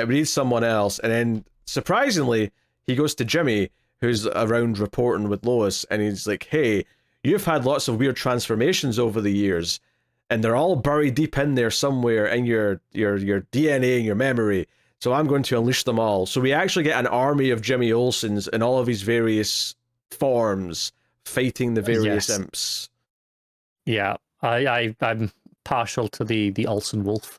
We need someone else. And then, surprisingly, he goes to Jimmy, who's around reporting with Lois, and he's like, hey, you've had lots of weird transformations over the years, and they're all buried deep in there somewhere in your DNA and your memory. So I'm going to unleash them all. So we actually get an army of Jimmy Olsens in all of his various forms, fighting the various imps. Yeah, I'm partial to the Olsen Wolf.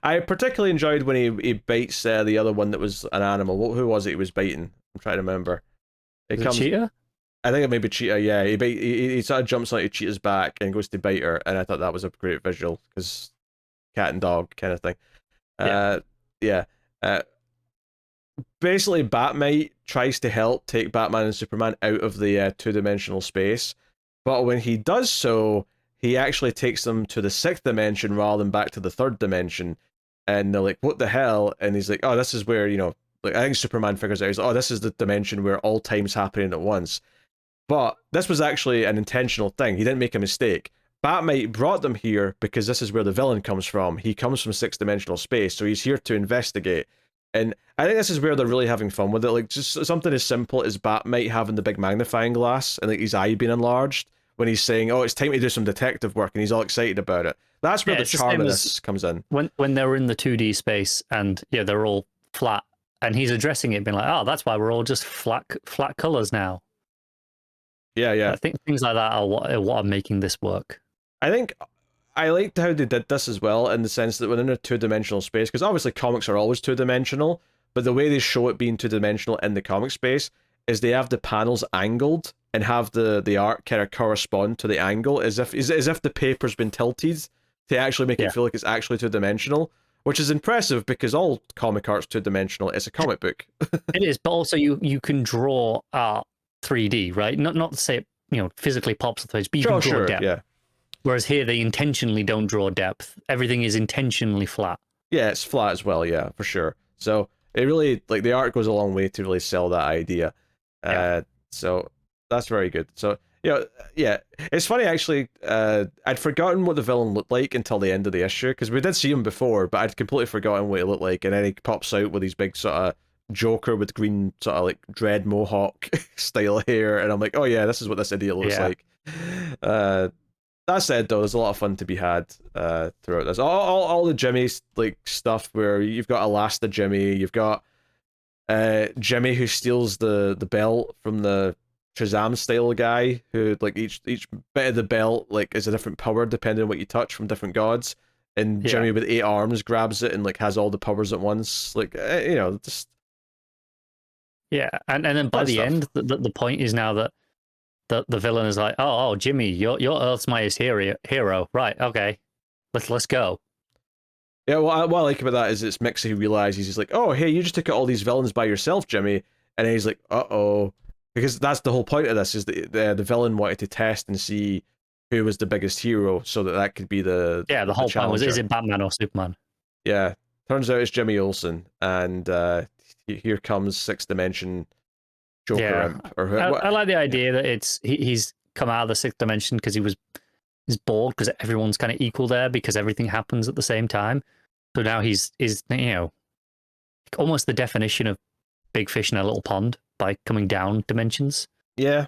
I particularly enjoyed when he bites the other one that was an animal. Who was it he was biting? I'm trying to remember. Cheetah? I think it may be Cheetah, yeah. He sort of jumps onto Cheetah's back and goes to bite her, and I thought that was a great visual, because cat and dog kind of thing. Basically, Batmite tries to help take Batman and Superman out of the two-dimensional space, but when he does so, he actually takes them to the sixth dimension rather than back to the third dimension. And they're like, what the hell? And he's like, oh, this is where, like, I think Superman figures out, he's like, oh, this is the dimension where all time's happening at once. But this was actually an intentional thing. He didn't make a mistake. Batmite brought them here because this is where the villain comes from. He comes from sixth dimensional space, so he's here to investigate. And I think this is where they're really having fun with it. Like, just something as simple as Batmite having the big magnifying glass and like his eye being enlarged, when he's saying, oh, it's time to do some detective work, and he's all excited about it. That's where the charm of this comes in. When they were in the 2D space, and they're all flat, and he's addressing it, being like, oh, that's why we're all just flat colors now. Yeah. I think things like that are what are making this work. I think I liked how they did this as well, in the sense that within a two-dimensional space, because obviously comics are always two-dimensional, but the way they show it being two-dimensional in the comic space is they have the panels angled and have the art kind of correspond to the angle, as if the paper's been tilted to actually make it feel like it's actually two-dimensional, which is impressive because all comic art's two-dimensional. It's a comic book. It is, but also you can draw art 3D, right? Not to say it physically pops the face, but you can draw depth. Yeah. Whereas here they intentionally don't draw depth. Everything is intentionally flat. Yeah, it's flat as well. Yeah, for sure. So it really, like, the art goes a long way to really sell that idea. So that's very good. So it's funny actually. I'd forgotten what the villain looked like until the end of the issue, because we did see him before, but I'd completely forgotten what he looked like. And then he pops out with his big sort of Joker with green sort of like dread mohawk style hair, and I'm like, oh yeah, this is what this idiot looks like. That said, though, there's a lot of fun to be had throughout this. All the Jimmy like stuff where you've got Elasta Jimmy, you've got Jimmy who steals the belt from the Shazam style guy, who like each bit of the belt like is a different power depending on what you touch from different gods, and Jimmy with 8 arms grabs it and like has all the powers at once, like just and then by the end, the point is now that the villain is like, oh Jimmy, you're Earth's mightiest hero, right? Okay, let's go. Yeah, what I like about that is it's Mixie who realizes, he's like, oh hey, you just took out all these villains by yourself, Jimmy, and then he's like, uh-oh, because that's the whole point of this, is the villain wanted to test and see who was the biggest hero, so that could be the whole point was, is it Batman or Superman? Yeah, turns out it's Jimmy Olsen, and here comes sixth dimension Joker imp. I like the idea that he's come out of the sixth dimension because he's bored, because everyone's kind of equal there, because everything happens at the same time. So now he's almost the definition of big fish in a little pond by coming down dimensions. Yeah.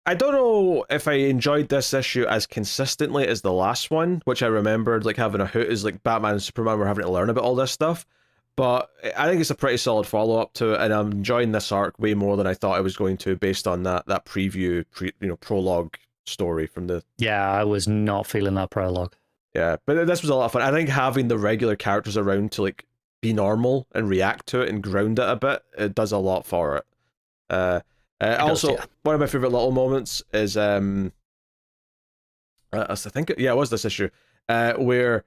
I don't know if I enjoyed this issue as consistently as the last one, which I remembered like having a hoot as like Batman and Superman were having to learn about all this stuff. But I think it's a pretty solid follow-up to it, and I'm enjoying this arc way more than I thought I was going to, based on that preview, prologue story from the... Yeah, I was not feeling that prologue. Yeah, but this was a lot of fun. I think having the regular characters around to like be normal and react to it and ground it a bit, it does a lot for it. Also, one of my favorite little moments is I think it was this issue where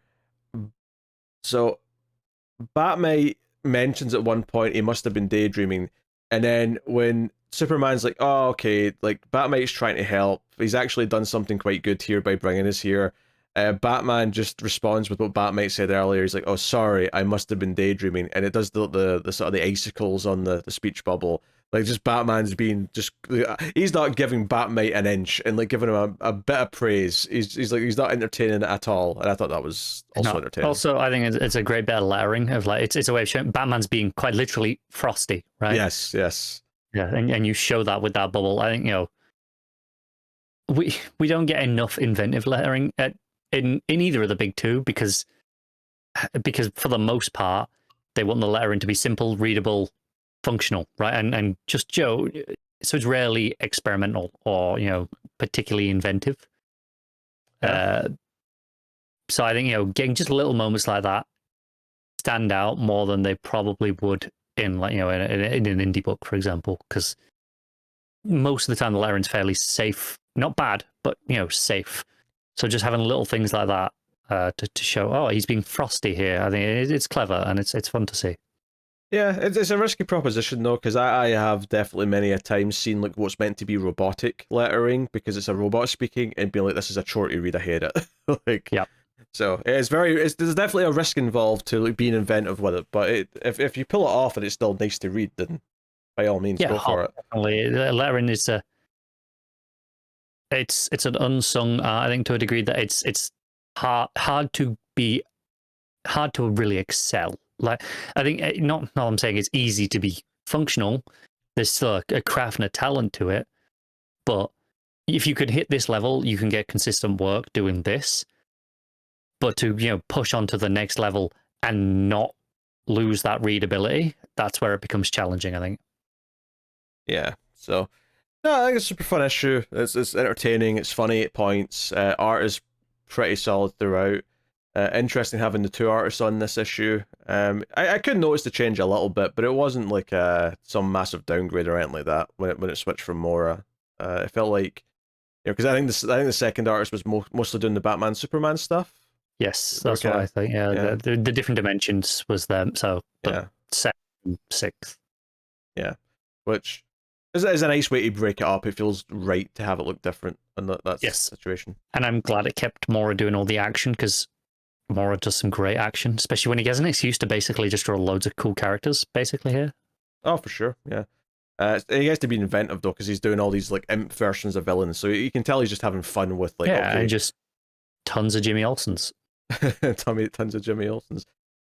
Batmite mentions at one point he must have been daydreaming, and then when Superman's like, oh, okay, like Batmite's trying to help, he's actually done something quite good here by bringing us here. Batman just responds with what Batmite said earlier. He's like, oh, sorry, I must have been daydreaming, and it does the sort of the icicles on the speech bubble. Like, just Batman's being just, he's not giving Batmite an inch and like giving him a bit of praise. He's like, he's not entertaining it at all, and I thought that was also entertaining. Also, I think it's a great bit of layering of like, it's a way of showing Batman's being quite literally frosty, right? Yes. Yeah, and you show that with that bubble. I think, we don't get enough inventive layering in either of the big two because for the most part they want the lettering to be simple, readable, functional, right? And just Joe, so it's rarely experimental or particularly inventive. Yeah. So I think getting just little moments like that stand out more than they probably would in like in an indie book, for example, because most of the time the lettering's fairly safe, not bad, but safe. So just having little things like that to show, oh, he's being frosty here. I think it's clever and it's fun to see. Yeah, it's a risky proposition though, because I have definitely many a time seen like what's meant to be robotic lettering because it's a robot speaking and being like, this is a chore to read. I hate it. Like, yeah. So there's definitely a risk involved to like being inventive with it, but if you pull it off and it's still nice to read, then by all means go for it. Definitely. Lettering is it's an unsung art, I think, to a degree that it's hard to really excel. Like, I think not I'm saying it's easy to be functional. There's still a craft and a talent to it, but if you could hit this level, you can get consistent work doing this. But to push on to the next level and not lose that readability, that's where it becomes challenging, I think. Yeah. So no, I think it's a super fun issue. It's entertaining. It's funny at points. Art is pretty solid throughout. Interesting having the two artists on this issue. I could notice the change a little bit, but it wasn't like some massive downgrade or anything like that when it switched from Mora. It felt like because I think the second artist was mostly doing the Batman Superman stuff. Yes, that's what I think. Yeah. The different dimensions was them. So yeah, 7th, 6th. Yeah, which is a nice way to break it up. It feels right to have it look different in that situation. And I'm glad it kept Mora doing all the action because Mora does some great action, especially when he gets an excuse to basically just draw loads of cool characters, basically here. Oh, for sure, yeah. He has to be inventive though, because he's doing all these like imp versions of villains, so you can tell he's just having fun with like and just tons of Jimmy Olsens. Tons of Jimmy Olsens.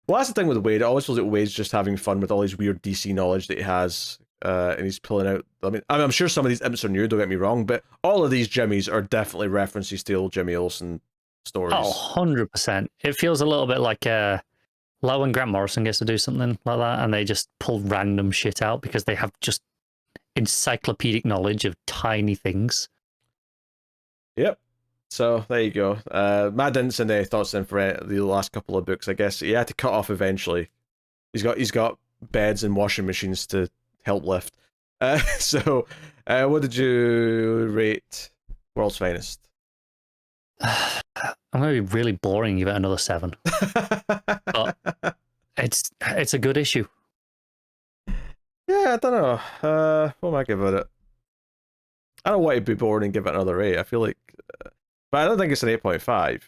Well, that's the thing with Waid. It always feels like Waid's just having fun with all his weird DC knowledge that he has, and he's pulling out. I'm sure some of these imps are new. Don't get me wrong, but all of these Jimmys are definitely references to old Jimmy Olsen stories. Oh, 100%. It feels a little bit like when Grant Morrison gets to do something like that, and they just pull random shit out because they have just encyclopedic knowledge of tiny things. Yep. So there you go. Matt didn't send any thoughts in for the last couple of books. I guess he had to cut off eventually. He's got beds and washing machines to help lift. So what did you rate World's Finest? I'm going to be really boring. Give it another 7. But it's a good issue. Yeah, I don't know. What am I giving it? I don't want to be bored and give it another 8. I feel like, but I don't think it's an 8.5.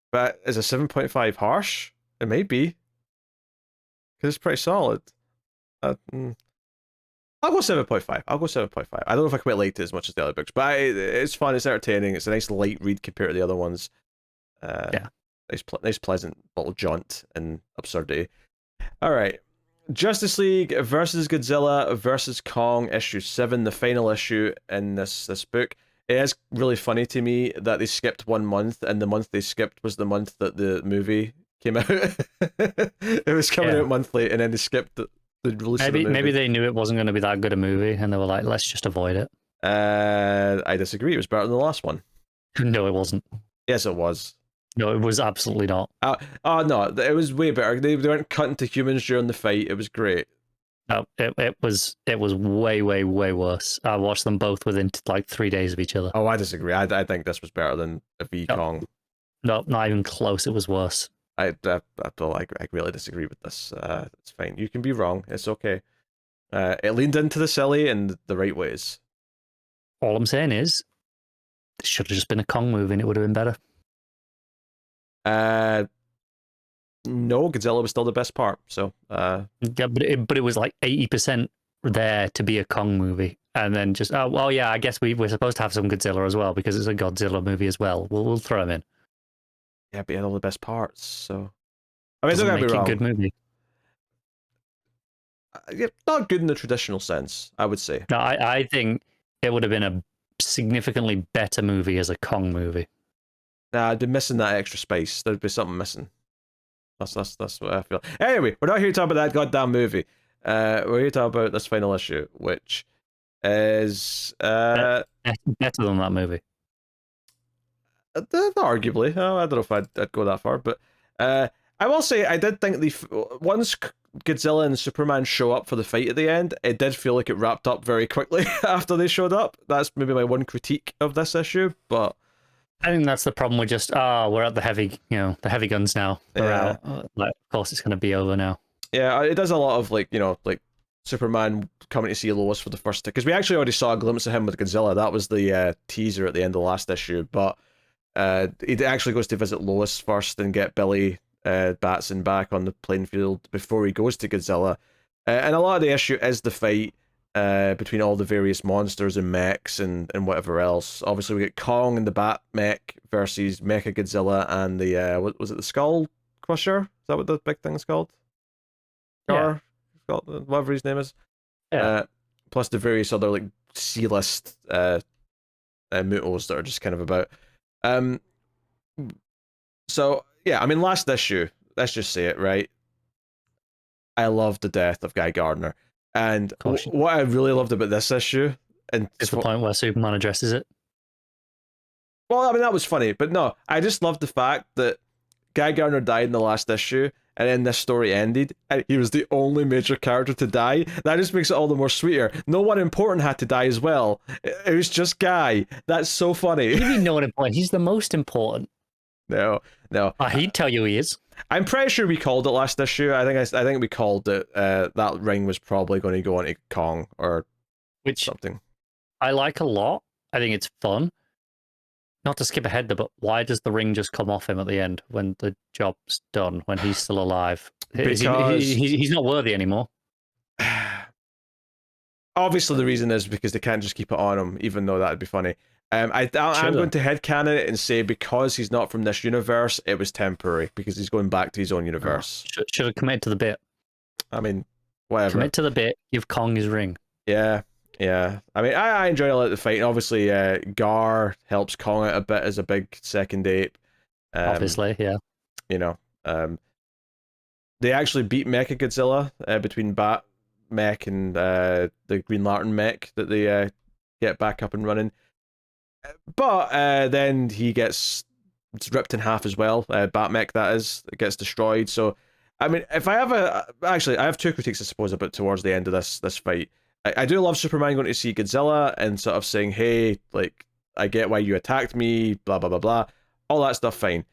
But is a 7.5 harsh? It may be, because it's pretty solid. I'll go 7.5. I'll go 7.5. I don't know if I quite liked it as much as the other books, but it's fun. It's entertaining. It's a nice light read compared to the other ones. Nice pleasant little jaunt and absurdity. All right. Justice League versus Godzilla versus Kong, issue 7, the final issue in this book. It is really funny to me that they skipped 1 month, and the month they skipped was the month that the movie came out. It was coming out monthly, and then they skipped the release of the movie. Maybe they knew it wasn't going to be that good a movie, and they were like, let's just avoid it. I disagree. It was better than the last one. No, it wasn't. Yes, it was. No, it was absolutely not. Oh no, it was way better. They weren't cutting to humans during the fight. It was great. No, it was way worse. I watched them both within like 3 days of each other. Oh, I disagree. I think this was better than a V Kong. No, not even close. It was worse. I really disagree with this. It's fine. You can be wrong. It's okay. It leaned into the silly in the right ways. All I'm saying is, it should have just been a Kong movie and it would have been better. No, Godzilla was still the best part. So, yeah, but it was like 80% there to be a Kong movie, and then just yeah, I guess we're supposed to have some Godzilla as well because it's a Godzilla movie as well. We'll throw him in. Yeah, but he had all the best parts. So, I mean, Doesn't don't get me wrong. A good movie. Yeah, not good in the traditional sense, I would say. No, I think it would have been a significantly better movie as a Kong movie. Nah, I'd be missing that extra space. There'd be something missing. That's what I feel. Anyway, we're not here to talk about that goddamn movie. We're here to talk about this final issue, which is better than that movie. Arguably. I don't know if I'd go that far, but I will say I did think once Godzilla and Superman show up for the fight at the end, it did feel like it wrapped up very quickly after they showed up. That's maybe my one critique of this issue, but I think that's the problem with just we're at the heavy guns now. They're out. Like, of course, it's going to be over now. Yeah, it does a lot of like Superman coming to see Lois for the first time, because we actually already saw a glimpse of him with Godzilla. That was the teaser at the end of the last issue, but he actually goes to visit Lois first and get Billy Batson back on the playing field before he goes to Godzilla. And a lot of the issue is the fight between all the various monsters and mechs and whatever else. Obviously, we get Kong and the Bat mech versus Mecha Godzilla and the what was it, the Skull Crusher? Is that what the big thing's called? Yeah. Whatever his name is. Yeah. Plus the various other like C-list mutos that are just kind of about. So yeah, I mean, last issue, let's just say it, right? I loved the death of Guy Gardner. And what I really loved about this issue, and it's the point where Superman addresses it. Well, I mean, that was funny, but no, I just loved the fact that Guy Gardner died in the last issue, and then this story ended, and he was the only major character to die. That just makes it all the more sweeter. No one important had to die as well. It was just Guy. That's so funny. What do you mean no one important? He's the most important. No. He'd tell you he is. I'm pretty sure we called it last issue. I think we called it that ring was probably going to go into Kong or something. I like a lot. I think it's fun. Not to skip ahead, but why does the ring just come off him at the end when the job's done, when he's still alive? Because he's not worthy anymore. Obviously, the reason is because they can't just keep it on him, even though that'd be funny. I'm going to headcanon it and say because he's not from this universe, it was temporary because he's going back to his own universe. Should have committed to the bit. I mean, whatever. Commit to the bit. Give Kong his ring. Yeah. I mean, I enjoy a lot of the fight, and obviously, Gar helps Kong out a bit as a big second ape. Obviously, yeah. They actually beat Mecha Godzilla between Bat Mech and the Green Lantern Mech that they get back up and running. But then he gets ripped in half as well. Batmech, that is, it gets destroyed. So, I mean, if I have I have two critiques, I suppose, about towards the end of this fight. I do love Superman going to see Godzilla and sort of saying, "Hey, like, I get why you attacked me, blah blah blah blah," all that stuff. Fine.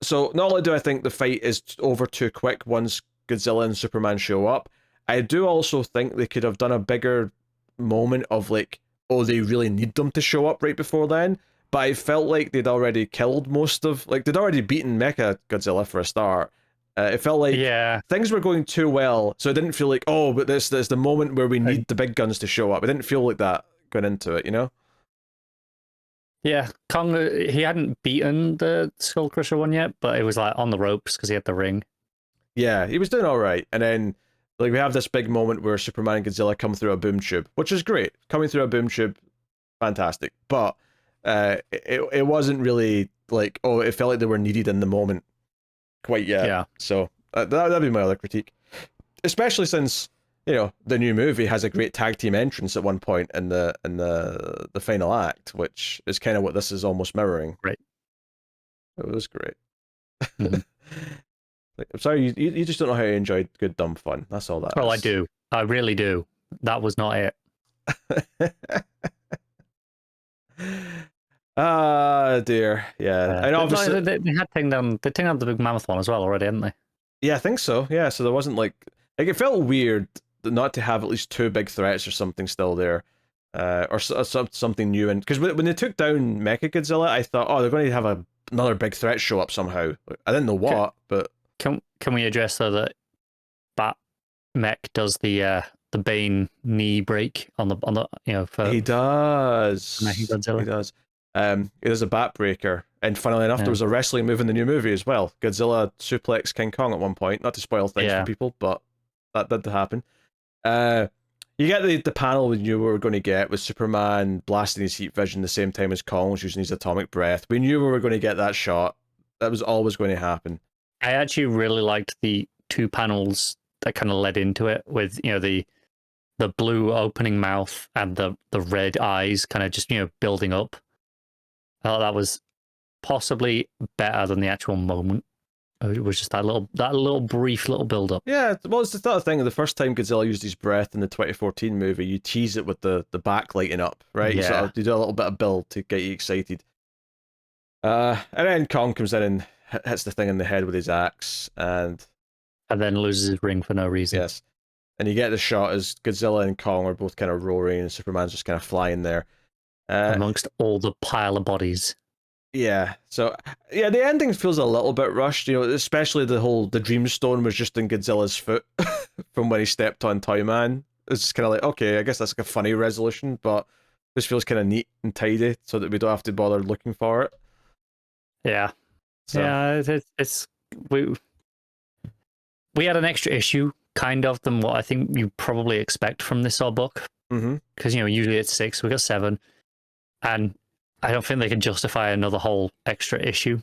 So not only do I think the fight is over too quick once Godzilla and Superman show up, I do also think they could have done a bigger moment of like, oh, they really need them to show up right before then. But I felt like they'd already killed they'd already beaten Mecha Godzilla for a start. It felt like things were going too well, so it didn't feel like, oh, but there's the moment where we need the big guns to show up. It didn't feel like that going into it, you know? Yeah, Kong, he hadn't beaten the Skull Crusher one yet, but it was like on the ropes because he had the ring. Yeah, he was doing all right, and then like we have this big moment where Superman and Godzilla come through a boom tube, which is great. Coming through a boom tube, fantastic. But it wasn't really like, oh, it felt like they were needed in the moment quite yet. Yeah. So that'd be my other critique. Especially since you know, the new movie has a great tag team entrance at one point in the final act, which is kind of what this is almost mirroring. Right. It was great. Mm-hmm. Like, I'm sorry, you just don't know how to enjoy good dumb fun. That's all that is. Oh, I do. I really do. That was not it. Ah, dear. Yeah. And obviously they had taken down the big mammoth one as well already, hadn't they? Yeah, I think so. Yeah, so there wasn't like it felt weird not to have at least two big threats or something still there. Or something new, and because when they took down Mechagodzilla, I thought, oh, they're going to have another big threat show up somehow. I didn't know what, but can we address though that Bat Mech does the Bane knee break on the for he does. Mechagodzilla. He does. It is a bat breaker, and funnily enough, there was a wrestling move in the new movie as well. Godzilla suplex King Kong at one point. Not to spoil things for people, but that did happen. You get the panel we knew we were going to get with Superman blasting his heat vision the same time as Kong was using his atomic breath. We knew we were going to get that shot. That was always going to happen. I actually really liked the two panels that kind of led into it with, the blue opening mouth and the red eyes kind of just, building up. I thought that was possibly better than the actual moment. It was just that little brief build up. Yeah, well, it's the thing. The first time Godzilla used his breath in the 2014 movie, you tease it with the back lighting up, right? Yeah. You do a little bit of build to get you excited. And then Kong comes in and hits the thing in the head with his axe, and then loses his ring for no reason. Yes, and you get the shot as Godzilla and Kong are both kind of roaring, and Superman's just kind of flying there amongst all the pile of bodies. Yeah, so yeah, the ending feels a little bit rushed, especially the Dreamstone was just in Godzilla's foot from when he stepped on Toyman. It's just kind of like, okay, I guess that's like a funny resolution, but this feels kind of neat and tidy so that we don't have to bother looking for it. Yeah, so. Yeah, it's we had an extra issue, kind of, than what I think you probably expect from this book. Because usually it's 6, we got 7, and I don't think they can justify another whole extra issue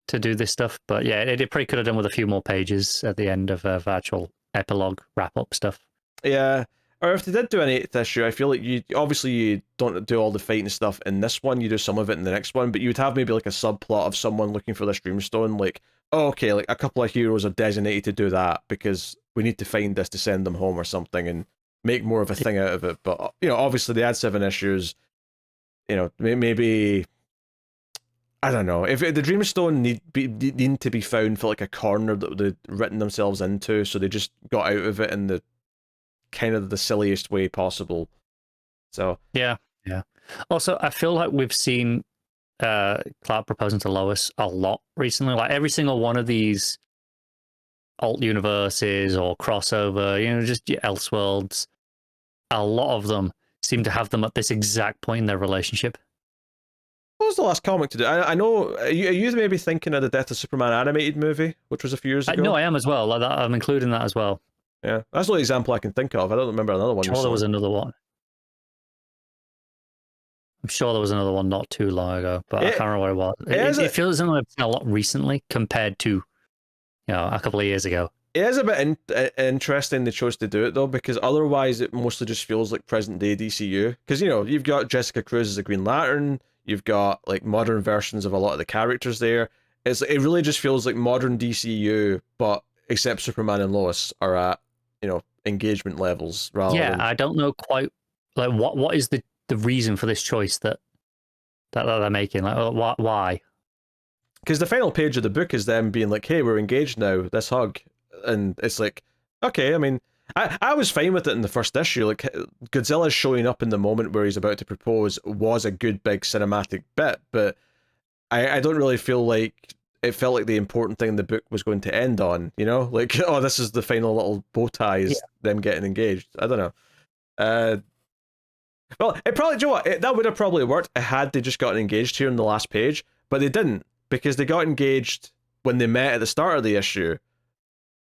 to do this stuff. But yeah, it probably could have done with a few more pages at the end of actual epilogue wrap-up stuff. Yeah, or if they did do an 8th issue, I feel like you don't do all the fighting stuff in this one, you do some of it in the next one, but you would have maybe like a subplot of someone looking for this Dreamstone, like, oh, okay, like a couple of heroes are designated to do that because we need to find this to send them home or something and make more of a thing out of it. But, obviously they had 7 issues. Maybe I don't know if the Dreamstone need to be found for like a corner that they'd written themselves into, so they just got out of it in the kind of the silliest way possible. So yeah. Also, I feel like we've seen Clark proposing to Lois a lot recently. Like every single one of these alt universes or crossover, just Elseworlds, a lot of them seem to have them at this exact point in their relationship. What was the last comic to do? I know, are you maybe thinking of the Death of Superman animated movie, which was a few years ago? No, I am as well. I'm including that as well. Yeah, that's the only example I can think of. I don't remember another one. I'm sure there was another one. I'm sure there was another one not too long ago, but I can't remember what it was. It feels like it's been a lot recently compared to, a couple of years ago. It is a bit interesting they chose to do it though, because otherwise it mostly just feels like present day DCU. Because you've got Jessica Cruz as a Green Lantern, you've got like modern versions of a lot of the characters there. It really just feels like modern DCU, but except Superman and Lois are at engagement levels rather. Yeah, I don't know quite like what is the reason for this choice that they're making. Like why? Because the final page of the book is them being like, "Hey, we're engaged now. Let's hug." And it's like, okay, I mean, I was fine with it in the first issue. Like, Godzilla showing up in the moment where he's about to propose was a good big cinematic bit, but I don't really feel like it felt like the important thing the book was going to end on, like, oh, this is the final little bow ties, them getting engaged. I don't know. Well, it probably, do you know what? That would have probably worked had they just gotten engaged here in the last page, but they didn't, because they got engaged when they met at the start of the issue.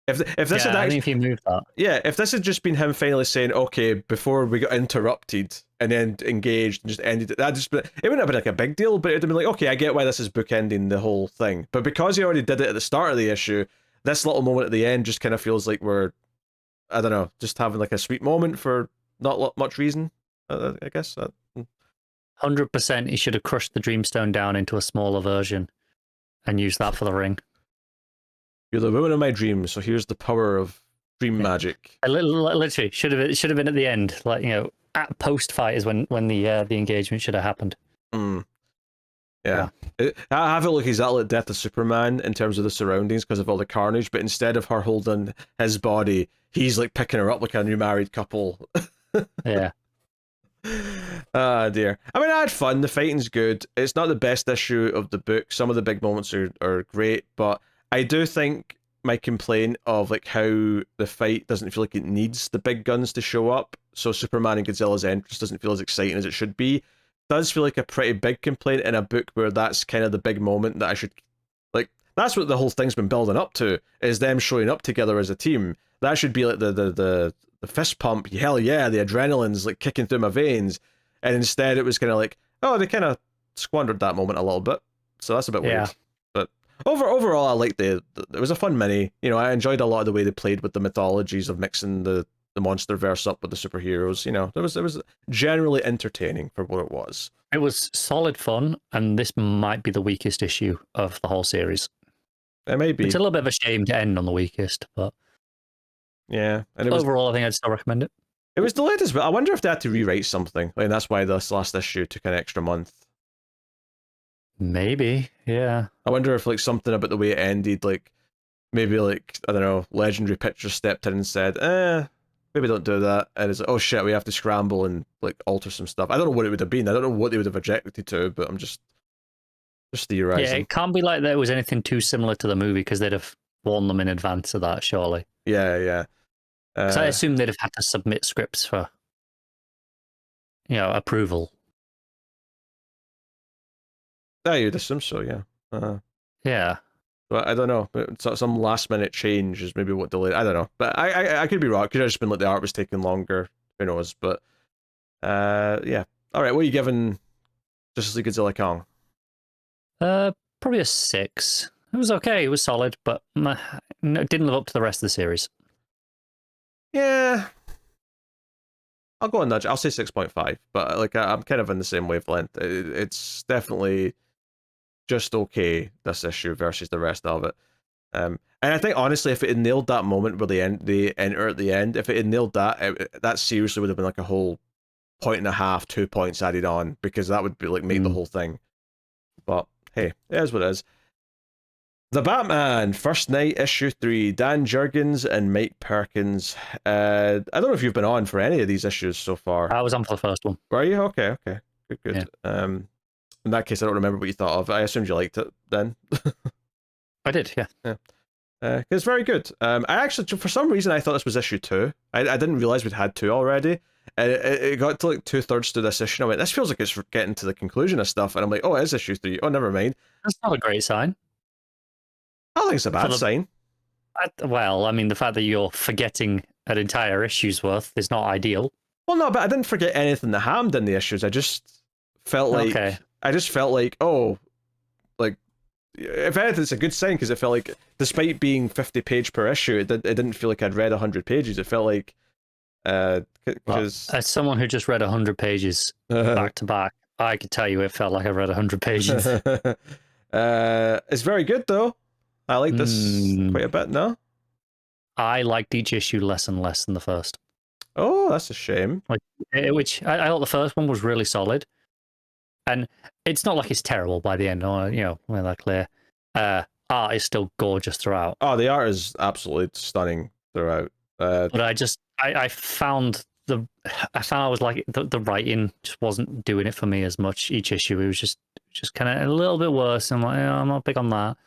If this had actually, I think he moved that. Yeah, if this had just been him finally saying, okay, before we got interrupted and then engaged and just ended it, it wouldn't have been like a big deal, but it'd have been like, okay, I get why this is bookending the whole thing. But because he already did it at the start of the issue, this little moment at the end just kind of feels like we're I don't know, just having like a sweet moment for not much reason. I guess. 100%, he should have crushed the Dreamstone down into a smaller version and used that for the ring. You're the woman of my dreams, so here's the power of dream magic. Literally, should have been at the end, like, you know, at post fight is when the engagement should have happened. Yeah. I have it look exactly like Death of Superman in terms of the surroundings because of all the carnage, but instead of her holding his body, he's like picking her up like a new married couple. Yeah. Ah, dear. I mean, I had fun. The fighting's good. It's not the best issue of the book. Some of the big moments are great, but I do think my complaint of like how the fight doesn't feel like it needs the big guns to show up, so Superman and Godzilla's entrance doesn't feel as exciting as it should be, does feel like a pretty big complaint in a book where that's kind of the big moment that I should like. That's what the whole thing's been building up to, is them showing up together as a team. That should be like the fist pump. Hell yeah, the adrenaline's like kicking through my veins, and instead it was kind of like, oh, they kind of squandered that moment a little bit. So that's a bit weird. But overall, I liked it was a fun mini. You know, I enjoyed a lot of the way they played with the mythologies of mixing the monster verse up with the superheroes. You know, it was generally entertaining for what it was. It was solid fun, and this might be the weakest issue of the whole series. It may be. It's a little bit of a shame to end on the weakest, but yeah. And overall, I think I'd still recommend it. It was the latest, but I wonder if they had to rewrite something. Like, that's why this last issue took an extra month. Maybe, yeah. I wonder if like something about the way it ended, like maybe like, I don't know, Legendary Pictures stepped in and said, maybe don't do that. And it's like, oh shit, we have to scramble and like alter some stuff. I don't know what it would have been. I don't know what they would have objected to, but I'm just theorizing. Yeah, it can't be like there was anything too similar to the movie because they'd have warned them in advance of that, surely. Yeah. Because I assume they'd have had to submit scripts for, you know, approval. You'd assume so, yeah. Yeah. But I don't know. Some last minute change is maybe what delayed. I don't know. But I could be wrong. It could have just been like the art was taking longer. Who knows? But yeah. All right. What are you giving Justice League Godzilla Kong? Probably a 6. It was okay. It was solid, but it didn't live up to the rest of the series. Yeah. I'll go on nudge. I'll say 6.5. But like I'm kind of in the same wavelength. It's definitely just okay, this issue versus the rest of it. And I think honestly, if it had nailed that moment where they enter at the end, if it had nailed that, that seriously would have been like a whole 1.5, 2 points added on, because that would be like make the whole thing. But hey, it is what it is. The Batman, First Night, issue 3, Dan Jurgens and Mike Perkins. I don't know if you've been on for any of these issues so far. I was on for the first one. Were you? Okay. Good. Yeah. In that case, I don't remember what you thought of. I assumed you liked it then. I did, yeah. It's very good. I actually, for some reason, I thought this was issue 2. I didn't realize we'd had 2 already. And it got to like 2/3 through this issue, and I went, this feels like it's getting to the conclusion of stuff. And I'm like, oh, it is issue 3. Oh, never mind. That's not a great sign. I think it's a bad sign. Well, I mean, the fact that you're forgetting an entire issue's worth is not ideal. Well, no, but I didn't forget anything that happened in the issues. I just felt like, oh, like, if anything, it's a good sign, because it felt like, despite being 50 page per issue, it didn't feel like I'd read 100 pages. It felt like, because as someone who just read 100 pages back to back, I could tell you it felt like I read 100 pages. It's very good though. I like this quite a bit. No, I liked each issue less and less than the first. Oh, that's a shame. Which I thought the first one was really solid, and it's not like it's terrible by the end. Or we're that clear. Art is still gorgeous throughout. Oh, the art is absolutely stunning throughout. But I found I was like the writing just wasn't doing it for me as much each issue. It was just kind of a little bit worse. I'm like, I'm not big on that.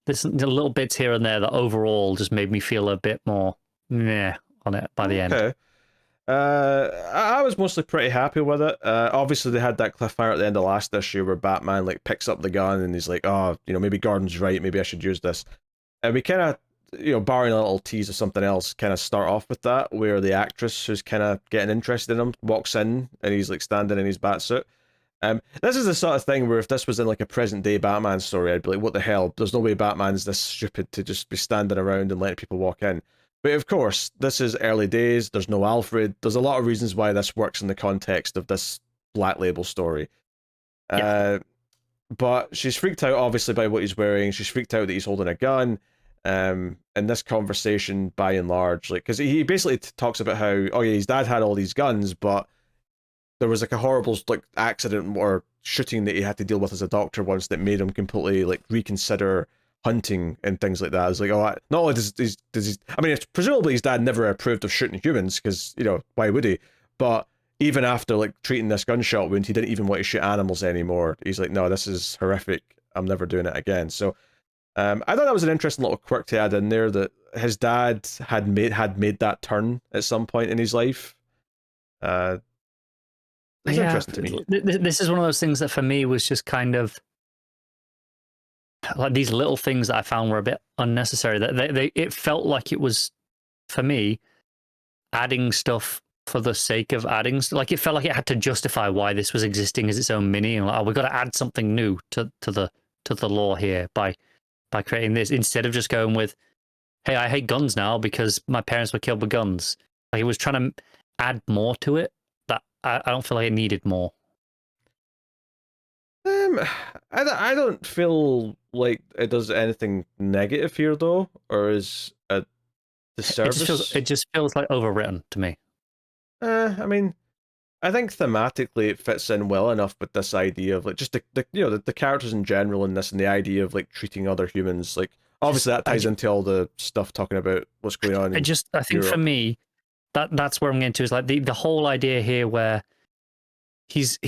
There's little bits here and there that overall just made me feel a bit more meh on it by the end. I was mostly pretty happy with it. Obviously, they had that cliffhanger at the end of last issue where Batman like picks up the gun and he's like, oh, maybe Gordon's right. Maybe I should use this. And we kind of, barring a little tease of something else, kind of start off with that, where the actress who's kind of getting interested in him walks in and he's like standing in his batsuit. This is the sort of thing where if this was in like a present day Batman story, I'd be like, what the hell? There's no way Batman's this stupid to just be standing around and letting people walk in. But of course, this is early days. There's no Alfred. There's a lot of reasons why this works in the context of this Black Label story. Yeah. But she's freaked out, obviously, by what he's wearing. She's freaked out that he's holding a gun. In this conversation, by and large, like, because he basically talks about how, oh yeah, his dad had all these guns, but there was like a horrible like accident or shooting that he had to deal with as a doctor once that made him completely like reconsider hunting and things like that. It's like, oh, not only does he, I mean, presumably his dad never approved of shooting humans because, you know, why would he? But even after like treating this gunshot wound, he didn't even want to shoot animals anymore. He's like, no, this is horrific. I'm never doing it again. So I thought that was an interesting little quirk to add in there, that his dad had made that turn at some point in his life. It's interesting to me. This is one of those things that for me was just kind of like these little things that I found were a bit unnecessary. That it felt like it was, for me, adding stuff for the sake of adding. Like it felt like it had to justify why this was existing as its own mini, and like, oh, we've got to add something new to the lore here by creating this, instead of just going with, hey, I hate guns now because my parents were killed with guns. Like it was trying to add more to it that I don't feel like it needed more. I don't feel like it does anything negative here though, or is a disservice. It just feels like overwritten to me. I mean, I think thematically it fits in well enough with this idea of like just the characters in general in this, and the idea of like treating other humans, like obviously that ties into all the stuff talking about what's going on. I think for me that's where I'm getting to, is like the whole idea here where he's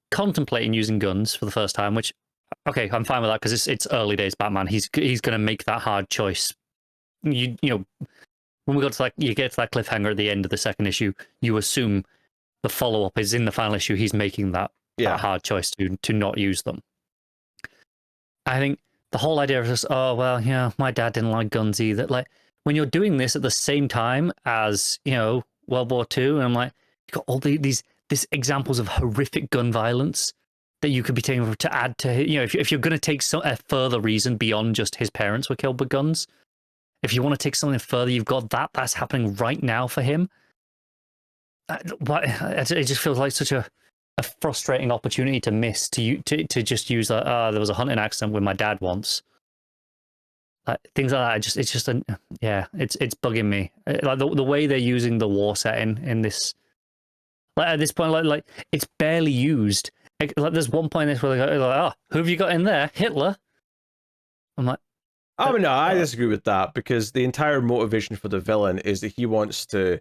contemplating using guns for the first time, which okay, I'm fine with that because it's early days Batman. He's going to make that hard choice. You know, when we got to you get to that cliffhanger at the end of the second issue, you assume the follow-up is in the final issue. He's making that hard choice to not use them. I think the whole idea of just, oh, well, yeah, my dad didn't like guns either. Like, when you're doing this at the same time as, you know, World War II, and I'm like, you've got all these examples of horrific gun violence that you could be taking to add to, you know, if you're going to take a further reason beyond just his parents were killed with guns, if you want to take something further, you've got that's happening right now for him. It just feels like such a frustrating opportunity to miss, to just use that. There was a hunting accident with my dad once. Things like that. It's bugging me. Like the way they're using the war setting in this. Like at this point, like it's barely used. Like there's one point in this where they go, "Oh, who have you got in there? Hitler." I'm like, oh no, I disagree with that, because the entire motivation for the villain is that he wants to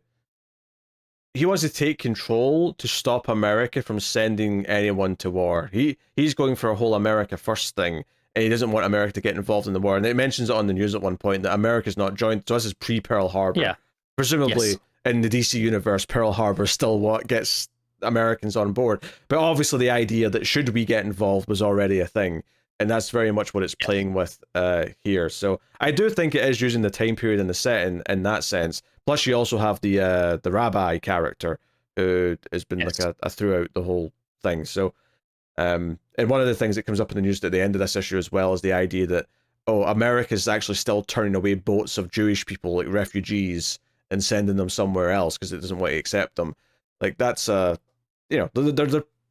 take control to stop America from sending anyone to war. He's going for a whole America first thing, and he doesn't want America to get involved in the war. And it mentions it on the news at one point that America's not joined. So this is pre-Pearl Harbor. Yeah. Presumably, yes. In the DC universe, Pearl Harbor is still what gets Americans on board. But obviously the idea that should we get involved was already a thing. And that's very much what it's playing with here. So I do think it is using the time period and the setting in that sense. Plus, you also have the rabbi character who has been like a throughout the whole thing. So, and one of the things that comes up in the news at the end of this issue as well is the idea that, oh, America's actually still turning away boats of Jewish people, like refugees, and sending them somewhere else because it doesn't want to accept them. Like that's they're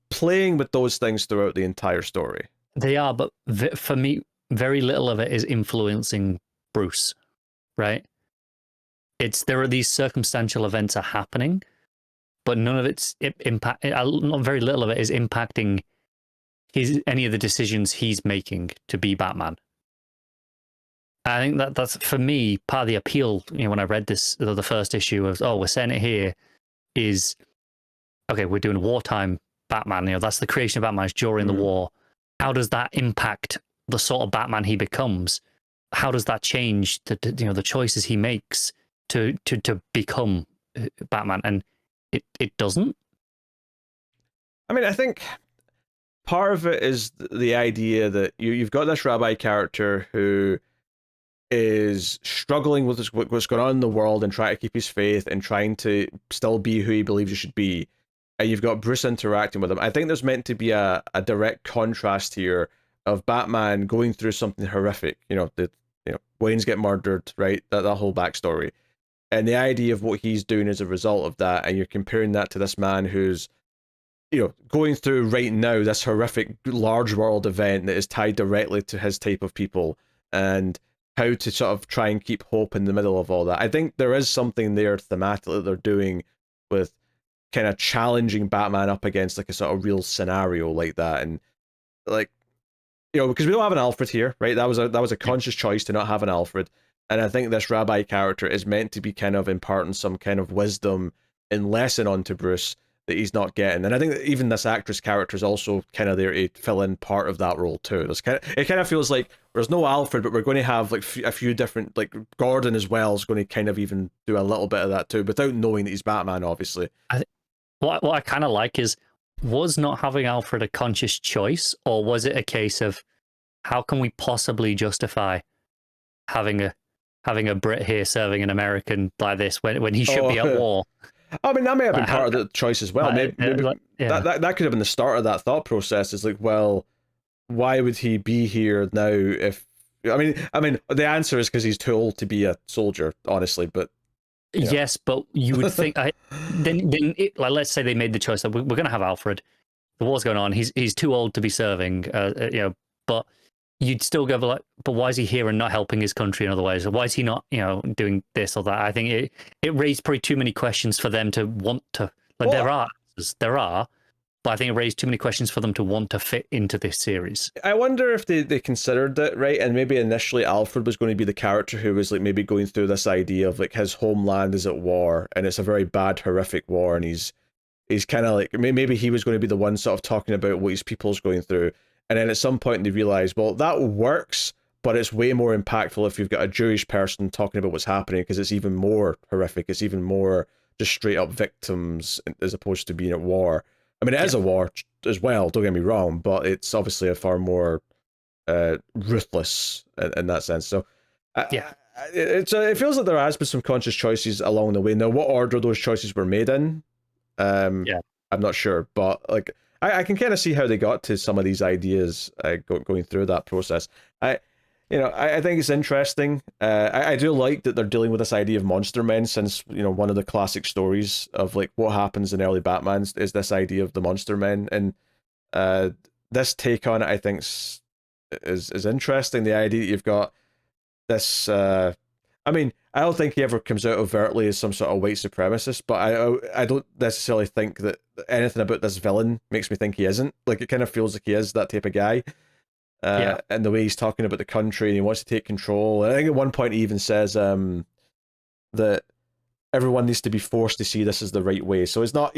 playing with those things throughout the entire story. They are, but for me, very little of it is influencing Bruce, right? There are these circumstantial events are happening, but none of it's very little of it is impacting any of the decisions he's making to be Batman. I think that's, for me, part of the appeal, you know, when I read this, the first issue of, oh, we're saying it here, is, okay, we're doing wartime Batman, you know, that's the creation of Batman during the war. How does that impact the sort of Batman he becomes? How does that change the choices he makes to become Batman? And it doesn't. I mean, I think part of it is the idea that you've got this rabbi character who is struggling with what's going on in the world and trying to keep his faith and trying to still be who he believes he should be. And you've got Bruce interacting with him. I think there's meant to be a direct contrast here of Batman going through something horrific. Wayne's get murdered, right? That whole backstory. And the idea of what he's doing as a result of that, and you're comparing that to this man who's, going through right now this horrific large world event that is tied directly to his type of people, and how to sort of try and keep hope in the middle of all that. I think there is something there thematically that they're doing with kind of challenging Batman up against like a sort of real scenario like that, and like, because we don't have an Alfred here, right? That was a conscious choice to not have an Alfred, and I think this Rabbi character is meant to be kind of imparting some kind of wisdom and lesson onto Bruce that he's not getting. And I think that even this actress character is also kind of there to fill in part of that role too. It kind of feels like there's no Alfred, but we're going to have like a few different, like Gordon as well is going to kind of even do a little bit of that too, without knowing that he's Batman, obviously. What I kind of like is, was not having Alfred a conscious choice, or was it a case of how can we possibly justify having a Brit here serving an American like this when he should be at war? I mean, that may have been part of the choice as well. Maybe yeah. that could have been the start of that thought process. Is like, well, why would he be here now? If I mean, the answer is because he's too old to be a soldier, honestly. But yes, but you would think let's say they made the choice that we're going to have Alfred. The war's going on. He's too old to be serving. But you'd still go like, but why is he here and not helping his country in other ways? Or why is he not, doing this or that? I think it raised probably too many questions for them to want to. Like, there are, but I think it raised too many questions for them to want to fit into this series. I wonder if they considered it right, and maybe initially Alfred was going to be the character who was like maybe going through this idea of like his homeland is at war, and it's a very bad, horrific war, and he's kind of like, maybe he was going to be the one sort of talking about what his people's going through. And then at some point they realize, well, that works, but it's way more impactful if you've got a Jewish person talking about what's happening, because it's even more horrific. It's even more just straight up victims as opposed to being at war. I mean, it is a war as well, don't get me wrong, but it's obviously a far more ruthless in that sense. So it feels like there has been some conscious choices along the way. Now, what order those choices were made in, I'm not sure, but like, I can kind of see how they got to some of these ideas going through that process. I think it's interesting. I do like that they're dealing with this idea of monster men, since one of the classic stories of like what happens in early Batmans is this idea of the monster men, and this take on it I think is interesting. The idea that you've got this. I mean, I don't think he ever comes out overtly as some sort of white supremacist, but I don't necessarily think that anything about this villain makes me think he isn't. Like, it kind of feels like he is that type of guy. And the way he's talking about the country, and he wants to take control. And I think at one point he even says that everyone needs to be forced to see this as the right way. So he's not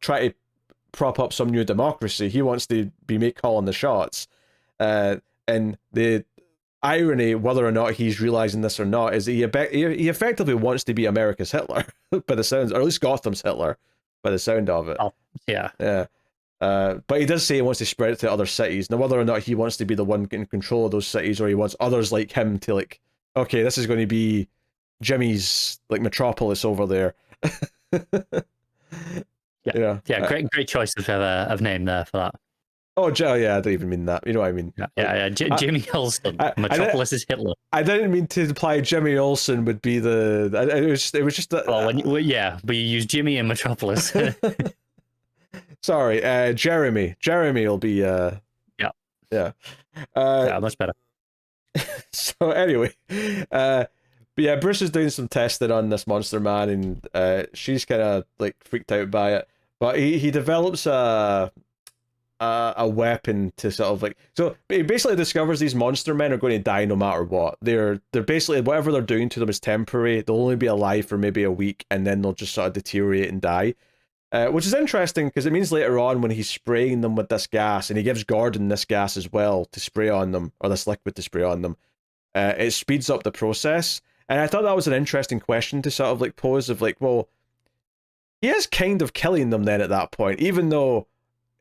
trying to prop up some new democracy. He wants to be calling the shots. And the irony, whether or not he's realizing this or not, is he effectively wants to be America's Hitler by the sounds, or at least Gotham's Hitler by the sound of it. Oh, yeah. But he does say he wants to spread it to other cities. Now, whether or not he wants to be the one in control of those cities, or he wants others like him to like, okay, this is going to be Jimmy's like metropolis over there. Great choice of name there for that. Oh, yeah, I don't even mean that. You know what I mean? Jimmy Olsen. Metropolis is Hitler. I didn't mean to imply Jimmy Olsen would be the. It was just that. But you use Jimmy in Metropolis. Sorry, Jeremy. Jeremy will be. Much better. So anyway, but yeah, Bruce is doing some testing on this monster man, and she's kind of like freaked out by it. But he develops a weapon to sort of like, so he basically discovers these monster men are going to die no matter what. They're basically, whatever they're doing to them is temporary. They'll only be alive for maybe a week, and then they'll just sort of deteriorate and die. Which is interesting, because it means later on when he's spraying them with this gas, and he gives Gordon this gas as well to spray on them, or this liquid to spray on them, it speeds up the process. And I thought that was an interesting question to sort of like pose of like, well, he is kind of killing them then at that point, even though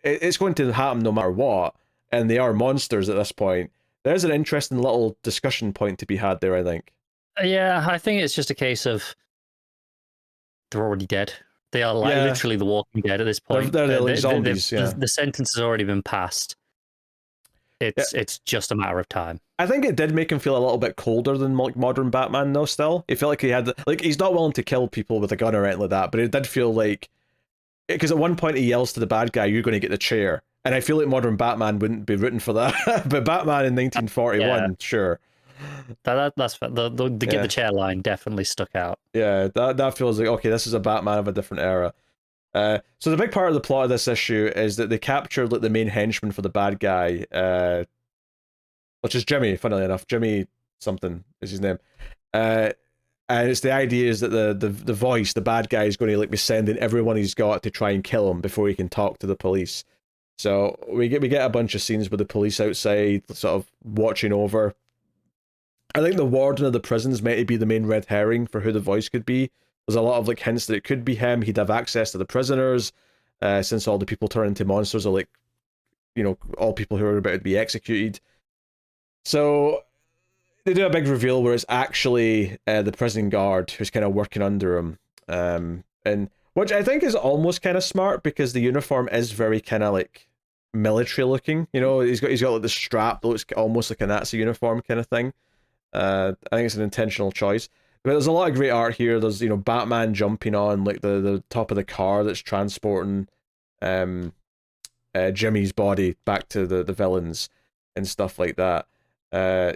it's going to happen no matter what, and they are monsters at this point. There's an interesting little discussion point to be had there, I think. Yeah, I think it's just a case of they're already dead. They are literally the Walking Dead at this point. They're like zombies. The sentence has already been passed. It's just a matter of time. I think it did make him feel a little bit colder than like modern Batman though. Still, he felt like he had like he's not willing to kill people with a gun or anything like that, but it did feel like because at one point he yells to the bad guy, "You're going to get the chair," and I feel like modern Batman wouldn't be rooting for that, but Batman in 1941, sure. That's the get the chair line definitely stuck out. Yeah, that feels like okay, this is a Batman of a different era. So the big part of the plot of this issue is that they captured like the main henchman for the bad guy, which is Jimmy. Funnily enough, Jimmy something is his name. And it's the idea is that the voice, the bad guy, is going to like be sending everyone he's got to try and kill him before he can talk to the police. So we get a bunch of scenes with the police outside, sort of watching over. I think the warden of the prison's meant to be the main red herring for who the voice could be. There's a lot of like hints that it could be him. He'd have access to the prisoners, since all the people turn into monsters are like, all people who are about to be executed. So they do a big reveal where it's actually the prison guard who's kind of working under him, and which I think is almost kind of smart because the uniform is very kind of like military looking. He's got like the strap that looks almost like a Nazi uniform kind of thing. I think it's an intentional choice. But there's a lot of great art here. There's Batman jumping on like the top of the car that's transporting Jimmy's body back to the villains and stuff like that.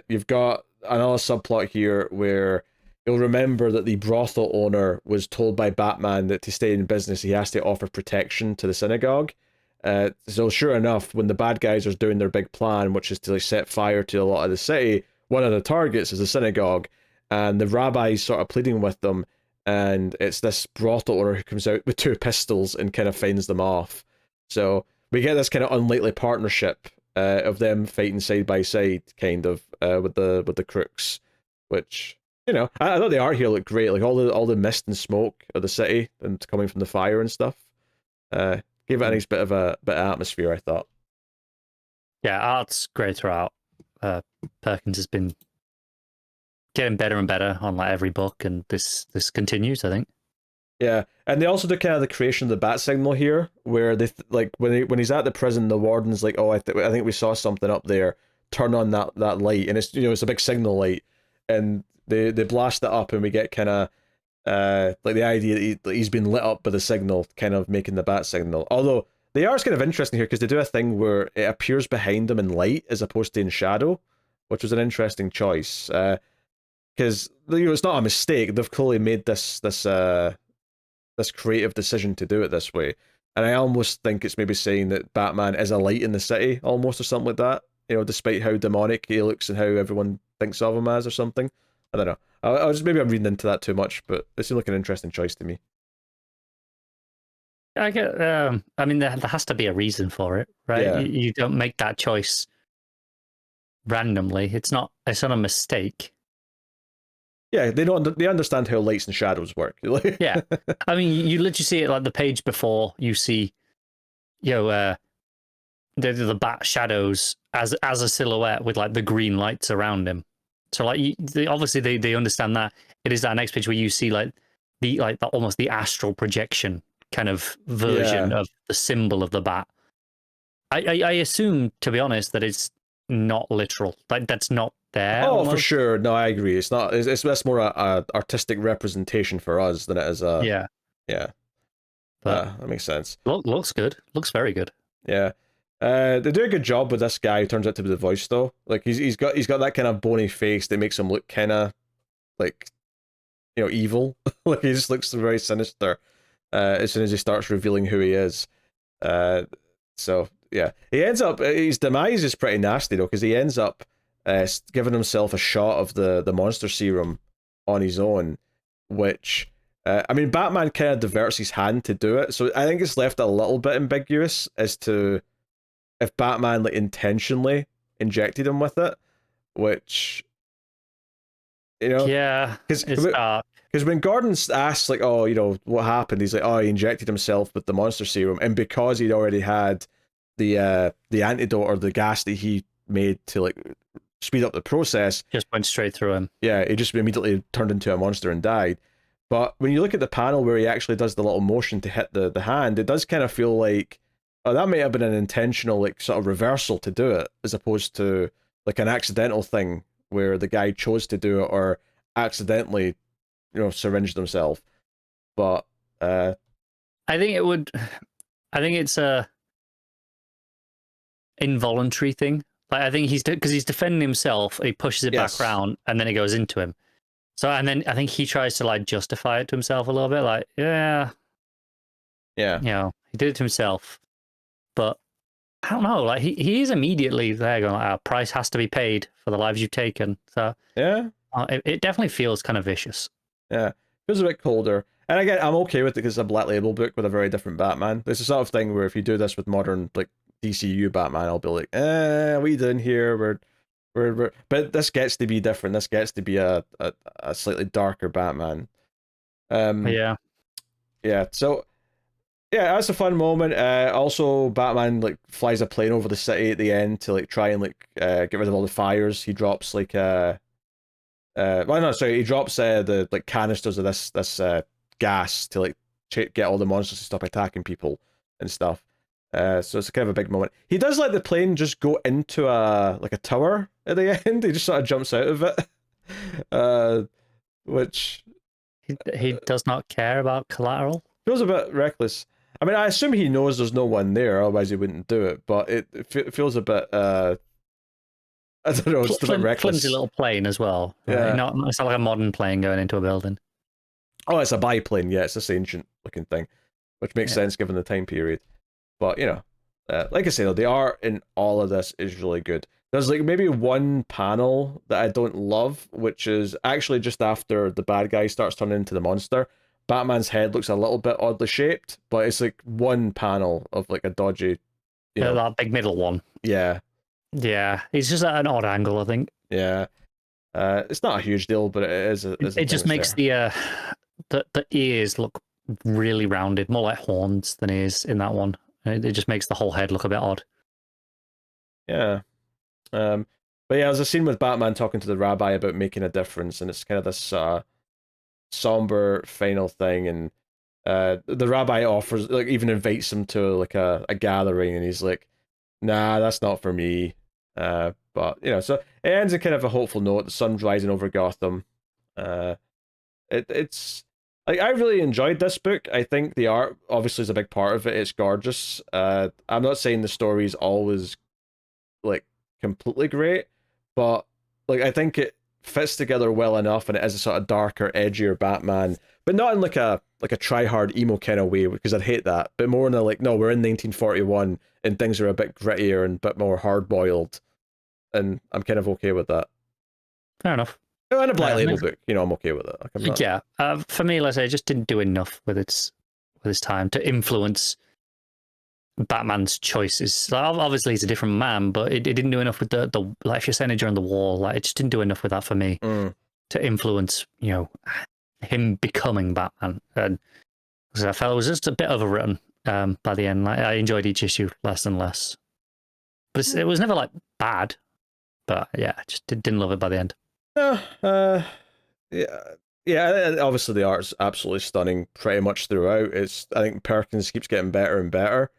You've got another subplot here where you'll remember that the brothel owner was told by Batman that to stay in business he has to offer protection to the synagogue. So sure enough, when the bad guys are doing their big plan, which is to like set fire to a lot of the city, one of the targets is the synagogue, and the rabbi's sort of pleading with them, and it's this brothel owner who comes out with 2 pistols and kind of fends them off. So we get this kind of unlikely partnership of them fighting side by side, kind of with the crooks, which I thought the art here looked great, like all the mist and smoke of the city and coming from the fire and stuff. Gave it a nice bit of atmosphere, I thought. Yeah, art's great throughout. Perkins has been getting better and better on like every book, and this continues, I think. Yeah, and they also do kind of the creation of the bat signal here, where they like when he's at the prison, the warden's like, "Oh, I think we saw something up there. Turn on that light," and it's it's a big signal light, and they blast it up, and we get kind of like the idea that he's been lit up by the signal, kind of making the bat signal. Although the art's kind of interesting here because they do a thing where it appears behind them in light as opposed to in shadow, which was an interesting choice. Because it's not a mistake. They've clearly made this creative decision to do it this way, and I almost think it's maybe saying that Batman is a light in the city, almost, or something like that. Despite how demonic he looks and how everyone thinks of him as, or something. I don't know. I just maybe I'm reading into that too much, but it seemed like an interesting choice to me. I get. I mean, there has to be a reason for it, right? Yeah. You don't make that choice randomly. It's not a mistake. Yeah, they understand how lights and shadows work. Yeah, I mean, you literally see it like the page before. You see, the bat shadows as a silhouette with like the green lights around him. So like, obviously they understand that. It is that next page where you see like almost the astral projection kind of version of the symbol of the bat. I assume, to be honest, that it's not literal. Like that's not there. Oh, almost. for sure. No, I agree. It's not. It's more a artistic representation for us than it is a. Yeah. But that makes sense. Looks good. Looks very good. Yeah. They do a good job with this guy who turns out to be the voice though. Like he's got that kind of bony face that makes him look kind of like evil. Like he just looks very sinister as soon as he starts revealing who he is. So yeah, he ends up his demise is pretty nasty though, because he ends up giving himself a shot of the monster serum on his own, which I mean Batman kind of diverts his hand to do it, so I think it's left a little bit ambiguous as to if Batman like intentionally injected him with it, which because when Gordon asks like, oh, what happened, he's like, oh, he injected himself with the monster serum, and because he'd already had the antidote or the gas that he made to like speed up the process, just went straight through him. Yeah, he just immediately turned into a monster and died. But when you look at the panel where he actually does the little motion to hit the hand, it does kind of feel like, oh, that may have been an intentional like sort of reversal to do it, as opposed to like an accidental thing where the guy chose to do it or accidentally, syringed himself. But I think it would. I think it's a involuntary thing. Like I think because he's defending himself, he pushes it back round, and then it goes into him. So and then I think he tries to like justify it to himself a little bit, like yeah, he did it to himself. But I don't know, like he is immediately there going, "Our price has to be paid for the lives you've taken." So it definitely feels kind of vicious. Yeah, feels a bit colder. And again, I'm okay with it because it's a Black Label book with a very different Batman. It's the sort of thing where if you do this with modern like DCU Batman, I'll be like, we didn't here. We're but this gets to be different. This gets to be a slightly darker Batman. Yeah. So that's a fun moment. Also, Batman like flies a plane over the city at the end to like try and like get rid of all the fires. He drops like he drops the like canisters of this gas to like get all the monsters to stop attacking people and stuff. So it's kind of a big moment. He does let the plane just go into a tower at the end. He just sort of jumps out of it, which he does not care about collateral. Feels a bit reckless. I mean, I assume he knows there's no one there, otherwise he wouldn't do it. But it feels a bit. I don't know. It's a bit reckless. Flimsy little plane as well. Right? Yeah. It's not like a modern plane going into a building. Oh, it's a biplane. Yeah, it's this ancient looking thing, which makes sense given the time period. But like I say, though, the art in all of this is really good. There's like maybe one panel that I don't love, which is actually just after the bad guy starts turning into the monster. Batman's head looks a little bit oddly shaped, but it's like one panel of like a dodgy, that big middle one. Yeah. Yeah, it's just at an odd angle, I think. Yeah. It's not a huge deal, but it is. It just makes the ears look really rounded, more like horns than ears in that one. It just makes the whole head look a bit odd. Yeah. But yeah, there's a scene with Batman talking to the rabbi about making a difference, and it's kind of this somber final thing, and the rabbi offers, like, even invites him to like a gathering, and he's like, nah, that's not for me. But so it ends in kind of a hopeful note. The sun's rising over Gotham. It's like, I really enjoyed this book. I think the art obviously is a big part of it. It's gorgeous. I'm not saying the story's always like completely great, but like I think it fits together well enough, and it is a sort of darker, edgier Batman, but not in like a try-hard emo kind of way, because I'd hate that, but more in a like, no, we're in 1941 and things are a bit grittier and a bit more hard-boiled, and I'm kind of okay with that. Fair enough. And a Black Label book, I'm okay with it. Like, yeah, for me, let's say, it just didn't do enough with its time to influence Batman's choices. Like, obviously, he's a different man, but it didn't do enough with the like, if you're saying on the wall, like, it just didn't do enough with that for me to influence, him becoming Batman. And I felt it was just a bit overwritten by the end. Like, I enjoyed each issue less and less, but it was never like bad. But yeah, I just didn't love it by the end. Yeah. Obviously, the art's absolutely stunning, pretty much throughout. I think Perkins keeps getting better and better.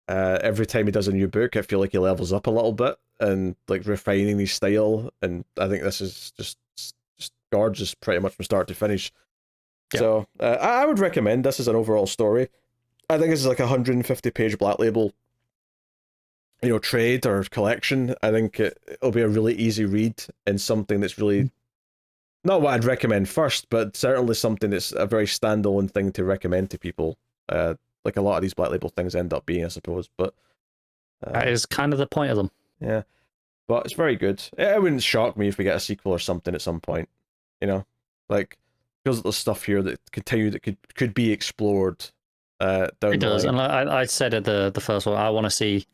Every time he does a new book, I feel like he levels up a little bit and like refining his style. And I think this is just gorgeous, pretty much from start to finish. Yeah. So I would recommend this as an overall story. I think this is like a 150-page Black Label, trade or collection. I think it'll be a really easy read, and something that's really not what I'd recommend first, but certainly something that's a very standalone thing to recommend to people. Like a lot of these Black Label things end up being, I suppose. But that is kind of the point of them. Yeah, but it's very good. It wouldn't shock me if we get a sequel or something at some point. Like, because there's stuff here that could be explored down the line. It does, and I said at the first one, I want to see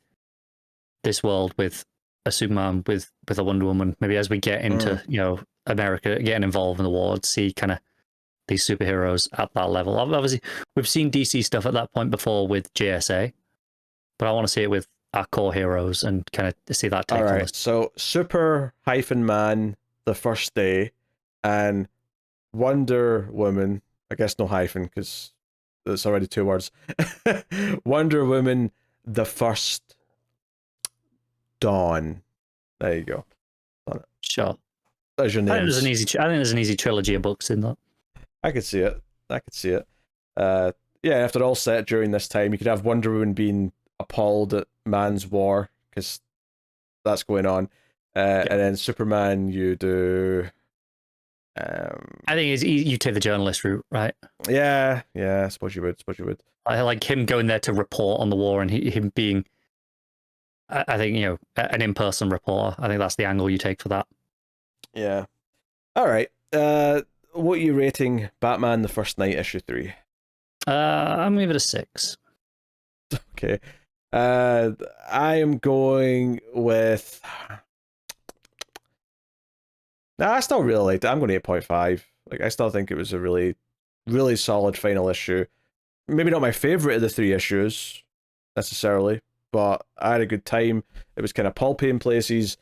this world with a Superman, with a Wonder Woman. Maybe as we get into America, getting involved in the war, see kind of these superheroes at that level. Obviously, we've seen DC stuff at that point before with JSA, but I want to see it with our core heroes and kind of see that take on this. So Super-Man, the first day, and Wonder Woman, I guess no hyphen because it's already two words. Wonder Woman, the first dawn. There you go. on it. Sure. There's your I think names. there's an easy trilogy of books in that. I could see it. Yeah, if they're all set during this time, you could have Wonder Woman being appalled at man's war, because that's going on. And then Superman, you do... I think you take the journalist route, right? Yeah, I suppose you would. I like him going there to report on the war, and him being, I think, an in-person reporter. I think that's the angle you take for that. Yeah. All right. What are you rating Batman: The First Night, issue 3? I'm gonna give it a 6. Okay. I am going with... Nah, I still really liked it. I'm going to 8.5. Like, I still think it was a really, really solid final issue. Maybe not my favorite of the 3 issues, necessarily, but I had a good time. It was kind of pulpy in places.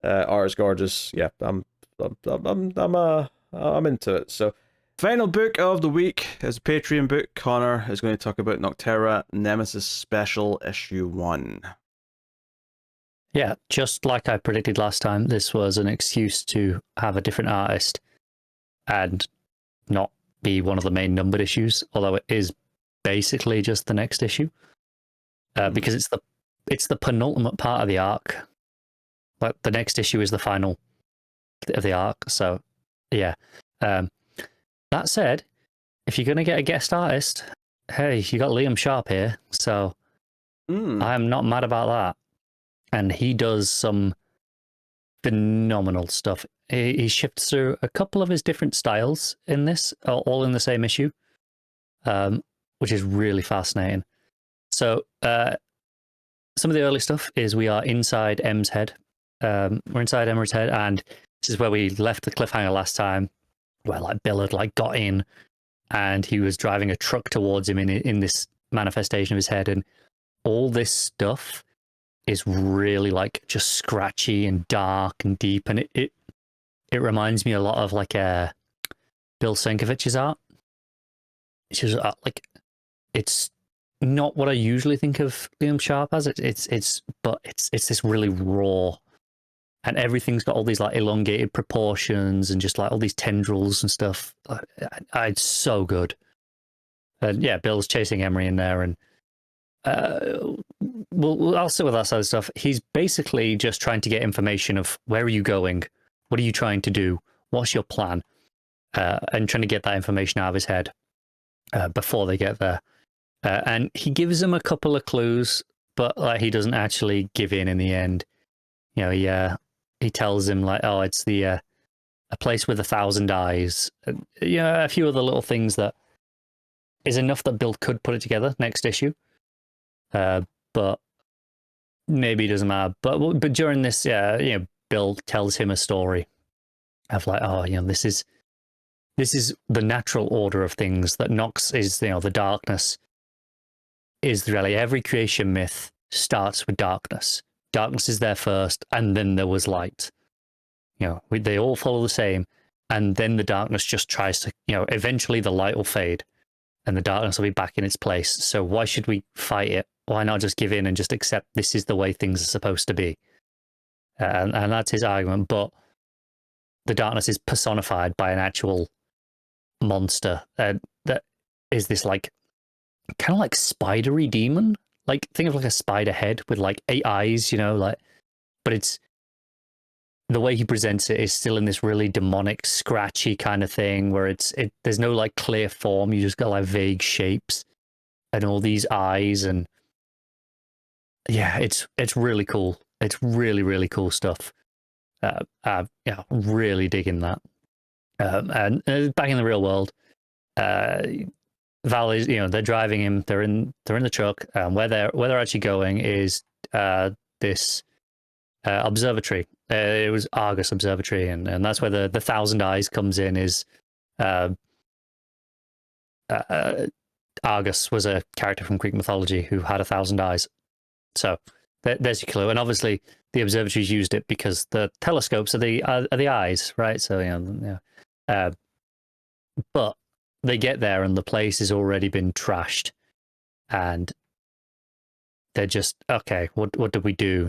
Art is gorgeous. Yeah, I'm into it. So, final book of the week is a Patreon book. Connor is going to talk about Noctera Nemesis Special Issue 1. Yeah, just like I predicted last time, this was an excuse to have a different artist and not be one of the main numbered issues, although it is basically just the next issue, because it's the penultimate part of the arc. But the next issue is the final of the arc. So, yeah. That said, if you're going to get a guest artist, hey, you got Liam Sharp here, so I'm not mad about that. And he does some phenomenal stuff. He shifts through a couple of his different styles in this, all in the same issue, which is really fascinating. So some of the early stuff is we are inside M's head. We're inside Emmer's head, and this is where we left the cliffhanger last time, where like Bill had got in, and he was driving a truck towards him in this manifestation of his head, and all this stuff is really just scratchy and dark and deep, and it reminds me a lot of Bill Sienkiewicz's art. It's just it's not what I usually think of Liam Sharp as. It's this really raw, and everything's got all these elongated proportions and just all these tendrils and stuff. It's so good. And yeah, Bill's chasing Emery in there, and I'll sit with that side of stuff. He's basically just trying to get information of where are you going, what are you trying to do, what's your plan, and trying to get that information out of his head before they get there. And he gives him a couple of clues, but he doesn't actually give in the end. He tells him oh, it's a place with 1,000 eyes. A few other little things that is enough that Bill could put it together next issue. But maybe it doesn't matter. But during this, Bill tells him a story of this is the natural order of things. That Nox is the darkness is the reality. Every creation myth starts with darkness. Darkness is there first, and then there was light. They all follow the same, and then the darkness just tries to, eventually the light will fade, and the darkness will be back in its place. So why should we fight it? Why not just give in and just accept this is the way things are supposed to be? And that's his argument. But the darkness is personified by an actual monster that is this kind of spidery demon. Think of a spider head with 8 eyes, but it's the way he presents it is still in this really demonic, scratchy kind of thing where there's no clear form. You just got vague shapes and all these eyes, and yeah, it's really cool. It's really, really cool stuff. Really digging that. And back in the real world, Val is, they're driving him. They're in the truck. Where they're actually going is this observatory. It was Argus Observatory, and that's where the 1,000 eyes comes in. Is Argus was a character from Greek mythology who had 1,000 eyes. So there's your clue. And obviously, the observatories used it because the telescopes are the eyes, right? So but they get there and the place has already been trashed, and they're just okay. What do we do?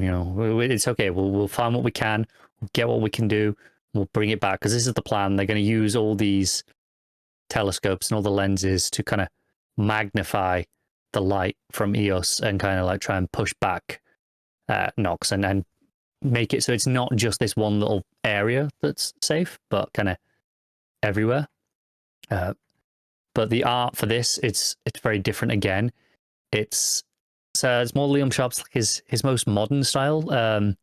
It's okay. We'll find what we can. get what we can do. We'll bring it back because this is the plan. They're going to use all these telescopes and all the lenses to kind of magnify the light from Eos and kind of like try and push back Nox and make it so it's not just this one little area that's safe, but kind of everywhere. But the art for this, it's very different again. It's more Liam Sharp's like his most modern style.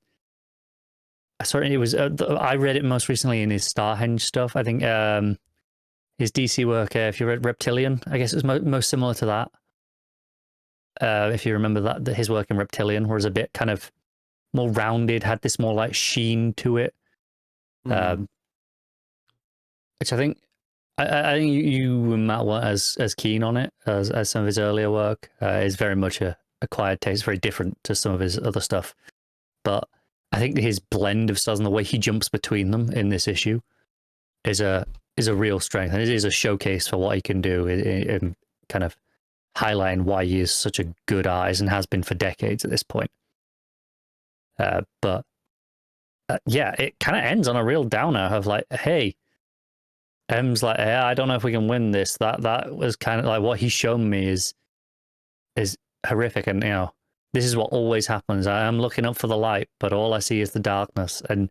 Sorry, it was I read it most recently in his Starhenge stuff. I think his DC work. If you read Reptilian, I guess it was most similar to that. If you remember that his work in Reptilian was a bit kind of more rounded, had this more like sheen to it, which I think you and Matt weren't as keen on it as some of his earlier work. Is very much a acquired taste, very different to some of his other stuff. But I think his blend of styles and the way he jumps between them in this issue is a real strength, and it is a showcase for what he can do in kind of highlighting why he is such a good artist and has been for decades at this point. But it kind of ends on a real downer of like, hey, M's like, hey, I don't know if we can win this. That was kind of like what he's shown me is horrific, and this is what always happens. I'm looking up for the light, but all I see is the darkness. And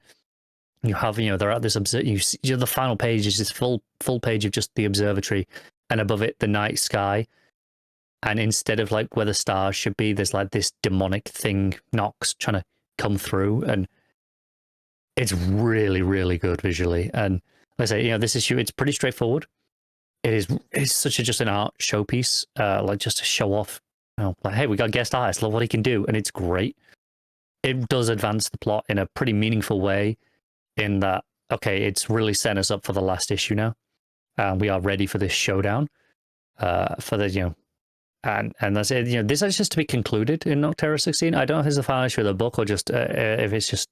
you have, they're at this the final page is this full page of just the observatory, and above it the night sky. And instead of like where the stars should be, there's like this demonic thing, Nox, trying to come through, and it's really, really good visually. And like I say, this issue, it's pretty straightforward. It's such just an art showpiece, like just to show off. Like, hey, we got a guest artist, look what he can do, and it's great. It does advance the plot in a pretty meaningful way, in that, okay, it's really setting us up for the last issue now. We are ready for this showdown, for the, and that's it. This is just to be concluded in Noctera 16. I don't know if it's the final issue of the book or just if it's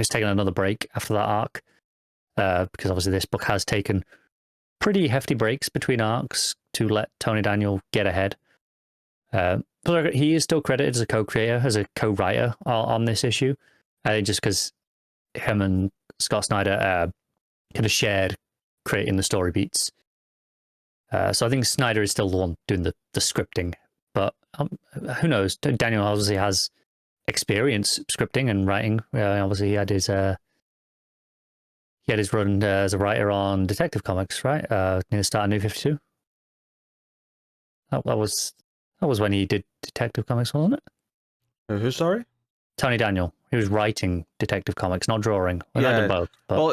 taking another break after that arc, because obviously this book has taken pretty hefty breaks between arcs to let Tony Daniel get ahead. But he is still credited as a co-creator, as a co-writer on this issue, just because him and Scott Snyder kind of shared creating the story beats. So I think Snyder is still the one doing the scripting, but who knows? Daniel obviously has experience scripting and writing. Obviously, he had his run as a writer on Detective Comics, right? Near the start of New 52. That was when he did Detective Comics, wasn't it? Who? Sorry, Tony Daniel. He was writing Detective Comics, not drawing. Well, I did both. But... Well,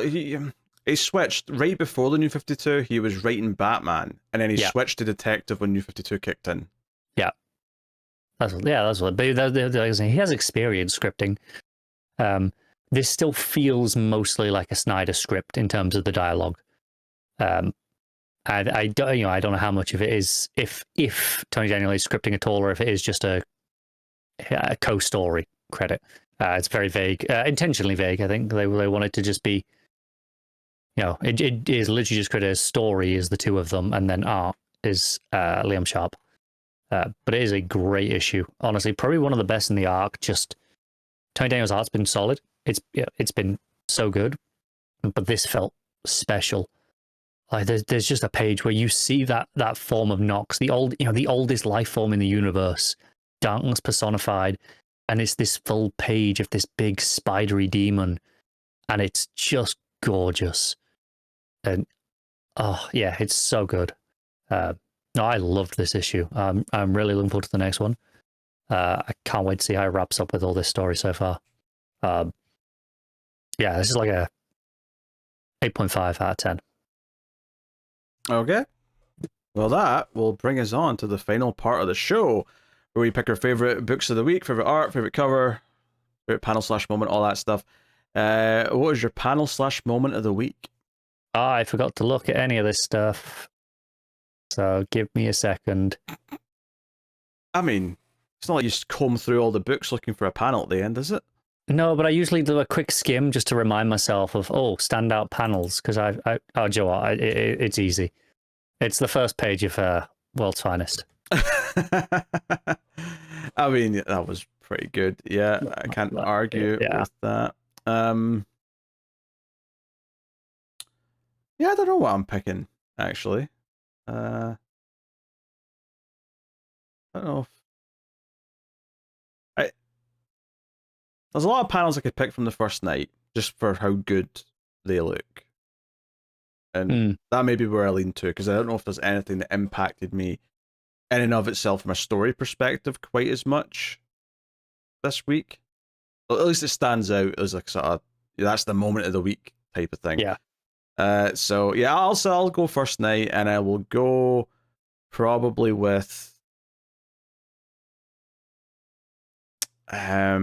he switched right before the New 52. He was writing Batman, and then he switched to Detective when New 52 kicked in. Yeah, that's what. But he has experience scripting. This still feels mostly like a Snyder script in terms of the dialogue. I don't know how much of it is if Tony Daniel is scripting at all, or if it is just a co-story credit. It's very vague, intentionally vague. I think they wanted to just be, it is literally just credited as story is the two of them, and then art is Liam Sharp. But it is a great issue. Honestly, probably one of the best in the arc. Just Tony Daniel's art's been solid. It's been so good, but this felt special. Like there's just a page where you see that form of Nox, the oldest life form in the universe, darkness personified, and it's this full page of this big spidery demon, and it's just gorgeous. And it's so good. I loved this issue. I'm really looking forward to the next one. I can't wait to see how it wraps up with all this story so far. This is like a 8.5 out of 10. Okay. Well, that will bring us on to the final part of the show, where we pick our favorite books of the week, favorite art, favorite cover, favorite panel/moment, all that stuff. What was your panel/moment of the week? I forgot to look at any of this stuff, so give me a second. I mean, it's not like you just comb through all the books looking for a panel at the end, is it? No, but I usually do a quick skim just to remind myself of standout panels, because it's easy. It's the first page of World's Finest. I mean, that was pretty good. Yeah, I can't argue with that. Yeah, I don't know what I'm picking, actually. I don't know if I there's a lot of panels I could pick from the first night just for how good they look. And that may be where I lean to, because I don't know if there's anything that impacted me in and of itself from a story perspective quite as much this week. At least it stands out as like sort of that's the moment of the week type of thing. Yeah. So yeah, I'll go first night, and I will go probably with yeah,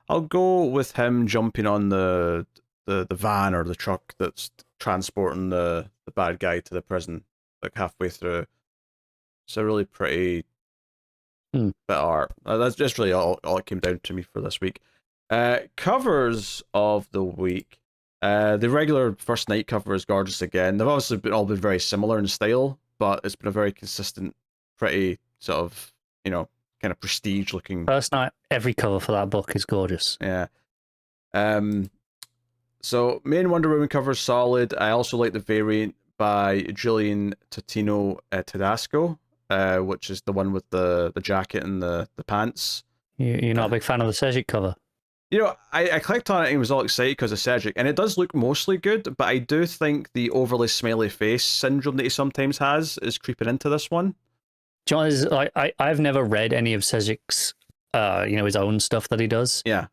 I'll go with him jumping on the van or the truck that's transporting the bad guy to the prison, like halfway through. It's a really pretty bit of art. That's just really all it came down to me for this week. Covers of the week. The regular first night cover is gorgeous again. They've obviously all been very similar in style, but it's been a very consistent, pretty sort of, kind of prestige looking. First night, every cover for that book is gorgeous. Yeah. So main Wonder Woman cover is solid. I also like the variant by Julian Totino Tedesco, which is the one with the jacket and the pants. You're not a big fan of the Sejic cover? I clicked on it and was all excited because of Cedric, and it does look mostly good, but I do think the overly smiley face syndrome that he sometimes has is creeping into this one. Do you know, I've never read any of Cedric's, his own stuff that he does. Yeah.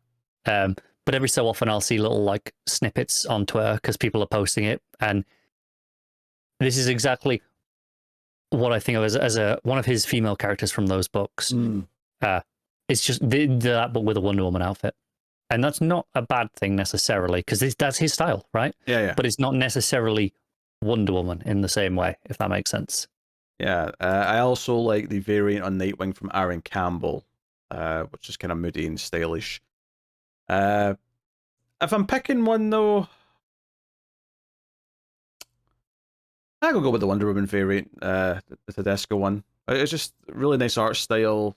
But every so often I'll see little like snippets on Twitter because people are posting it, and this is exactly what I think of as one of his female characters from those books. It's just that book with a Wonder Woman outfit. And that's not a bad thing necessarily, because that's his style, right? Yeah. But it's not necessarily Wonder Woman in the same way, if that makes sense. Yeah. I also like the variant on Nightwing from Aaron Campbell, which is kind of moody and stylish. If I'm picking one, though, I will go with the Wonder Woman variant, the Tedesco one. It's just really nice art style.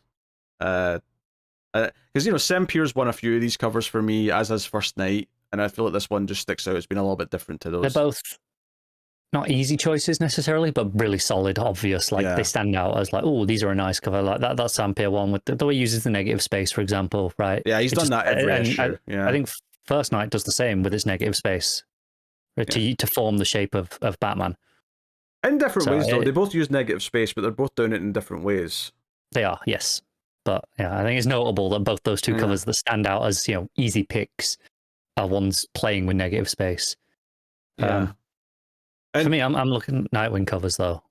Because Sampere's won a few of these covers for me, as has First Night, and I feel like this one just sticks out. It's been a little bit different to those. They're both not easy choices necessarily, but really solid, obvious. Like they stand out as like, oh, these are a nice cover. Like that Sampere one with the way he uses the negative space, for example, right? Yeah, he's done that every issue. I think First Night does the same with its negative space to form the shape of Batman. In different ways, though. They both use negative space, but they're both doing it in different ways. They are, yes. But yeah, I think it's notable that both those two covers that stand out as easy picks are ones playing with negative space. Yeah. For me, I'm looking at Nightwing covers though.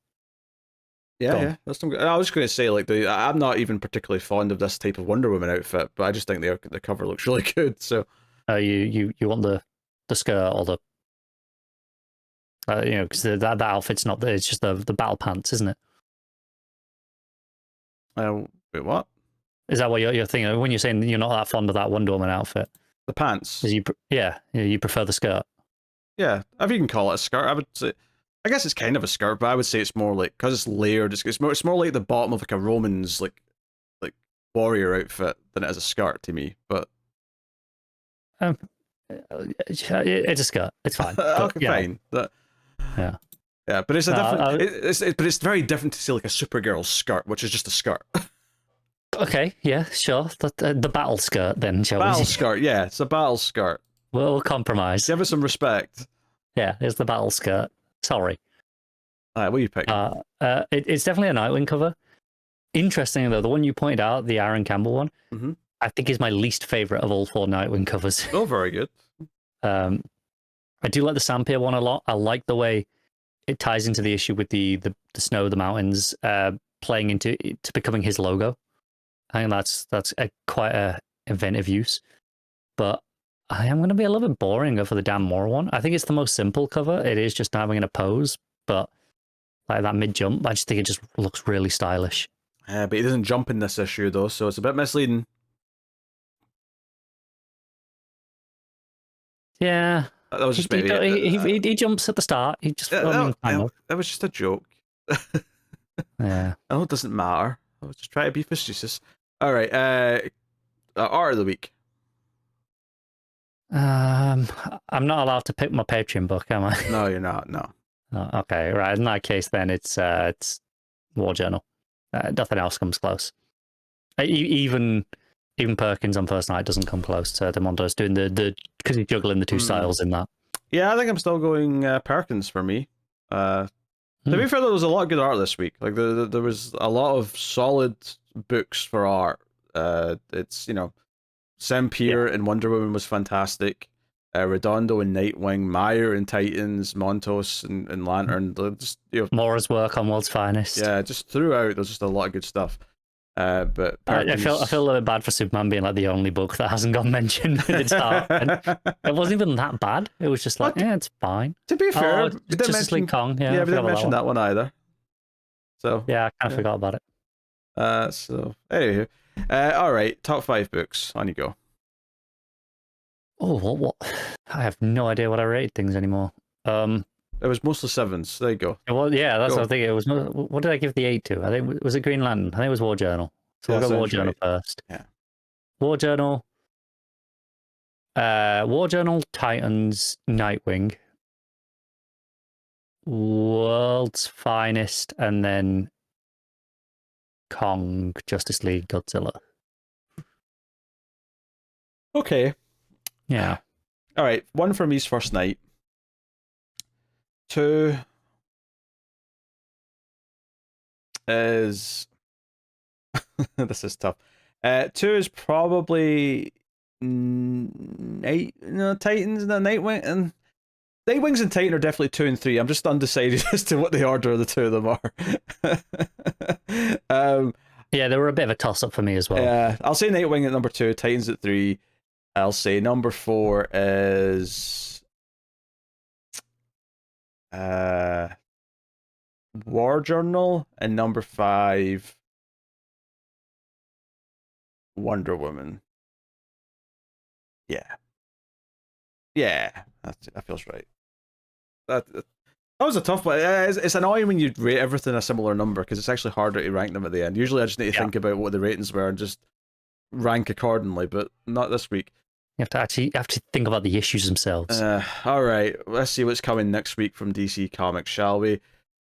Yeah. That's some good. I was just going to say, like, I'm not even particularly fond of this type of Wonder Woman outfit, but I just think the cover looks really good. So, you want the skirt or the because that outfit's not it's just the battle pants, isn't it? Wait, what? Is that what you're thinking when you're saying you're not that fond of that Wonder Woman outfit? The pants. You prefer the skirt. Yeah, if you can call it a skirt, I would say. I guess it's kind of a skirt, but I would say it's more like, because it's layered. It's more like the bottom of like a Roman's like warrior outfit than it is a skirt to me. But it's a skirt. It's fine. Okay, fine. Yeah. Yeah, but it's a different. But it's very different to see like a Supergirl skirt, which is just a skirt. Okay, yeah, sure. The battle skirt, then, shall we? Battle skirt, yeah, it's a battle skirt. We'll compromise. Give it some respect. Yeah, it's the battle skirt. Sorry. All right, what are you picking? It's definitely a Nightwing cover. Interesting, though, the one you pointed out, the Aaron Campbell one, I think is my least favourite of all 4 Nightwing covers. Oh, very good. I do like the Sampere one a lot. I like the way it ties into the issue with the snow, the mountains, playing into becoming his logo. I think that's quite a inventive use. But I am going to be a little bit boring for the Dan Mora one. I think it's the most simple cover. It is just having in a pose, but like that mid jump, I just think it just looks really stylish. But he doesn't jump in this issue though, so it's a bit misleading. Yeah, that was just maybe he jumps at the start. He just that was just a joke. Yeah, I know it doesn't matter. I was just trying to be facetious. All right, art of the week. I'm not allowed to pick my Patreon book, am I? No, you're not. No. Oh, okay, right. In that case, then it's War Journal. Nothing else comes close. Even Perkins on First Night doesn't come close to Montos doing the because he's juggling the two styles in that. Yeah, I think I'm still going Perkins for me. To be fair, there was a lot of good art this week. Like there was a lot of solid books for art. It's Sampere and Wonder Woman was fantastic. Redondo and Nightwing, Meyer and Titans, Montos and Lantern. Just, Mora's work on World's Finest. Yeah, just throughout, there's just a lot of good stuff. But Perkins... I feel a little bit bad for Superman being like the only book that hasn't got mentioned with its art. And it wasn't even that bad. It was just like, it's fine. To be fair, we didn't mention Kong. Yeah, we didn't mention that one either. So yeah, I kind of forgot about it. So anyway, all right, top 5 books. On you go. Oh, what? I have no idea what I rated things anymore. It was mostly 7s. There you go. Well, yeah, that's what I think. It was. What did I give the 8 to? I think was it Green Lantern. I think it was War Journal. So we'll go War Journal first. Yeah. War Journal. War Journal, Titans, Nightwing, World's Finest, and then Kong, Justice League, Godzilla. Okay. Yeah. All right. 1 for me's First Night. 2 is this is tough. 2 is probably Titans and Nightwing, and Nightwings and Titan are definitely 2 and 3. I'm just undecided as to what the order of the two of them are. Yeah, they were a bit of a toss up for me as well. Yeah, I'll say Nightwing at number 2, Titans at 3. I'll say number 4 is War Journal, and number 5 Wonder Woman. Yeah, that feels right. That was a tough one. It's annoying when you rate everything a similar number because it's actually harder to rank them at the end. Usually I just need to think about what the ratings were and just rank accordingly, but not this week. You have to think about the issues themselves. All right, let's see what's coming next week from DC Comics, shall we?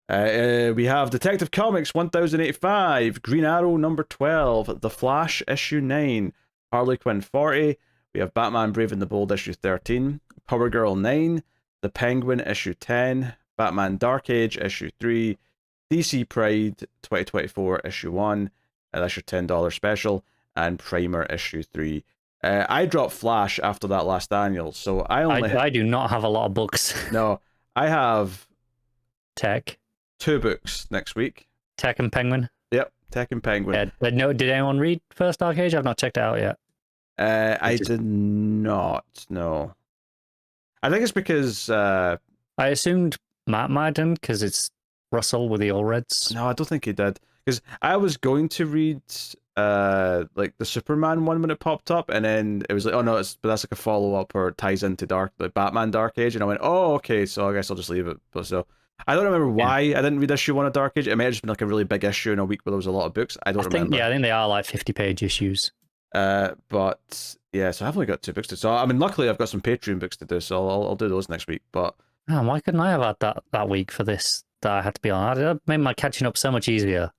We have Detective Comics 1085, Green Arrow number 12, The Flash issue 9, Harley Quinn 40. We have Batman Brave and the Bold issue 13, Power Girl 9, The Penguin issue 10, Batman Dark Age issue 3, DC Pride 2024 issue 1, that's your $10 special, and Primer issue 3. I dropped Flash after that last annual, so I do not have a lot of books. No, I have Tech. 2 books next week. Tech and Penguin. Yep, Tech and Penguin. Yeah, but no, did anyone read First Dark Age? I've not checked it out yet. I did not. No, I think it's because I assumed Matt might have because it's Russell with the All Reds. No, I don't think he did. Because I was going to read like the Superman one when it popped up, and then it was like, oh no, but that's like a follow up or it ties into Batman Dark Age, and I went, oh okay, so I guess I'll just leave it. But so I don't remember why I didn't read issue 1 of Dark Age. It may have just been like a really big issue in a week where there was a lot of books. I remember. Yeah, I think they are like 50-page issues. But yeah, so I've only got 2 books to. So I mean, luckily I've got some Patreon books to do, so I'll do those next week. But why couldn't I have had that week for this that I had to be on? That made my catching up so much easier.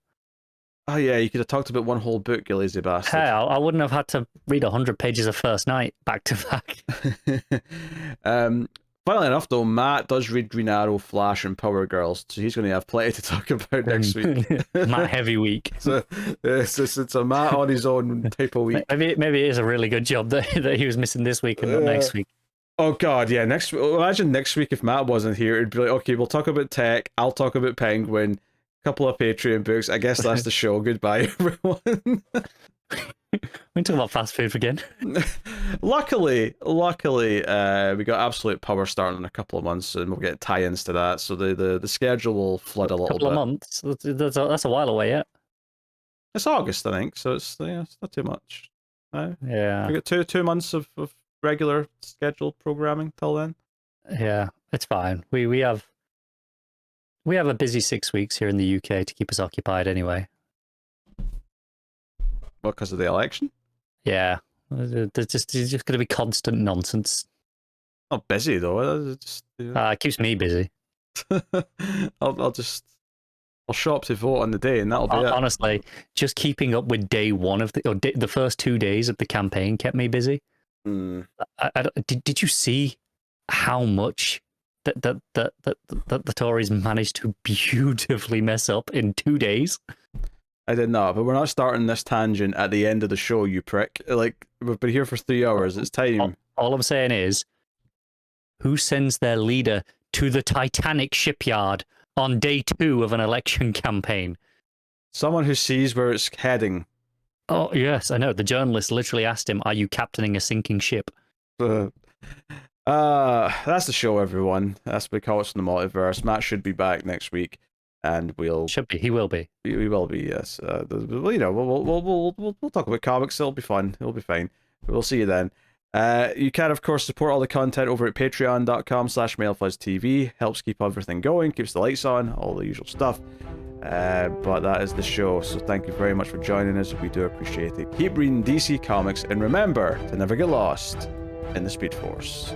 Oh yeah, you could have talked about one whole book, you lazy bastard. Hey, I wouldn't have had to read 100 pages of First Night back to back. Funnily enough, though, Matt does read Green Arrow, Flash, and Power Girls, so he's going to have plenty to talk about next week. Matt heavy week. So it's a Matt on his own type of week. Maybe it is a really good job that he was missing this week and not next week. Oh God, yeah. Imagine next week if Matt wasn't here, it'd be like, okay, we'll talk about Tech, I'll talk about Penguin, a couple of Patreon books. I guess that's the show. Goodbye, everyone. We talk about fast food again. Luckily, we got Absolute Power starting in a couple of months, and we'll get tie-ins to that. So the schedule will flood a little bit. A couple of months. That's a while away yet. It's August, I think. So it's not too much. Yeah. We got two months of regular scheduled programming till then. Yeah, it's fine. We have a busy 6 weeks here in the UK to keep us occupied anyway. What, because of the election? Yeah, there's just going to be constant nonsense Not busy though. It keeps me busy. I'll show up to vote on the day, and that'll be it. Honestly, just keeping up with day one of the first 2 days of the campaign kept me busy. Did you see how much that the Tories managed to beautifully mess up in 2 days? I did not, but we're not starting this tangent at the end of the show, you prick. Like, we've been here for 3 hours. It's time. All I'm saying is, who sends their leader to the Titanic shipyard on day 2 of an election campaign? Someone who sees where it's heading. Oh, yes, I know. The journalist literally asked him, "Are you captaining a sinking ship?" That's the show, everyone. That's been Comics From The Multiverse. Matt should be back next week, and should be. He will be. We will be. Yes. You know, we'll talk about comics. It'll be fun. It'll be fine. We'll see you then. You can, of course, support all the content over at patreon.com/MailFuzzTV. Helps keep everything going, keeps the lights on, all the usual stuff. But that is the show, so thank you very much for joining us. We do appreciate it. Keep reading DC Comics, and remember to never get lost in the Speed Force.